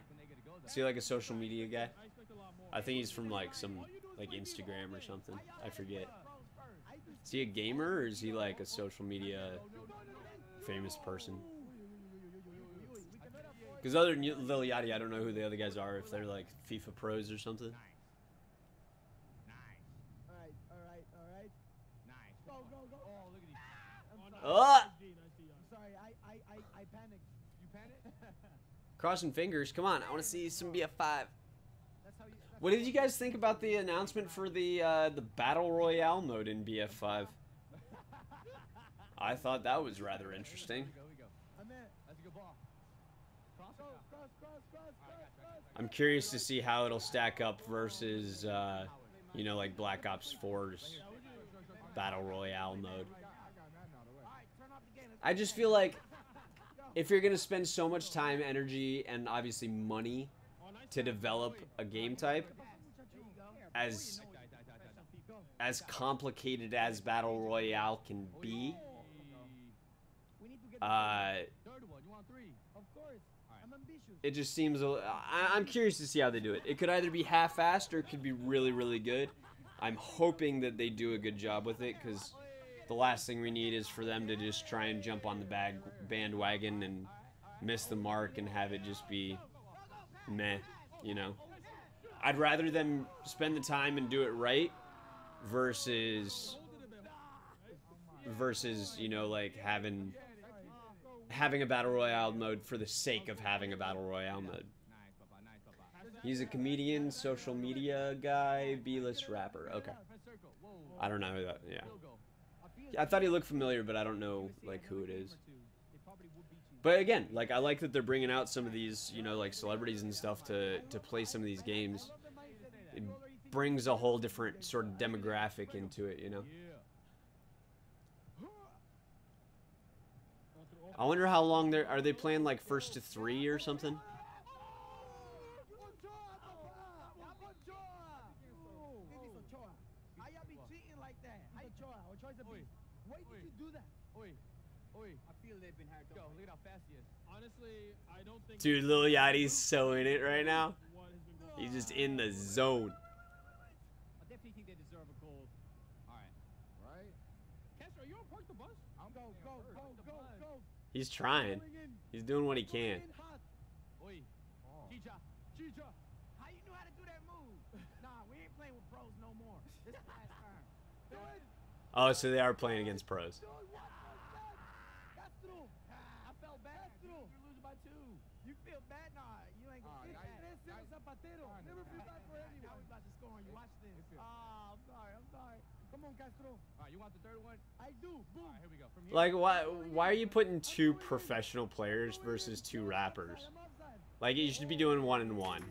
Is he like a social media guy? I think he's from like some like Instagram or something. I forget. Is he a gamer or is he like a social media famous person? Because other than Lil Yachty, I don't know who the other guys are. If they're like FIFA pros or something. Oh! I panicked. You panicked? Crossing fingers. Come on, I want to see some BF5. What did you guys think about the announcement for the Battle Royale mode in BF5? I thought that was rather interesting. I'm curious to see how it'll stack up versus, you know, like Black Ops 4's Battle Royale mode. I just feel like if you're going to spend so much time, energy, and obviously money to develop a game type as complicated as Battle Royale can be, it just seems I'm curious to see how they do it. It could either be half-assed or it could be really, really good. I'm hoping that they do a good job with it, because the last thing we need is for them to just try and jump on the bandwagon and miss the mark and have it just be meh, you know. I'd rather them spend the time and do it right versus you know, like having a Battle Royale mode for the sake of having a Battle Royale mode. He's a comedian, social media guy, B-list rapper. Okay. I don't know who that, yeah. I thought he looked familiar, but I don't know, like, who it is. But again, like, I like that they're bringing out some of these, you know, like, celebrities and stuff to play some of these games. It brings a whole different sort of demographic into it, you know? I wonder how long are they playing, like, first to 3 or something? Dude, Lil Yachty's so in it right now. He's just in the zone. I definitely think they deserve a gold. Alright. Right? Castro, are you on Park the Bus? I'm go. He's trying. He's doing what he can. Oi. Chicha. How you know how to do that move? Nah, we ain't playing with pros no more. This is last turn. Oh, so they are playing against pros. I felt bad. You're losing by 2. You feel bad? Nah, you ain't gonna feel bad. Never feel bad for anyone. Now we about to score on you. Watch this. I'm sorry. Come on, Castro. Alright, you want the third one? I do. Boom. Alright, here we go. From here. Like, why are you putting 2 professional players versus 2 rappers? Like, you should be doing 1-1.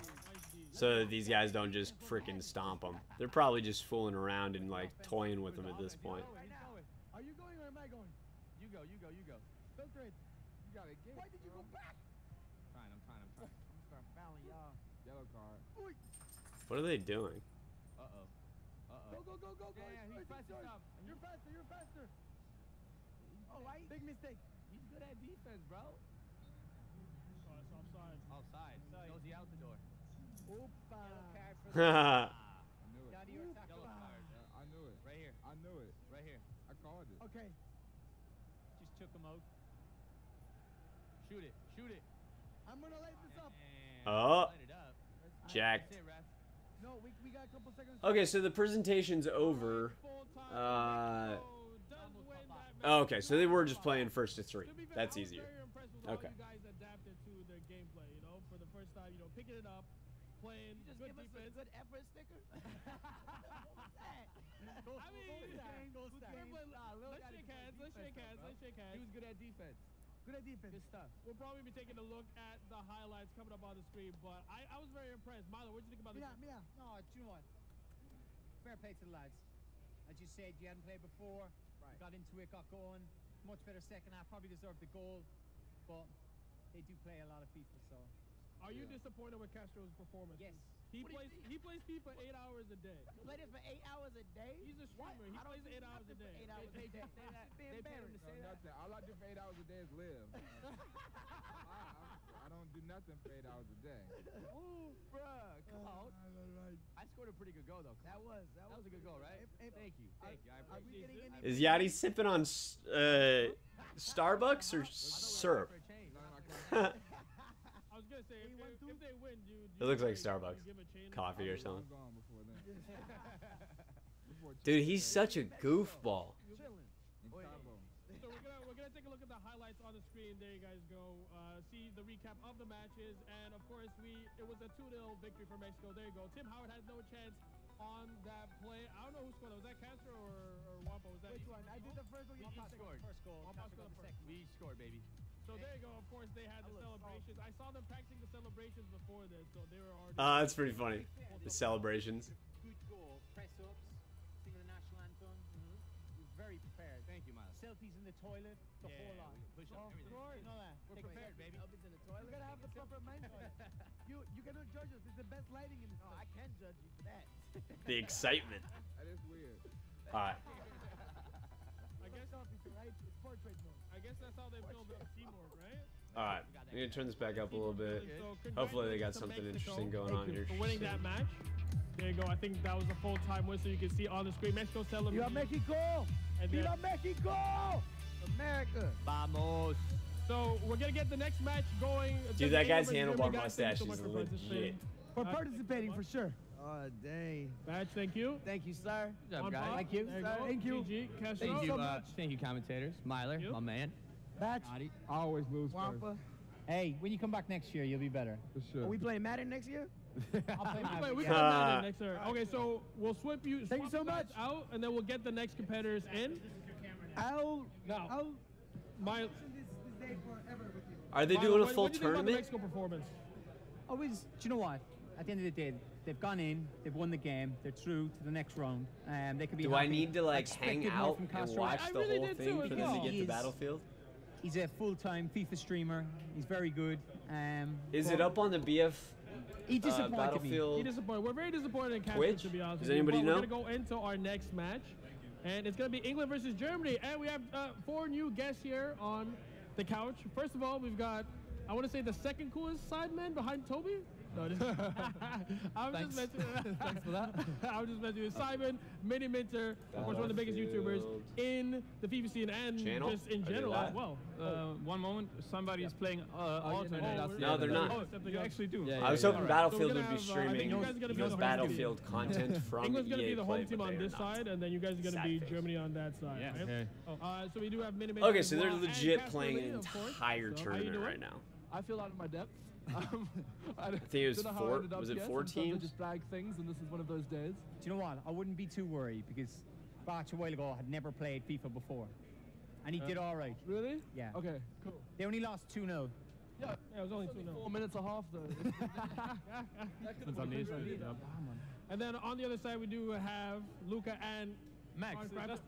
So that these guys don't just freaking stomp them. They're probably just fooling around and, like, toying with them at this point. Are you going or am I going? You go. Filter it. You got it. Why did you go back? I'm trying. I'm start fouling y'all. Yellow card. What are they doing? Go. Yeah, he's faster. You're faster. Oh, right. Big mistake. He's good at defense, bro. Offside. Offside. Josie out the door. Opa. I knew it. Yellow card. I knew it. Right here. I knew it. Right here. I called it. Okay. Just took him out. Shoot it. Shoot it. I'm gonna light this up. Oh. Light it up. Jacked. That's it, ref. No, we got a couple seconds. Okay, so the presentation's over. Okay, so they were just playing first to 3. That's easier. Okay. You guys adapted to the gameplay, you know, for the first time, you know, picking it up, playing, You just good give us defense. a good effort sticker. What was that? I mean, Let's shake hands. Let's shake hands. Let's shake hands. He was good at defense. Good at defense. Good stuff. We'll probably be taking a look at the highlights coming up on the screen, but I was very impressed. Milo, what did you think about this? Mira. No, do you know what? Fair play to the lads. As you said, you hadn't played before. Right. Got into it, got going. Much better second half. Probably deserved the goal, but they do play a lot of FIFA. So. Are you disappointed with Castro's performance? Yes. He plays FIFA 8 hours a day. You play this for 8 hours a day? He's a streamer. He plays 8 hours a day. 8 hours a day. Say that. Be They paid him to embarrassed. say that. Nothing. All I do for 8 hours a day is live. I don't do nothing for 8 hours a day. Ooh, bruh, come out. I scored a pretty good goal though. That was a good goal, right? Thank you. I Are we appreciate getting it. any? Is Yachty sipping on Starbucks or syrup? I was gonna say if they win, dude. It looks like Starbucks. Coffee or something. Dude, he's such a goofball. So we're gonna take a look at the highlights on the screen. There you guys go. See the recap of the matches, and of course it was a 2-0 victory for Mexico. There you go. Tim Howard had no chance on that play. I don't know who scored. Was that Castro or Wampa? Was that Which one? I did the first one. Wampa scored. First goal. Wampa scored the second. We scored, baby. So there you go. Of course, they had the celebrations. I saw them practicing the celebrations before this, so they were already. That's pretty funny. The celebrations. Good goal. Press ups. Singing the national anthem. We're very prepared. Thank you, Miles. Selfies in the toilet. The whole lot. Push up. Everything. You know that. We're prepared, baby. Selfies in the toilet. You gotta have the proper mindset. You cannot judge us. It's the best lighting in this. No, I can judge you for that. The excitement. That is weird. All right. I guess it's portrait mode. I guess that's how they build up teamwork, right? All right. I'm gonna turn this back up a little bit. So Hopefully they got something interesting going on here. For winning that match. There you go. I think that was a full-time win, so you can see on the screen Mexico celebrating. Viva Mexico! Viva Mexico! America! Vamos! So we're gonna get the next match going. Dude, that guy's handlebar mustache is legit. For participating, for sure. Oh, dang. Match, thank you. Thank you, sir. Good job, guys. Thank you. Thank you. GG, Castro. Thank you, so much. thank you, commentators. Myler, my man. Batch. Always moves Wampa. Hey, when you come back next year, you'll be better. For sure. Are we playing Madden next year? I'll play We can Madden next year. Okay, so we'll swap you so much out, and then we'll get the next competitors in. I'll My. This day forever with you. Are they doing a full what do you think about the tournament? Mexico performance? Always, do you know what? At the end of the day, they've gone in, they've won the game, they're through to the next round, and they can be. Do happy. I need to like hang expected more out from and Castro. watch the really whole did thing too, for as them well. to get He to is- Battlefield? He's a full-time FIFA streamer. He's very good. Is it up on the BF? He disappointed me. Battlefield? He disappointed. We're very disappointed in Castro, Twitch? to be honest. Does with you, anybody but know? We're gonna go into our next match, and it's gonna be England versus Germany, and we have 4 new guests here on the couch. First of all, we've got, I want to say, the second coolest sideman behind Toby. No, I'm just messing. Thanks for that. I'm just messing with Simon, Mini Minter, of course, one of the biggest YouTubers in the FIFA scene and Channel? just in Are they general live? as well. One moment, somebody is playing alternate. No, they're not. You actually do. I was hoping Battlefield So we're would be gonna have, I think streaming you guys are gonna be those the home Battlefield team. content from England's going to EA be the Play, home team but on they are this not. side, and then you guys are going to Sad be face. Germany on that side. Yeah. Right? Okay. So we do have Mini Minter Okay, as so they're well, and legit Castro playing Lee, an of course. entire So how you tournament doing? right now. I feel out of my depth. I think it was don't know how I four. ended up Was it here. 4 Sometimes I teams? just bag things, and this is one of those days. Do you know what? I wouldn't be too worried because Bach a while ago had never played FIFA before, and he did all right. Really? Yeah. Okay, cool. They only lost 2-0. Yeah, it was only 2-0. 4 minutes and a half, though. Since I'm And then on the other side, we do have Luca and Max,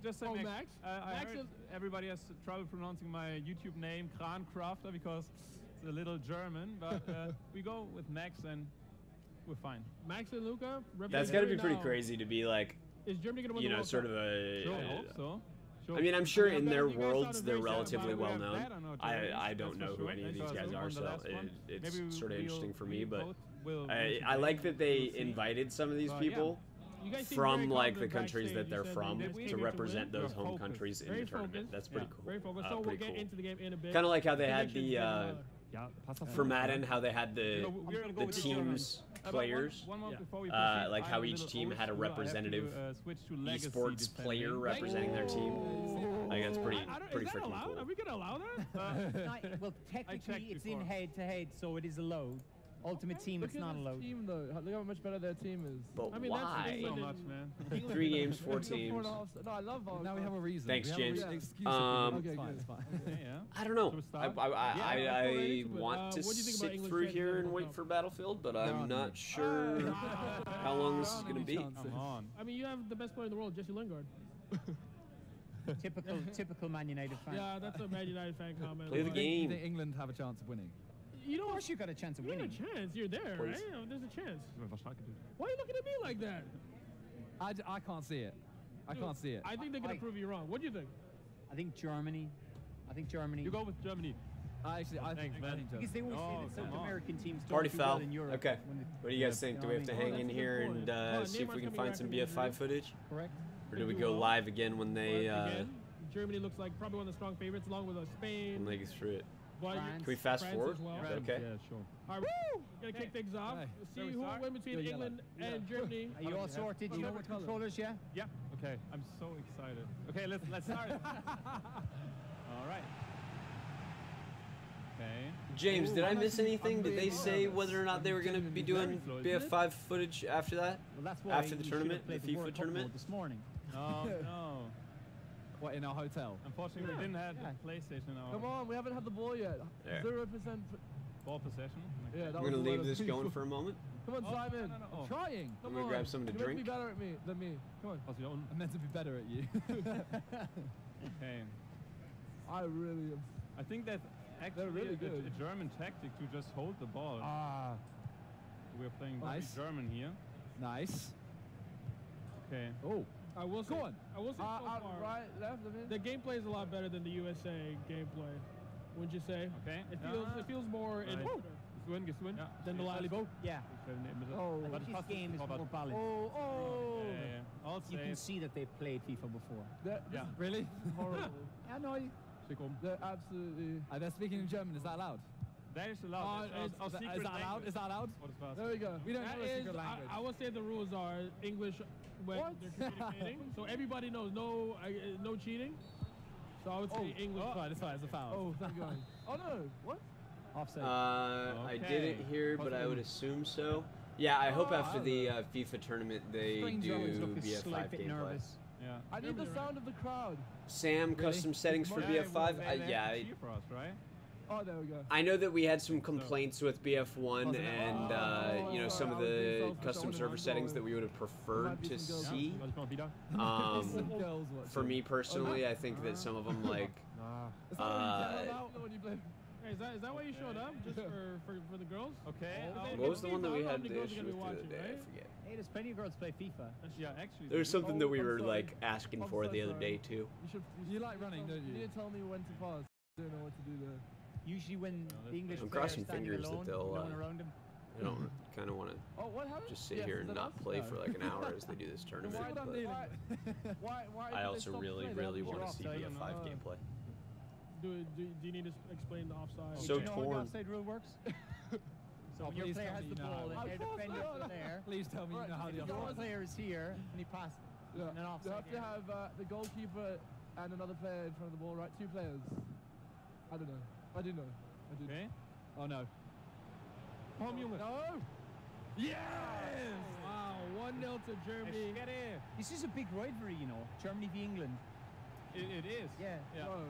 just say Max. Max. I Max heard everybody has trouble pronouncing my YouTube name, Krancrafter, because it's a little German, but we go with Max and we're fine. Max and Luca. That's got to be pretty now. crazy to be like, Is Germany going to win you the know, World sort Cup? of a. Sure, I hope so. I mean, I'm sure in their worlds they're relatively well known. I don't know who any of these guys are, so it's sort of interesting for me. But I like that they invited some of these people from like the countries that they're from to represent those home countries in the tournament. That's pretty cool. Very focused. So we'll get into the game in a bit. Kind of like how they had the for Madden, how they had the teams players, like how each team had a representative esports player representing their team. Like that's pretty freaking cool. Are we gonna allow that? Well, technically it's in head-to-head, so it is allowed. Ultimate Team, it's not allowed. Team though, look how much better their team is. But I mean, why? That's so much, man. 3 games, 4 teams. No, I love Volk. Now we have a reason. Thanks, James. Okay, It's fine. I don't know. I want to sit through here and wait for Battlefield, but I'm not sure how long this is going to be. Come on. I mean, you have the best player in the world, Jesse Lingard. typical Man United fan. Yeah, that's a Man United fan comment. Play the game. You think England have a chance of winning? You know, of course you got a chance of winning. You got a chance. You're there, right? There's a chance. Why are you looking at me like that? I can't see it. I can't see it. I think they're going to prove you wrong. What do you think? I think Germany. You go with Germany. I think because they always say that South American teams don't Party do foul. well in Europe. Okay. What do you guys think? Do we have to hang in here and see if we can find some BF5 footage? Correct. Or do we go live again when they... Germany looks like probably one of the strong favorites, along with Spain. When they get through it. Can we fast forward? Well. Is that okay? Yeah, sure. All right, we're going to kick things off. See who will win between England and Germany. Are you all sorted? Do you know what controllers, yeah? Yeah. Okay. I'm so excited. Okay, let's start. All right. Okay. James, did I miss anything? Did they say whether or not they were going to be doing BF5 footage after that? Well, that's why after the tournament, the FIFA tournament? This morning. Oh, no. What, in our hotel? Unfortunately, we didn't have the PlayStation in our... Come on, we haven't had the ball yet. 0%. Ball possession? Yeah, we're going to leave this going for a moment. Come on, Simon. I'm trying. I'm going to grab something to drink. You're meant to be better at me than me. Come on. I'm meant to be better at you. Okay. I really am. I think that's actually really good. A German tactic to just hold the ball. We're playing German here. Nice. Okay. Oh. I will say, so far, right, left, the gameplay is a lot better than the USA gameplay. Wouldn't you say? Okay. It feels more in than the lively boat. Yeah. But his game is more balanced. Also, you can see that they've played FIFA before. Really? Horrible. I know. They're absolutely... They're speaking in German. Is that allowed? That is allowed. Is that allowed? Is that allowed? There we go. We don't know a secret language. I would say the rules are English when they're communicating. So everybody knows no cheating. So I would say English. It's fine. It's a foul. Oh, thank God. Oh, no. What? Offside. I didn't hear, but I would assume so. Yeah, I hope after the FIFA tournament they do BF5 gameplay. Yeah. I need the sound of the crowd. Sam, custom settings for BF5? Yeah. For us, right? Oh, there we go. I know that we had some complaints with BF1 and you know, some of the custom server settings that we would have preferred to see. For me personally, I think that some of them like Hey, is that why you showed up? Just for the girls? Okay. What was the one that we had the issue with the other day? I forget. Hey, there's plenty of girls play FIFA. Yeah, actually. There's something that we were like asking for the other day too. You like running, don't you? You need to tell me when to pause. I don't know what to do there. Usually when the English I'm players crossing standing fingers alone, that they'll. no one around them. I don't kind of want to just sit here and not play for like an hour as they do this tournament. But I also really want to see BF5 gameplay. Do you need to explain the offside? So do you know how the offside rule works? So when your player has the ball and their defender's there. Please tell me you know how the offside. Your player is here and he passes. You have to have the goalkeeper and another player in front of the ball, right? 2 players. I don't know. I do know. Okay. Oh no. Home unit. No. Yes! Wow, 1-0 to Germany. This is a big rivalry, you know. Germany v England. It is. Yeah. Bro,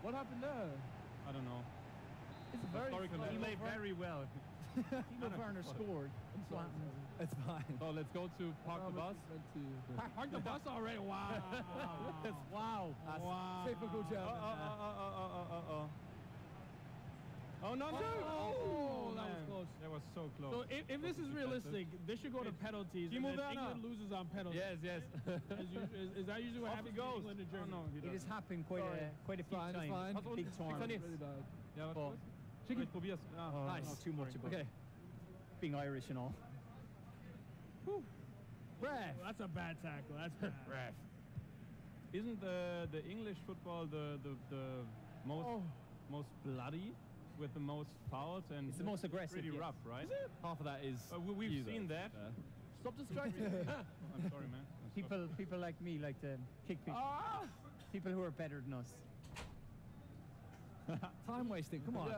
what happened there? I don't know. It's very He played very well. Timo Werner scored. It's fine. Oh, let's go to park the bus. Park the bus already? Wow. Wow. Typical German. Oh, no, no. Oh, that was close. That was so close. So if this is realistic, this should go to penalties. And then England loses on penalties. Yes. Is that usually what happens in England and Germany? Oh, no, It has happened quite a few times. Big tournaments. Yeah, But nice. too much about being Irish and all. Ref. That's a bad tackle. That's bad. Ref. Isn't the English football the most bloody with the most fouls and it's the most aggressive? Pretty rough, right? Is it? Half of that is. We've seen that. Stop distracting. I'm sorry, man. People like me like to kick people. People who are better than us. Time wasting. Come on.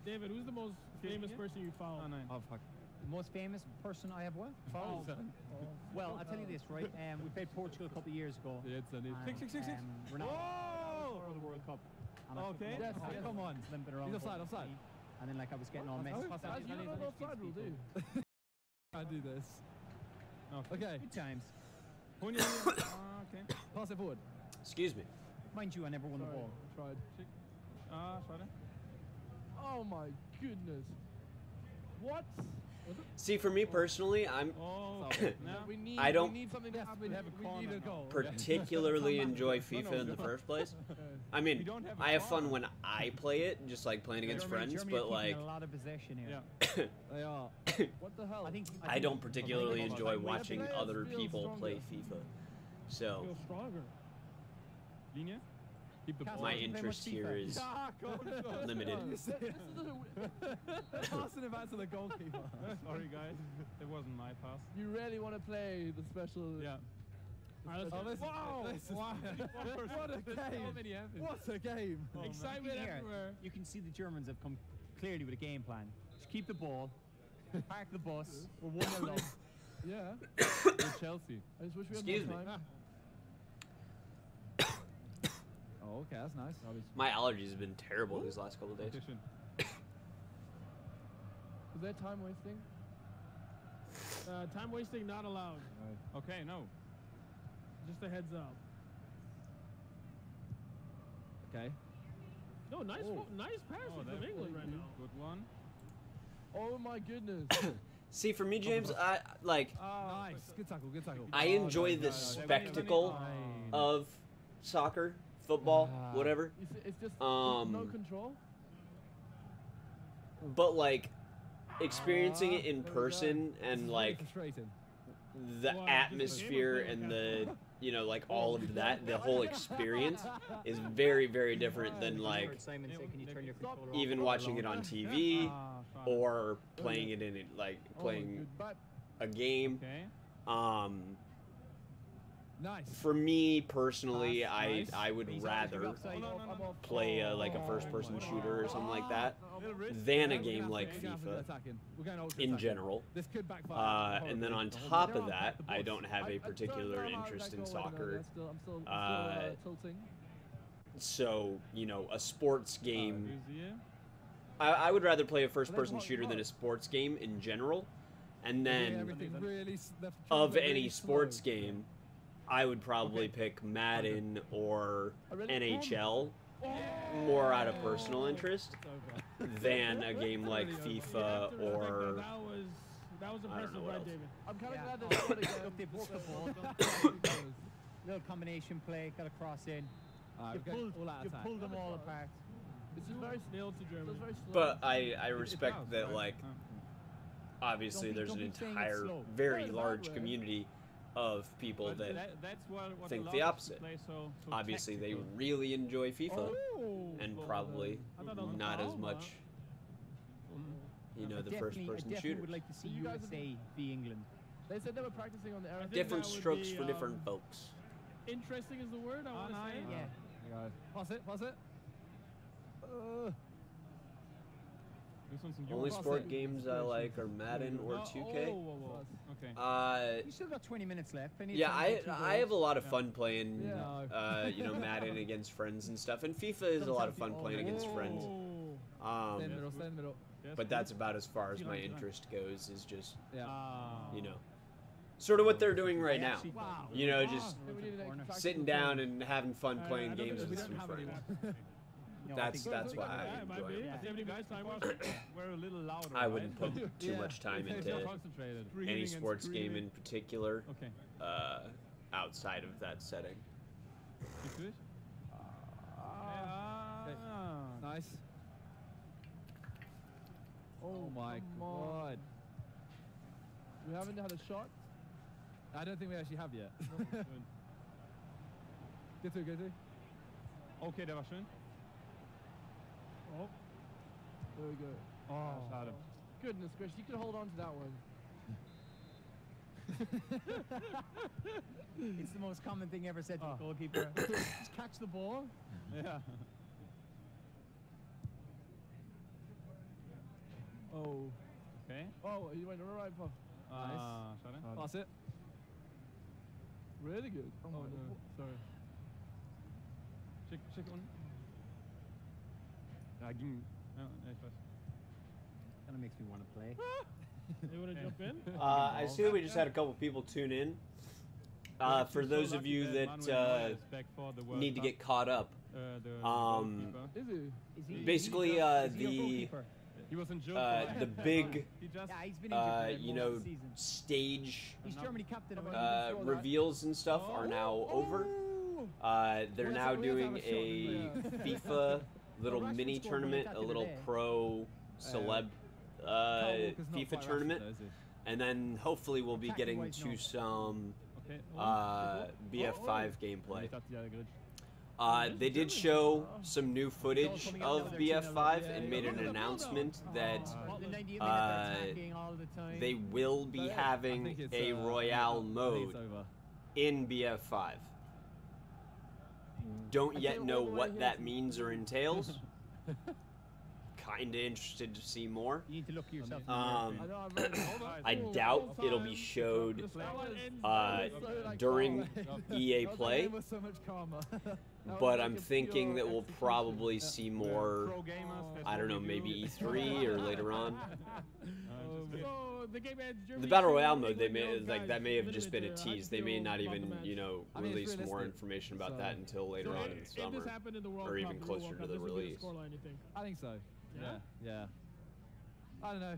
David, who's the most famous person you fouled? Oh fuck. The most famous person I have what? Fouled. Well, I'll tell you this, right? We played Portugal a couple of years ago. Yeah, it's six. Ronaldo for the World Cup. Okay. Yes, come on. He's offside. And then like I was getting all messed up. You don't know offside rule, do you? Can't do this. Okay. Good times. Okay. Pass it forward. Excuse me. Mind you, I never won the ball. Tried. Sorry. Oh my goodness. What? See, for me personally, I'm. I don't particularly enjoy FIFA in the first place. I mean, I have fun when I play it, just like playing against friends, but like. A lot of possession here. They are. What the hell? I don't particularly enjoy watching other people play FIFA, so. Feel stronger. Linia? My interest here is limited. Passing it back to the goalkeeper. Sorry, guys. It wasn't my pass. You really want to play the special. Yeah. Wow! What a game! What a game! Excitement everywhere. You can see the Germans have come clearly with a game plan. Just keep the ball, park the bus. We're 1-0 up. Yeah. We're Chelsea. I just wish we had Excuse more me. time. Oh, okay, that's nice. My allergies have been terrible these last couple of days. Is there time wasting? Time wasting not allowed. Okay, no. Just a heads up. Okay. No, nice pass from England right now. Good one. Oh my goodness. See, for me, James, I like. Nice. Good tackle. I enjoy the spectacle of soccer, football, whatever. It's just no control. But like, experiencing it in person and like the atmosphere and the, you know, like all of that, the whole experience is very, very different than like even watching it on TV or playing it in like playing a game. For me personally, I would rather play like a first-person shooter or something like that than a game like FIFA in general. And then on top of that, I don't have a particular interest in soccer. So, you know, a sports game... I would rather play a first-person shooter than a sports game in general. And then, of any sports game... I would probably pick Madden or NHL more out of personal interest than a game like FIFA or that was impressive, right, David? I'm kind of glad they scored again. They've worked the ball. Little combination play, got a cross in. You pulled them all apart. This is very nailed to Germany. But I respect that, like, obviously there's an entire very large community of people that think the opposite. Obviously, they really enjoy FIFA, and probably not as much, you know, the first-person shooters. Would like to see USA v England. They said they were practicing on the air. Different strokes for different folks. Interesting is the word I want to say. Yeah. Pass it. Only sport games I like are Madden or 2K. Okay. You still got 20 minutes left. Yeah, I have a lot of fun playing, you know, Madden against friends and stuff, and FIFA is a lot of fun playing against friends. But that's about as far as my interest goes. Is just, you know, sort of what they're doing right now. You know, just sitting down and having fun playing games with some friends. No, That's why I might be. enjoy it. 70 guys time off. We're a little louder. I wouldn't right? put too much time It's into more concentrated. any sports game in particular. Okay. Outside of that setting. You good? Nice. Oh my god. We haven't had a shot. I don't think we actually have yet. Get through, get through. Okay, that was schön. Oh. There we go. Oh, schade. Goodness gracious, you could hold on to that one. It's the most common thing ever said to a goalkeeper. Just catch the ball. Yeah. Oh. Okay. Oh, he went right path. Nice. Schade. Pass it. Really good. Oh, no. Sorry. Schick unten. Ja, ging. Ja, ich weiß. Kind of makes me want to play. You want to jump in? I see that we just had a couple people tune in. For those of you that need to get caught up, basically he wasn't the big you know stage He's Germany captain. reveals and stuff are now over. They're now doing a FIFA little mini tournament, a little pro celeb FIFA tournament, and then hopefully we'll be getting to some BF5 gameplay. They did show some new footage of BF5 and made an announcement that they will be having a Royale mode in BF5. Don't yet know what that means or entails. Kinda interested to see more. You need to look at yourself. I doubt it'll be showed during EA Play, but I'm thinking that we'll probably see more. I don't know, maybe E3 or later on. The Battle Royale mode, they may that may have just been a tease. They may not even, release more information about that until later on in the summer, or even closer to the release. I think so. Yeah. I don't know.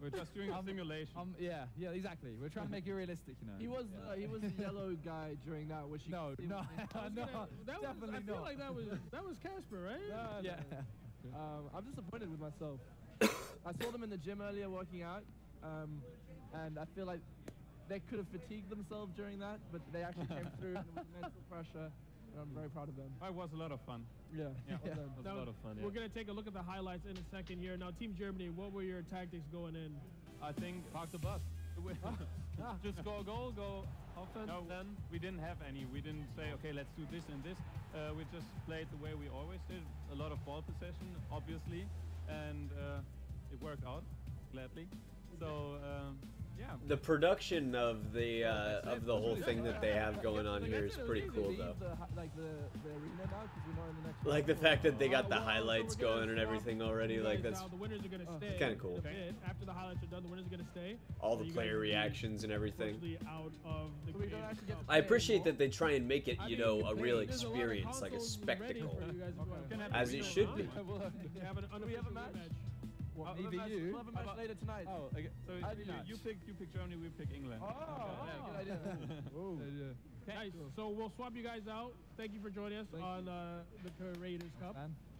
We're just doing a simulation. Yeah, exactly. We're trying to make it realistic, He was the yellow guy during that, which no, definitely not. I feel like that was Casper, right? Yeah. I'm disappointed with myself. I saw them in the gym earlier working out, and I feel like they could have fatigued themselves during that, but they actually came through and there was mental pressure. And I'm very proud of them. It was a lot of fun. Yeah. It was a lot of fun. We're going to take a look at the highlights in a second here. Now, Team Germany, what were your tactics going in? I think park the bus. Just score a goal, go offense. No, then we didn't have any. We didn't say, okay, let's do this and this. We just played the way we always did. A lot of ball possession, obviously, and it worked out gladly. So. Yeah. The production of the whole thing that they have going on here is pretty cool, though. Like the fact that they got the highlights going and everything already. Like that's kind of cool. After the highlights are done, the winners are going to stay. All the player reactions and everything. I appreciate that they try and make it, a real experience, like a spectacle, as it should be. Do we have a match? We'll have a match later tonight. Oh, okay. So you pick Germany, we pick England. Good idea. Nice. So we'll swap you guys out. Thank you for joining us on the Raiders Cup.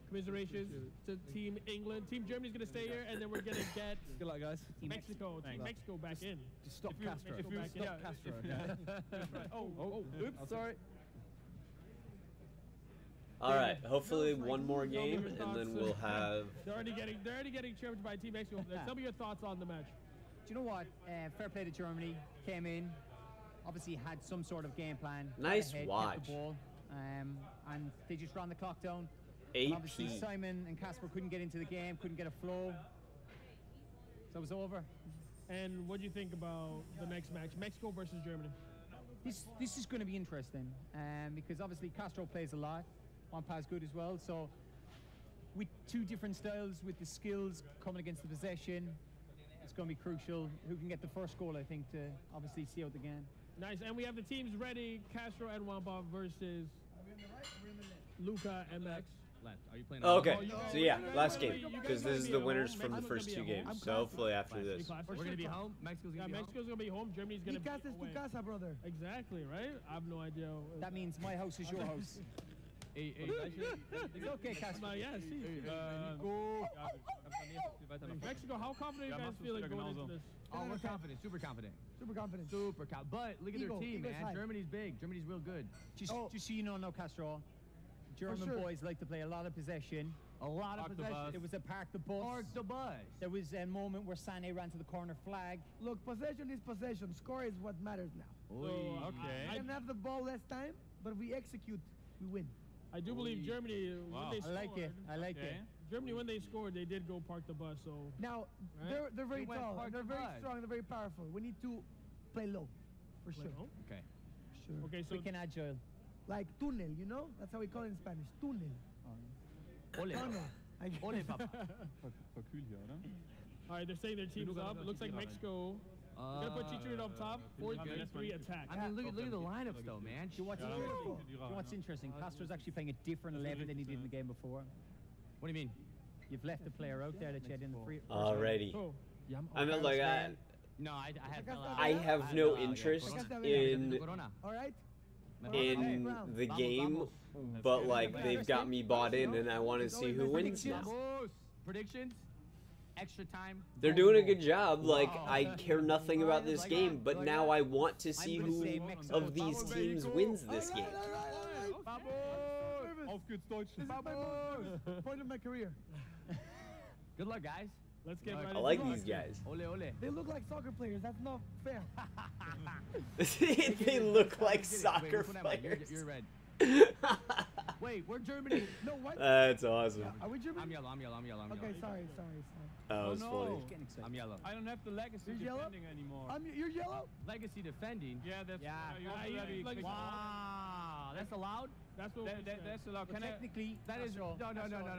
Commiserations to Team England. Team Germany's going to stay here, and then we're going to get good luck, guys. Mexico back in. Just stop Castro. Stop Castro. Oops, sorry. All right, hopefully one more game, and then we'll have. They're already getting chirped by Team Mexico. Tell me your thoughts on the match. Do you know what? Fair play to Germany. Came in, obviously had some sort of game plan. Nice watch. Kept the ball, and they just ran the clock down. AP. Obviously, Simon and Casper couldn't get into the game, couldn't get a flow, so it was over. And what do you think about the next match, Mexico versus Germany? This is going to be interesting, because obviously Castro plays a lot. Wampa is good as well, so with two different styles, with the skills coming against the possession, it's going to be crucial. Who can get the first goal, I think, to obviously see out the game. Nice, and we have the teams ready, Castro and Wampa versus Luca and Max. left. Are you playing? Oh, okay. So yeah, last game, because this is the winners from the first 2 games. So hopefully after this. We're gonna be home. Mexico's gonna be home. Germany's gonna be Mi casa es tu casa, brother. Exactly, right? I have no idea. That means my house is your house. It's okay, Castro. Yeah, see. Mexico, how confident are you guys feeling going into this? Oh, we're confident. Super confident. Super confident. Super confident. But look at their team, man. high. Germany's big. Germany's real good. Just so you know, Castro, German boys like to play a lot of possession. A lot of possession. It was a park the bus. Park the bus. There was a moment where Sané ran to the corner flag. Look, possession is possession. Score is what matters now. Okay. I can have the ball less time, but if we execute, we win. I do believe Germany, when they scored. I like it. Germany, when they scored, they did go park the bus. So now they're very tall, they're very strong, they're very powerful. We need to play low, for sure. Okay. Sure. Okay, so quick and agile. Like túnel, you know? That's how we call it in Spanish. Túnel. Ole. Ole, papa. Verkühl hier, oder? All right, they're saying their team's up. It looks like Mexico. They're gonna put Chicharito up top. 4-3-3 attack. I mean, look at the lineups though, man. You know what's interesting? Castro's actually playing a different 11 than he did in the game before. What do you mean? You've left a player out there that you had in the free. Already. I meant like no, I have no interest in the game, but like they've got me bought in, and I want to see who wins now. Predictions. Extra time. They're doing a good job. Like, I care nothing about this game, but now I want to see who of these teams wins this game. Point of my career. Good luck, guys. Let's get ready. I like these guys. Ole, ole. They look like soccer players. That's not fair. They look like soccer players. You're red. Wait, we're Germany. No, what? That's awesome. Are we German? I'm yellow. Okay, sorry. That was funny. I'm yellow. I don't have the legacy defending anymore. You're yellow? Legacy defending? Yeah, that's wow, that's allowed? That's allowed. Well, technically, that is no.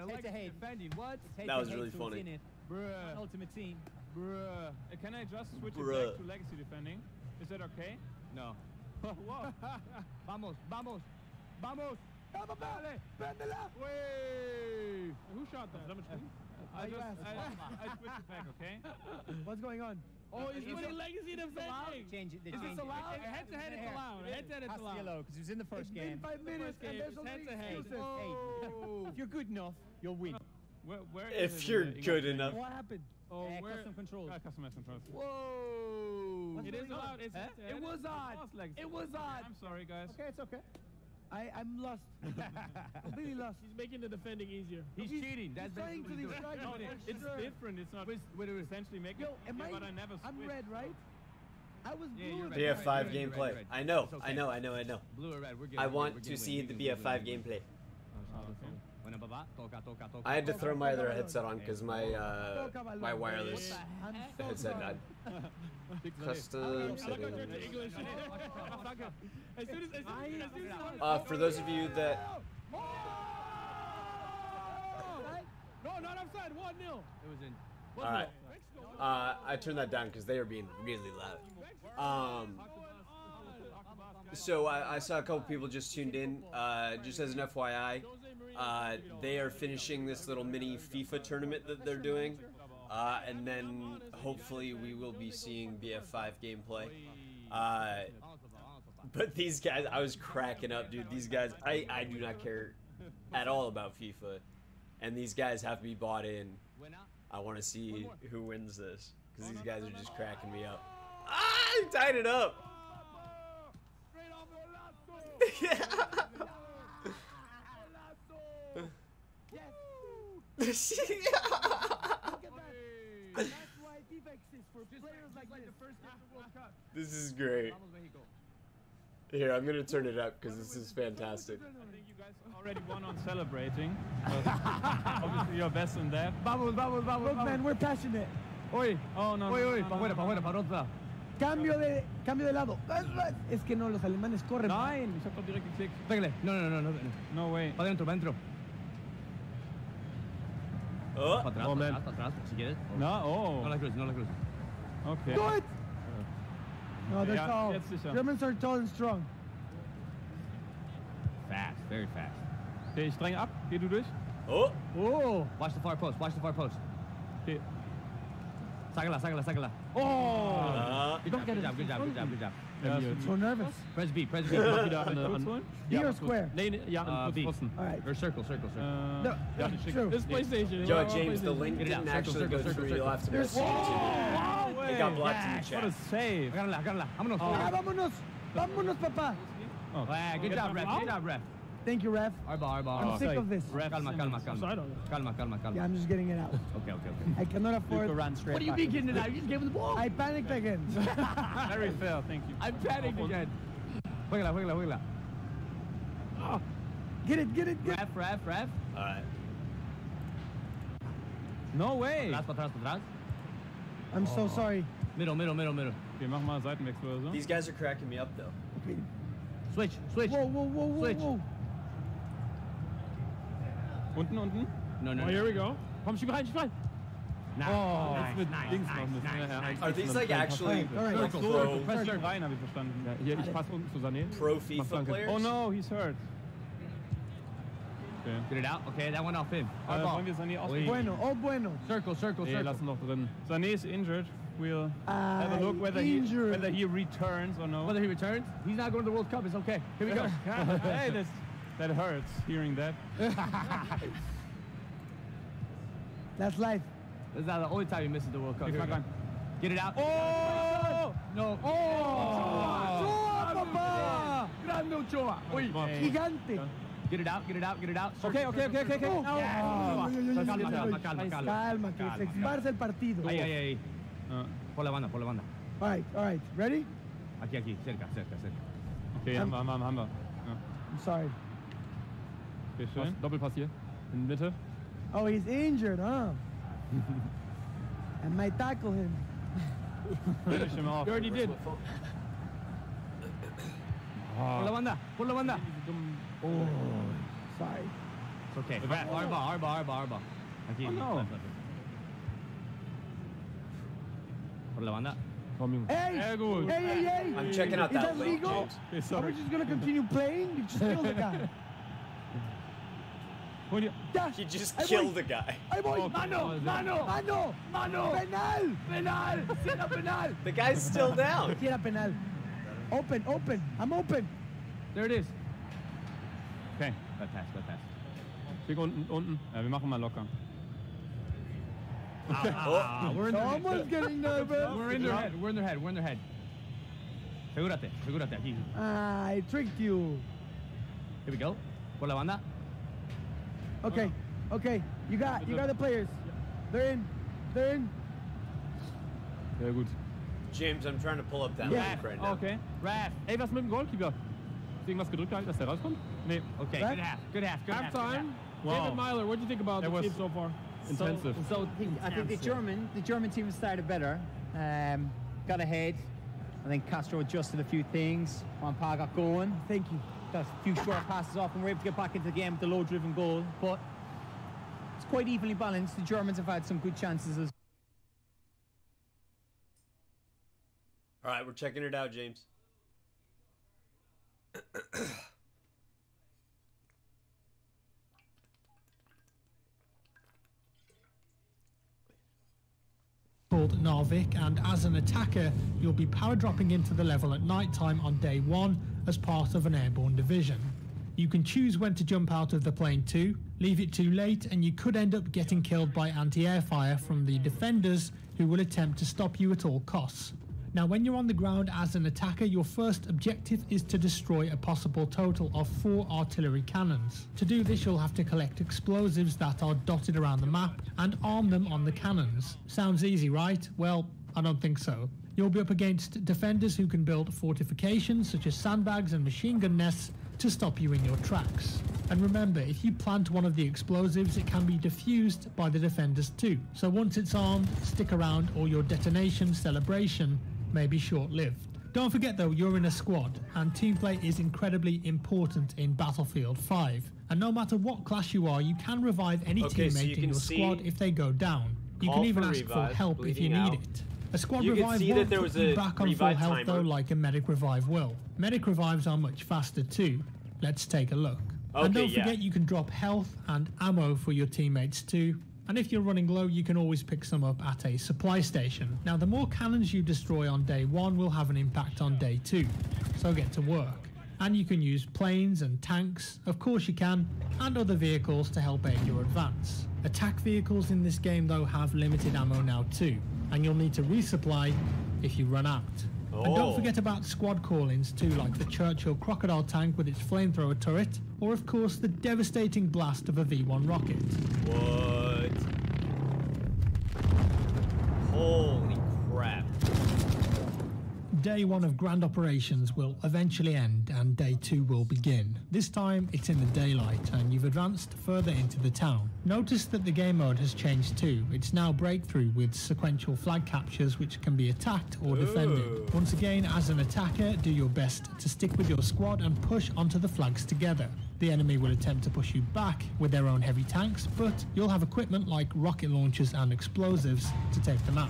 Legacy defending. What? That was really funny. Bruh. Ultimate team. Bruh. Can I just switch it back to legacy defending? Is that okay? No. Whoa. Vamos. Dale, préndela. Wait. Who shot that? I switched it back, okay? What's going on? Oh, he's putting legacy defending. Change it. Is this allowed? Head-to-head, it's allowed. Head-to-head, it's allowed. Yellow, because he was in the first game. 5 minutes, and there's only excuses. Hey, if you're good enough, you'll win. Where if you're good enough. What happened? Oh, custom controls. Custom controls. Whoa! It is allowed. It's It was odd. It was odd. I'm sorry, guys. Okay, it's okay. I'm lost. Completely lost. He's making the defending easier. He's cheating. That's trying to distract No, me. it's different. It's not. What it essentially making. But I never switched. I'm red, right? I was blue. BF5 gameplay. I know. Blue or red, we're good. I want to see the BF5 gameplay. I had to throw my other headset on because my wireless headset died. Custom settings. For those of you that no, not offside. 1-0. It was in. All right. I turned that down because they were being really loud. So I saw a couple people just tuned in. Just as an FYI, they are finishing this little mini FIFA tournament that they're doing. And then hopefully we will be seeing BF5 gameplay. But these guys, I was cracking up, dude. These guys, I do not care at all about FIFA. And these guys have to be bought in. I want to see who wins this. Because these guys are just cracking me up. Ah, I tied it up. That's why FIFA exists, for players like the first game of the World Cup. This is great. Here, I'm gonna turn it up because this is fantastic. I think you guys already won on celebrating. Obviously, you're best in that. Vamos. Look, man, we're passionate. Oi. Oh, no. Oi, pa' afuera, pa' otra. Cambio de lado. Es que no, los alemanes corren. Nein, ich hab doch direkt geklickt. Pégale. No. No way. Pa' dentro. Oh, Pa' atrás, si quieres. No, No la cruz. Okay. Do it! No, they're Ja, tall. jetzt sicher. Germans are tall and strong. Fast, very fast. Okay, ich dränge ab. Geh du durch. Oh! Oh! Watch the far post. Watch the far post. Okay. Sácala. Oh! Good job. Yeah, so nervous. Press B. B or square? B. All right. Or circle. No, true. This PlayStation. Joe, James, the link didn't actually go through. You'll have to press it got blocked in the chat. What a save. Agárrala. Vámonos. Vámonos, papá. Oh, good job, ref. Thank you, ref. Arba. I'm sick of this. Calma. Yeah, I'm just getting it out. Okay. I cannot afford. Luka ran straight What do you mean getting it out? You just gave him the ball. I panicked again. Very fair, thank you. I panicked again. Juégala. Oh, get it. Ref. Alright. No way. Para atrás. I'm so sorry. Middle. Okay, mach mal Seitenwechsel oder so. These guys are cracking me up, though. Okay. Switch. Whoa. Unten. No. Oh, here we go. Komm, schieb rein. Nice. Are these like actually Press rein, habe ich verstanden. Ja, hier, ich passe unten zu Sané. pro FIFA players? Oh no, he's hurt. Okay. Get it out. Okay, that went off him. Wollen wir Sané ausprobieren? Bueno. Circle. Nee, lassen noch drin. Sané is injured. We'll have a look whether he returns or no. Whether he returns? He's not going to the World Cup. It's okay. Here we go. Hey, that hurts, hearing that. That's life. This is not the only time he misses the World Cup. Get it out. Oh! No. Ochoa, papá! Grande Ochoa. Gigante. Get it out. Okay. Calma, que se esparce el partido. Ahí. Por la banda. All right. Ready? Aquí, cerca. Okay, haben wir. Ja. I'm sorry. Okay, schön. Doppelpass hier. In Mitte. Oh, he's injured, huh? I might tackle him. Finish him off. You already did. Por la banda. Oh, sorry. It's okay. Arba. Aquí. Oh, no. Por la banda. Hey! I'm checking out Is that link, legal? James. Are we just gonna continue playing? You just killed the guy. He just killed the guy. Hey, boy! Mano! Penal! The guy's still down. Tira penal. Open. I'm open. There it is. Okay. Bad pass. Schick unten. Ja, wir machen mal locker. Someone's getting nervous. We're in their head. Segúrate aquí. I tricked you. Here we go. Por la banda. Okay. You got the players. They're in. Sehr gut. James, I'm trying to pull up that link right now. Okay. Ref. Ey, was mit dem Goalkeeper? Ist irgendwas gedrückt gehalten, dass der rauskommt? Nee. Okay, good half. Halftime. Wow. David Myler, what do you think about the team so far? Intensive. I think the German team started better. Got ahead. I think Castro adjusted a few things. Juan Pa got going. Thank you. Got a few short passes off and we're able to get back into the game with the low-driven goal. But it's quite evenly balanced. The Germans have had some good chances as All right, we're checking it out, James. Called Narvik, and as an attacker you'll be power dropping into the level at night time on day 1 as part of an airborne division. You can choose when to jump out of the plane too, leave it too late and you could end up getting killed by anti-air fire from the defenders who will attempt to stop you at all costs. Now when you're on the ground as an attacker, your first objective is to destroy a possible total of 4 artillery cannons. To do this you'll have to collect explosives that are dotted around the map and arm them on the cannons. Sounds easy, right? Well, I don't think so. You'll be up against defenders who can build fortifications such as sandbags and machine gun nests to stop you in your tracks. And remember, if you plant one of the explosives, it can be defused by the defenders too. So once it's armed, stick around or your detonation celebration may be short-lived. Don't forget though, you're in a squad, and team play is incredibly important in Battlefield 5. And no matter what class you are, you can revive any teammate in your squad if they go down. You can even ask for help if you need it. A squad revive won't put you back on full health though, like a medic revive will. Medic revives are much faster too. Let's take a look. Okay, and don't forget you can drop health and ammo for your teammates too. And if you're running low, you can always pick some up at a supply station. Now, the more cannons you destroy on day 1 will have an impact on day 2, so get to work. And you can use planes and tanks, of course you can, and other vehicles to help aid your advance. Attack vehicles in this game though have limited ammo now too, and you'll need to resupply if you run out. And don't forget about squad call-ins too, like the Churchill crocodile tank with its flamethrower turret, or of course the devastating blast of a V1 rocket. What? Holy crap. Day 1 of Grand Operations will eventually end and Day 2 will begin. This time it's in the daylight and you've advanced further into the town. Notice that the game mode has changed too. It's now breakthrough with sequential flag captures which can be attacked or defended. Once again, as an attacker, do your best to stick with your squad and push onto the flags together. The enemy will attempt to push you back with their own heavy tanks, but you'll have equipment like rocket launchers and explosives to take them out.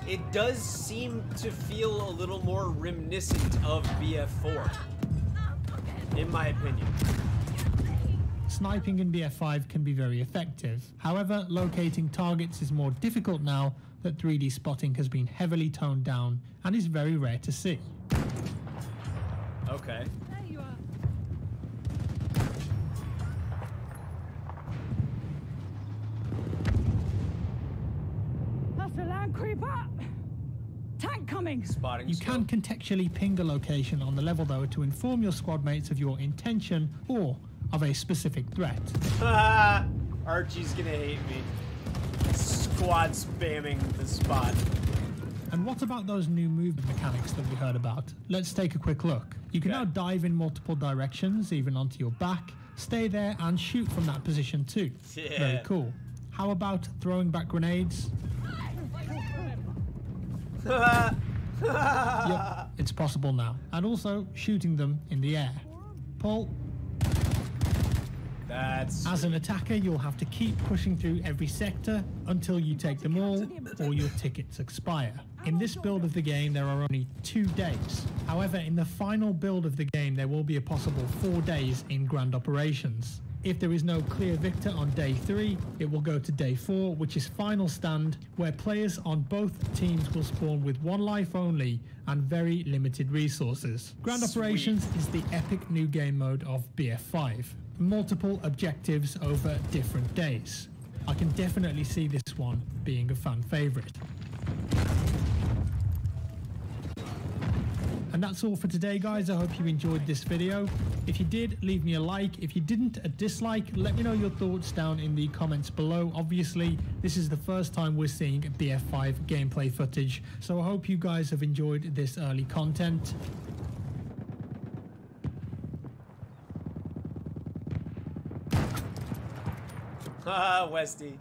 It does seem to feel a little more reminiscent of BF4, in my opinion. Sniping in BF5 can be very effective. However, locating targets is more difficult now that 3D spotting has been heavily toned down and is very rare to see. Okay. There you are. That's a land creeper! Tank coming! Spotting you can contextually ping a location on the level though to inform your squad mates of your intention or of a specific threat. Archie's gonna hate me. Squad spamming the spot. And what about those new movement mechanics that we heard about? Let's take a quick look. You can now dive in multiple directions, even onto your back, stay there and shoot from that position too. Yeah. Very cool. How about throwing back grenades? Yep, it's possible now. And also shooting them in the air. Paul? As an attacker, you'll have to keep pushing through every sector until you take them all or your tickets expire. In this build of the game, there are only 2 days. However, in the final build of the game, there will be a possible 4 days in Grand Operations. If there is no clear victor on day 3, it will go to day 4, which is Final Stand, where players on both teams will spawn with 1 life only and very limited resources. Grand Operations is the epic new game mode of BF5. Multiple objectives over different days. I can definitely see this one being a fan favourite. And that's all for today, guys. I hope you enjoyed this video. If you did, leave me a like. If you didn't, a dislike. Let me know your thoughts down in the comments below. Obviously, this is the first time we're seeing BF5 gameplay footage, so I hope you guys have enjoyed this early content. Haha, Westy.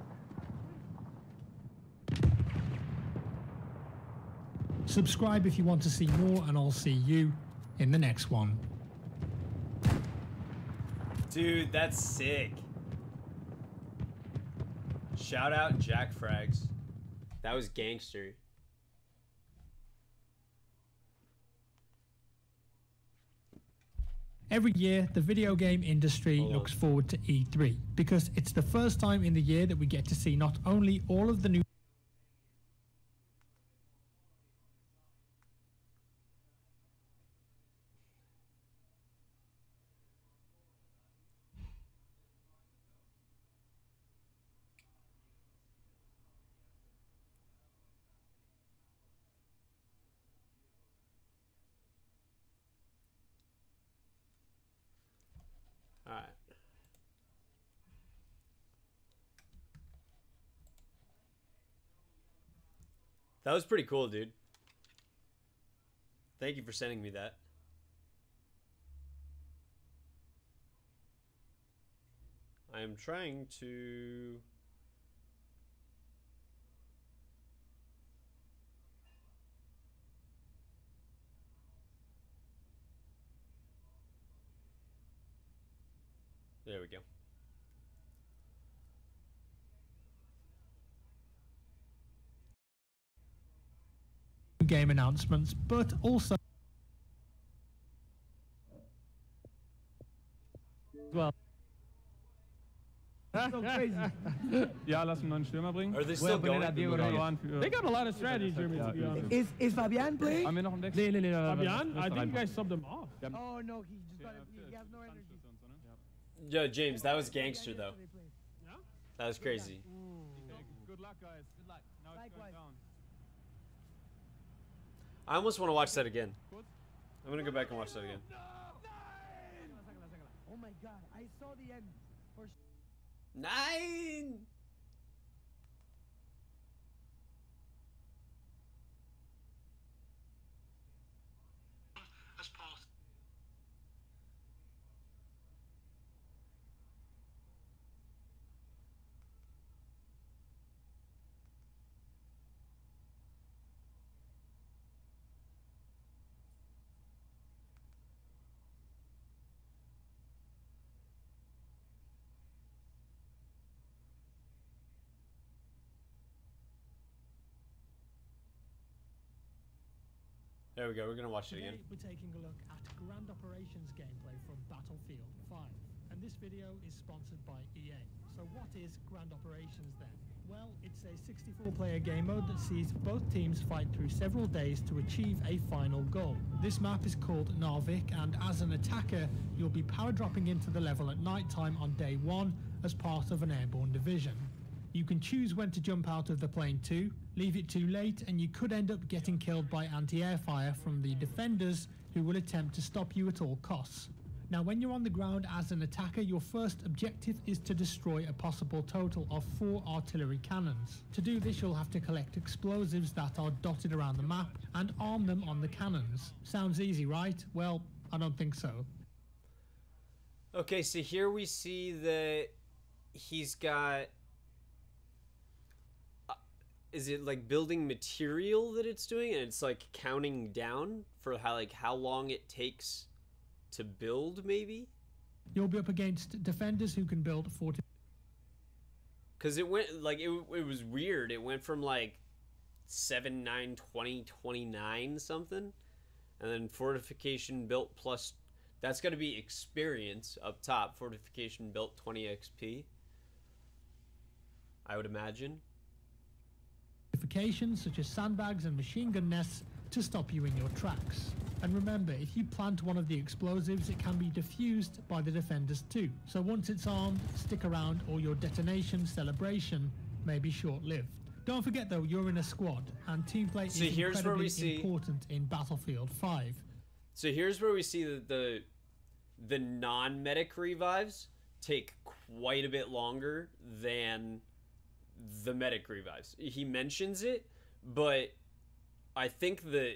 Subscribe if you want to see more, and I'll see you in the next one. Dude, that's sick. Shout out Jack Frags. That was gangster. Every year, the video game industry looks forward to E3 because it's the first time in the year that we get to see not only all of the new Alright. That was pretty cool, dude. Thank you for sending me that. I am trying to... There we go. game announcements, but also well. So crazy. Ja, lass einen neuen Stürmer bringen. Are they still going? They got a lot of strategy, Germany, to be honest. Is Fabian playing? Haben wir noch einen Deck? Nee. Fabian, I think you guys subbed him off. Oh no, he just got he has no energy. Yo, James, that was gangster though. That was crazy. Good luck, guys. Good luck. Now it's going down. I almost want to watch that again. I'm gonna go back and watch that again. Oh my god, I saw the end. 9! There we go, we're gonna watch it again. Today we're taking a look at Grand Operations gameplay from Battlefield 5, and this video is sponsored by EA. So what is Grand Operations then? Well, it's a 64-player game mode that sees both teams fight through several days to achieve a final goal. This map is called Narvik, and as an attacker, you'll be power dropping into the level at night time on day 1 as part of an airborne division. You can choose when to jump out of the plane too, leave it too late, and you could end up getting killed by anti-air fire from the defenders who will attempt to stop you at all costs. Now when you're on the ground as an attacker, your first objective is to destroy a possible total of 4 artillery cannons. To do this, you'll have to collect explosives that are dotted around the map and arm them on the cannons. Sounds easy, right? Well, I don't think so. Okay, so here we see that he's got... is it like building material that it's doing, and it's like counting down for how long it takes to build, maybe? You'll be up against defenders who can build 40. Because it went like it was weird. It went from like 7, 9, 20, 29 something, and then fortification built plus. That's got to be experience up top. Fortification built 20 XP. I would imagine. Fortifications such as sandbags and machine gun nests to stop you in your tracks. And remember, if you plant one of the explosives, it can be defused by the defenders too. So once it's armed, stick around, or your detonation celebration may be short-lived. Don't forget though, you're in a squad, and team play is incredibly important in Battlefield 5. So here's where we see that the non-medic revives take quite a bit longer than the medic revives. He mentions it, but I think the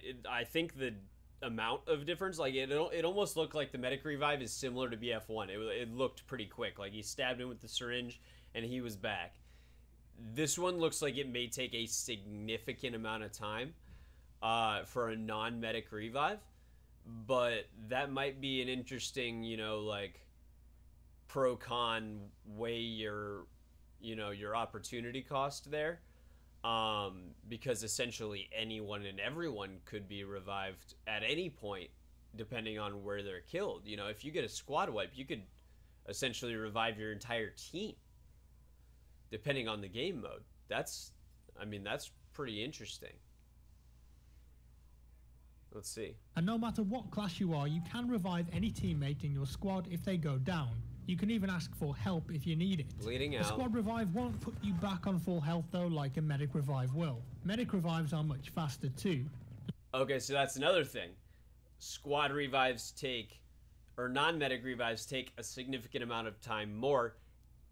amount of difference, like it almost looked like the medic revive is similar to BF1. It looked pretty quick, like he stabbed him with the syringe and he was back. This one looks like it may take a significant amount of time for a non-medic revive, but that might be an interesting, like pro-con way your opportunity cost there, because essentially anyone and everyone could be revived at any point depending on where they're killed. If you get a squad wipe, you could essentially revive your entire team depending on the game mode. That's pretty interesting. Let's see. And no matter what class you are, you can revive any teammate in your squad if they go down. You can even ask for help if you need it. Bleeding out. The squad revive won't put you back on full health though, like a medic revive will. Medic revives are much faster too. Okay, so that's another thing. Squad revives or non-medic revives take a significant amount of time more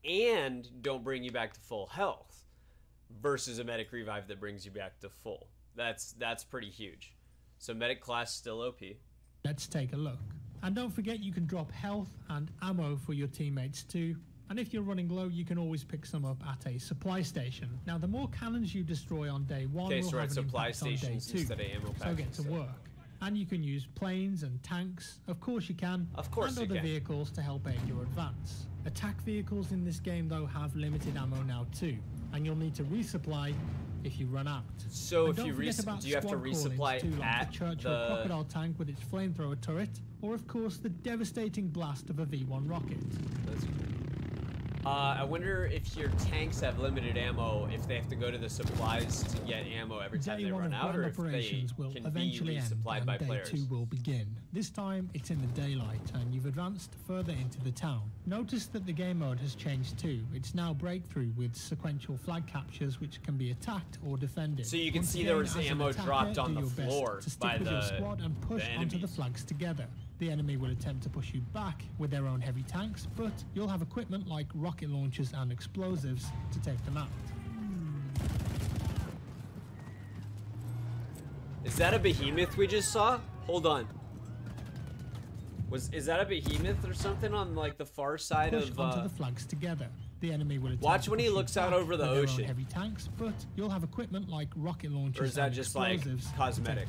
and don't bring you back to full health versus a medic revive that brings you back to full. That's pretty huge. So medic class still OP. Let's take a look. And don't forget, you can drop health and ammo for your teammates too. And if you're running low, you can always pick some up at a supply station. Now, the more cannons you destroy on day 1 will have an impact on day 2. Instead of ammo so get to work. And you can use planes and tanks. Of course you can. Of course and other vehicles to help aid your advance. Attack vehicles in this game though have limited ammo now too, and you'll need to resupply if you run out. So and if you do you have to resupply too, like at the Churchill crocodile tank with its flamethrower turret, or of course the devastating blast of a V1 rocket? I wonder if your tanks have limited ammo, if they have to go to the supplies to get ammo every time they run out, or if they can be resupplied by players. Day 2 will begin. This time it's in the daylight and you've advanced further into the town. Notice that the game mode has changed too. It's now breakthrough with sequential flag captures which can be attacked or defended. So you can see there was ammo dropped on the floor by the squad and push onto the flags together. The enemy will attempt to push you back with their own heavy tanks, but you'll have equipment like rocket launchers and explosives to take them out. Is that a behemoth we just saw? Hold on. Is that a behemoth or something on like the far side push of onto the flags together. The enemy will watch when he looks out over the ocean. Heavy tanks, but you'll have equipment like rocket launchers or is that just like cosmetic?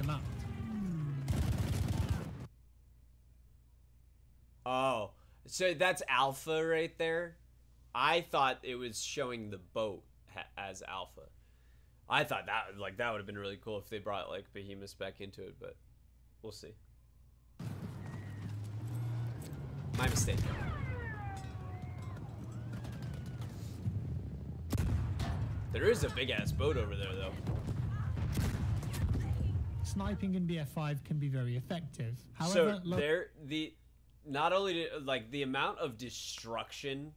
Oh, so that's alpha right there. I thought it was showing the boat as alpha. I thought that would have been really cool if they brought like behemoths back into it, but we'll see. My mistake. There is a big ass boat over there though. Sniping in BF5 can be very effective. However, so not only like the amount of destruction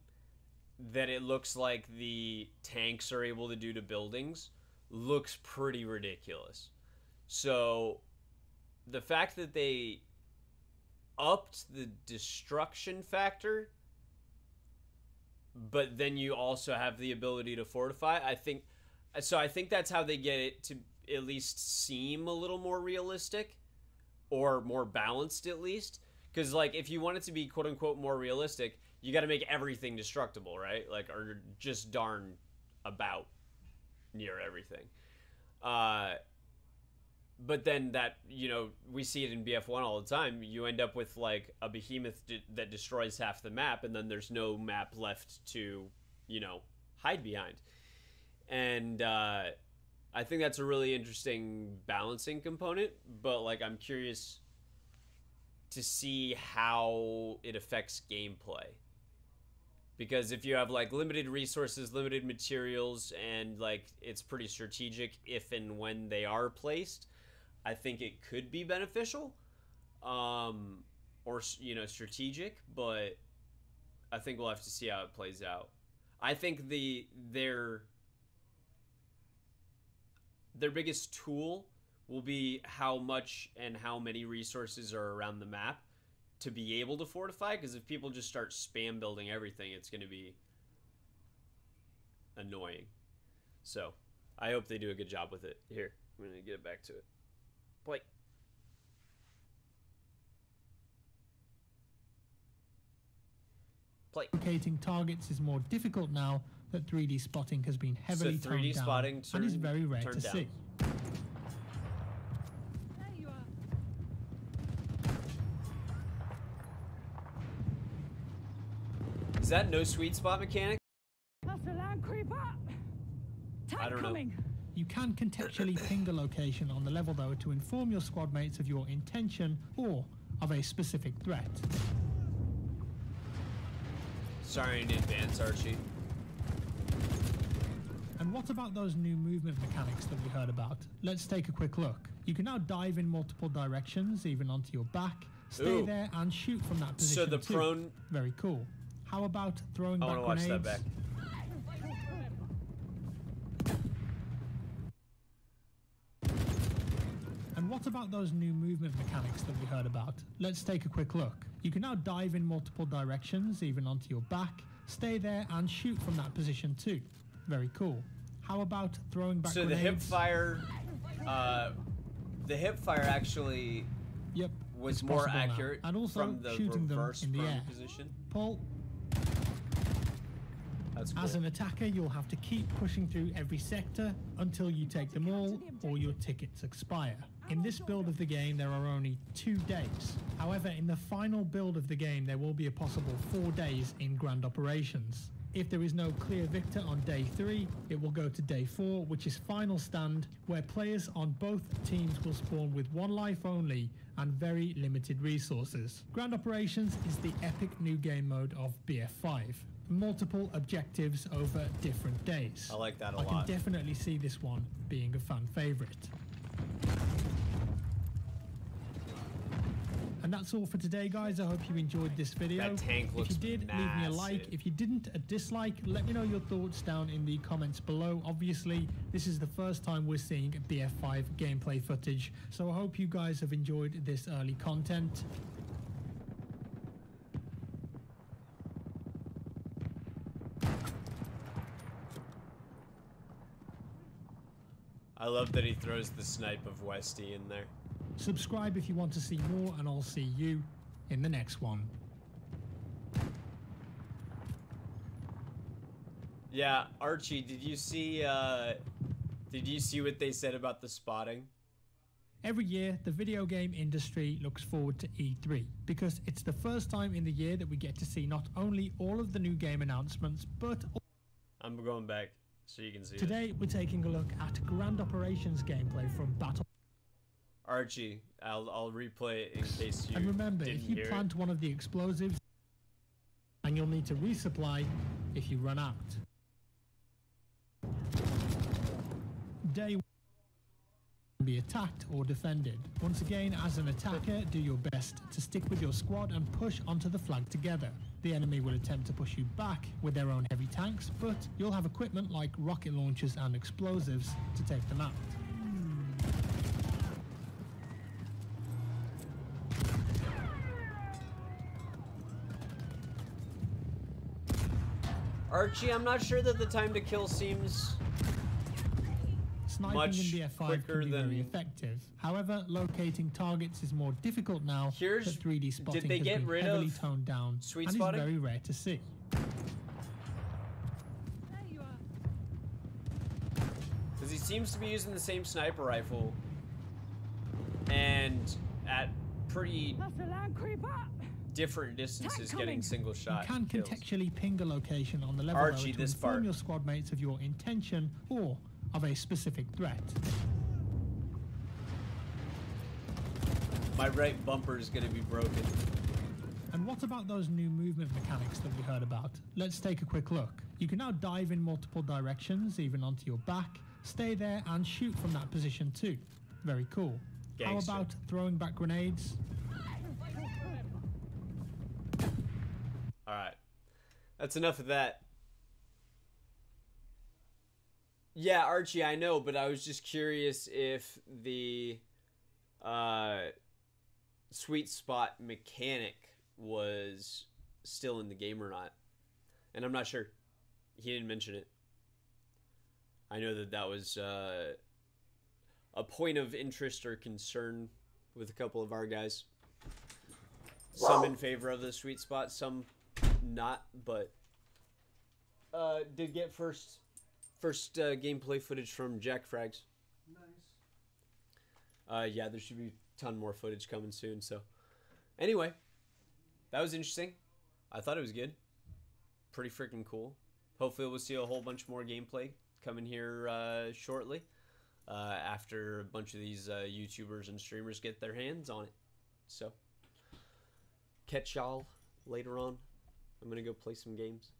that it looks like the tanks are able to do to buildings looks pretty ridiculous. So the fact that they upped the destruction factor, but then you also have the ability to fortify, I think that's how they get it to at least seem a little more realistic or more balanced at least. Because, like, if you want it to be quote-unquote more realistic, you got to make everything destructible, right? Like, or just darn about near everything. But then that, you know, we see it in BF1 all the time. You end up with, like, a behemoth that destroys half the map, and then there's no map left to, you know, hide behind. And I think that's a really interesting balancing component, but, like, I'm curious to see how it affects gameplay. Because if you have like limited resources, limited materials, and like it's pretty strategic if and when they are placed, I think it could be beneficial, or you know, strategic. But I think we'll have to see how it plays out. I think their biggest tool will be how much and how many resources are around the map to be able to fortify, because if people just start spam building everything, it's going to be annoying. So I hope they do a good job with it. Here, I'm going to get it back to it. Play. Locating targets is more difficult now that 3D spotting has been heavily toned down and is very rare to see. Is that no sweet spot mechanic? That's a land creeper. I don't know. You can contextually ping a location on the level though to inform your squad mates of your intention or of a specific threat. Sorry in advance, Archie. And what about those new movement mechanics that we heard about? Let's take a quick look. You can now dive in multiple directions, even onto your back, stay there and shoot from that position. So the prone... Very cool. How about throwing back grenades? I want to watch that back. And what about those new movement mechanics that we heard about? Let's take a quick look. You can now dive in multiple directions, even onto your back, stay there and shoot from that position too. Very cool. How about throwing back grenades? So the hip fire actually was more accurate and also from the shooting reverse them in the air. position. Paul, that's cool. As an attacker, you'll have to keep pushing through every sector until you take them all or your tickets expire. In this build of the game, there are only 2 days. However, in the final build of the game, there will be a possible 4 days in Grand Operations. If there is no clear victor on day 3, it will go to day 4, which is final stand, where players on both teams will spawn with 1 life only and very limited resources. Grand Operations is the epic new game mode of BF5. Multiple objectives over different days. I like that a lot. I can definitely see this one being a fan favorite. And that's all for today, guys. I hope you enjoyed this video. That tank looks If you did, leave me a like. If you didn't, a dislike. Let me know your thoughts down in the comments below. Obviously, this is the first time we're seeing BF5 gameplay footage, so I hope you guys have enjoyed this early content. I love that he throws the snipe of Westy in there. Subscribe if you want to see more, and I'll see you in the next one. Yeah, Archie, did you see what they said about the spotting? Every year, the video game industry looks forward to E3 because it's the first time in the year that we get to see not only all of the new game announcements, but I'm going back so you can see Today, we're taking a look at Grand Operations gameplay from Battle. Archie, I'll replay it in case you And remember, didn't if you hear plant one of the explosives, and you'll need to resupply if you run out. Day 1 can be attacked or defended. Once again, as an attacker, do your best to stick with your squad and push onto the flag together. The enemy will attempt to push you back with their own heavy tanks, but you'll have equipment like rocket launchers and explosives to take them out. Archie, I'm not sure that the time to kill seems Sniping much in BF5 can be very effective. However, locating targets is more difficult now. Here's, that 3D spotting did they has get been rid heavily of toned down sweet and spotting? is very rare to see. Because he seems to be using the same sniper rifle and at pretty different distances getting single shot You can kills. contextually ping a location on the level Archie, to this inform part. your squad mates of your intention or of a specific threat. My right bumper is going to be broken. And what about those new movement mechanics that we heard about? Let's take a quick look. You can now dive in multiple directions, even onto your back, stay there and shoot from that position too. Very cool. Gangster. How about throwing back grenades? Alright. That's enough of that. Yeah, Archie, I know, but I was just curious if the sweet spot mechanic was still in the game or not. And I'm not sure. He didn't mention it. I know that that was a point of interest or concern with a couple of our guys. Some in favor of the sweet spot, some not, but did get first gameplay footage from Jack Frags. Nice. Yeah, there should be a ton more footage coming soon. So, anyway, that was interesting. I thought it was good. Pretty freaking cool. Hopefully, we'll see a whole bunch more gameplay coming here shortly. After a bunch of these YouTubers and streamers get their hands on it. So, catch y'all later on. I'm gonna go play some games.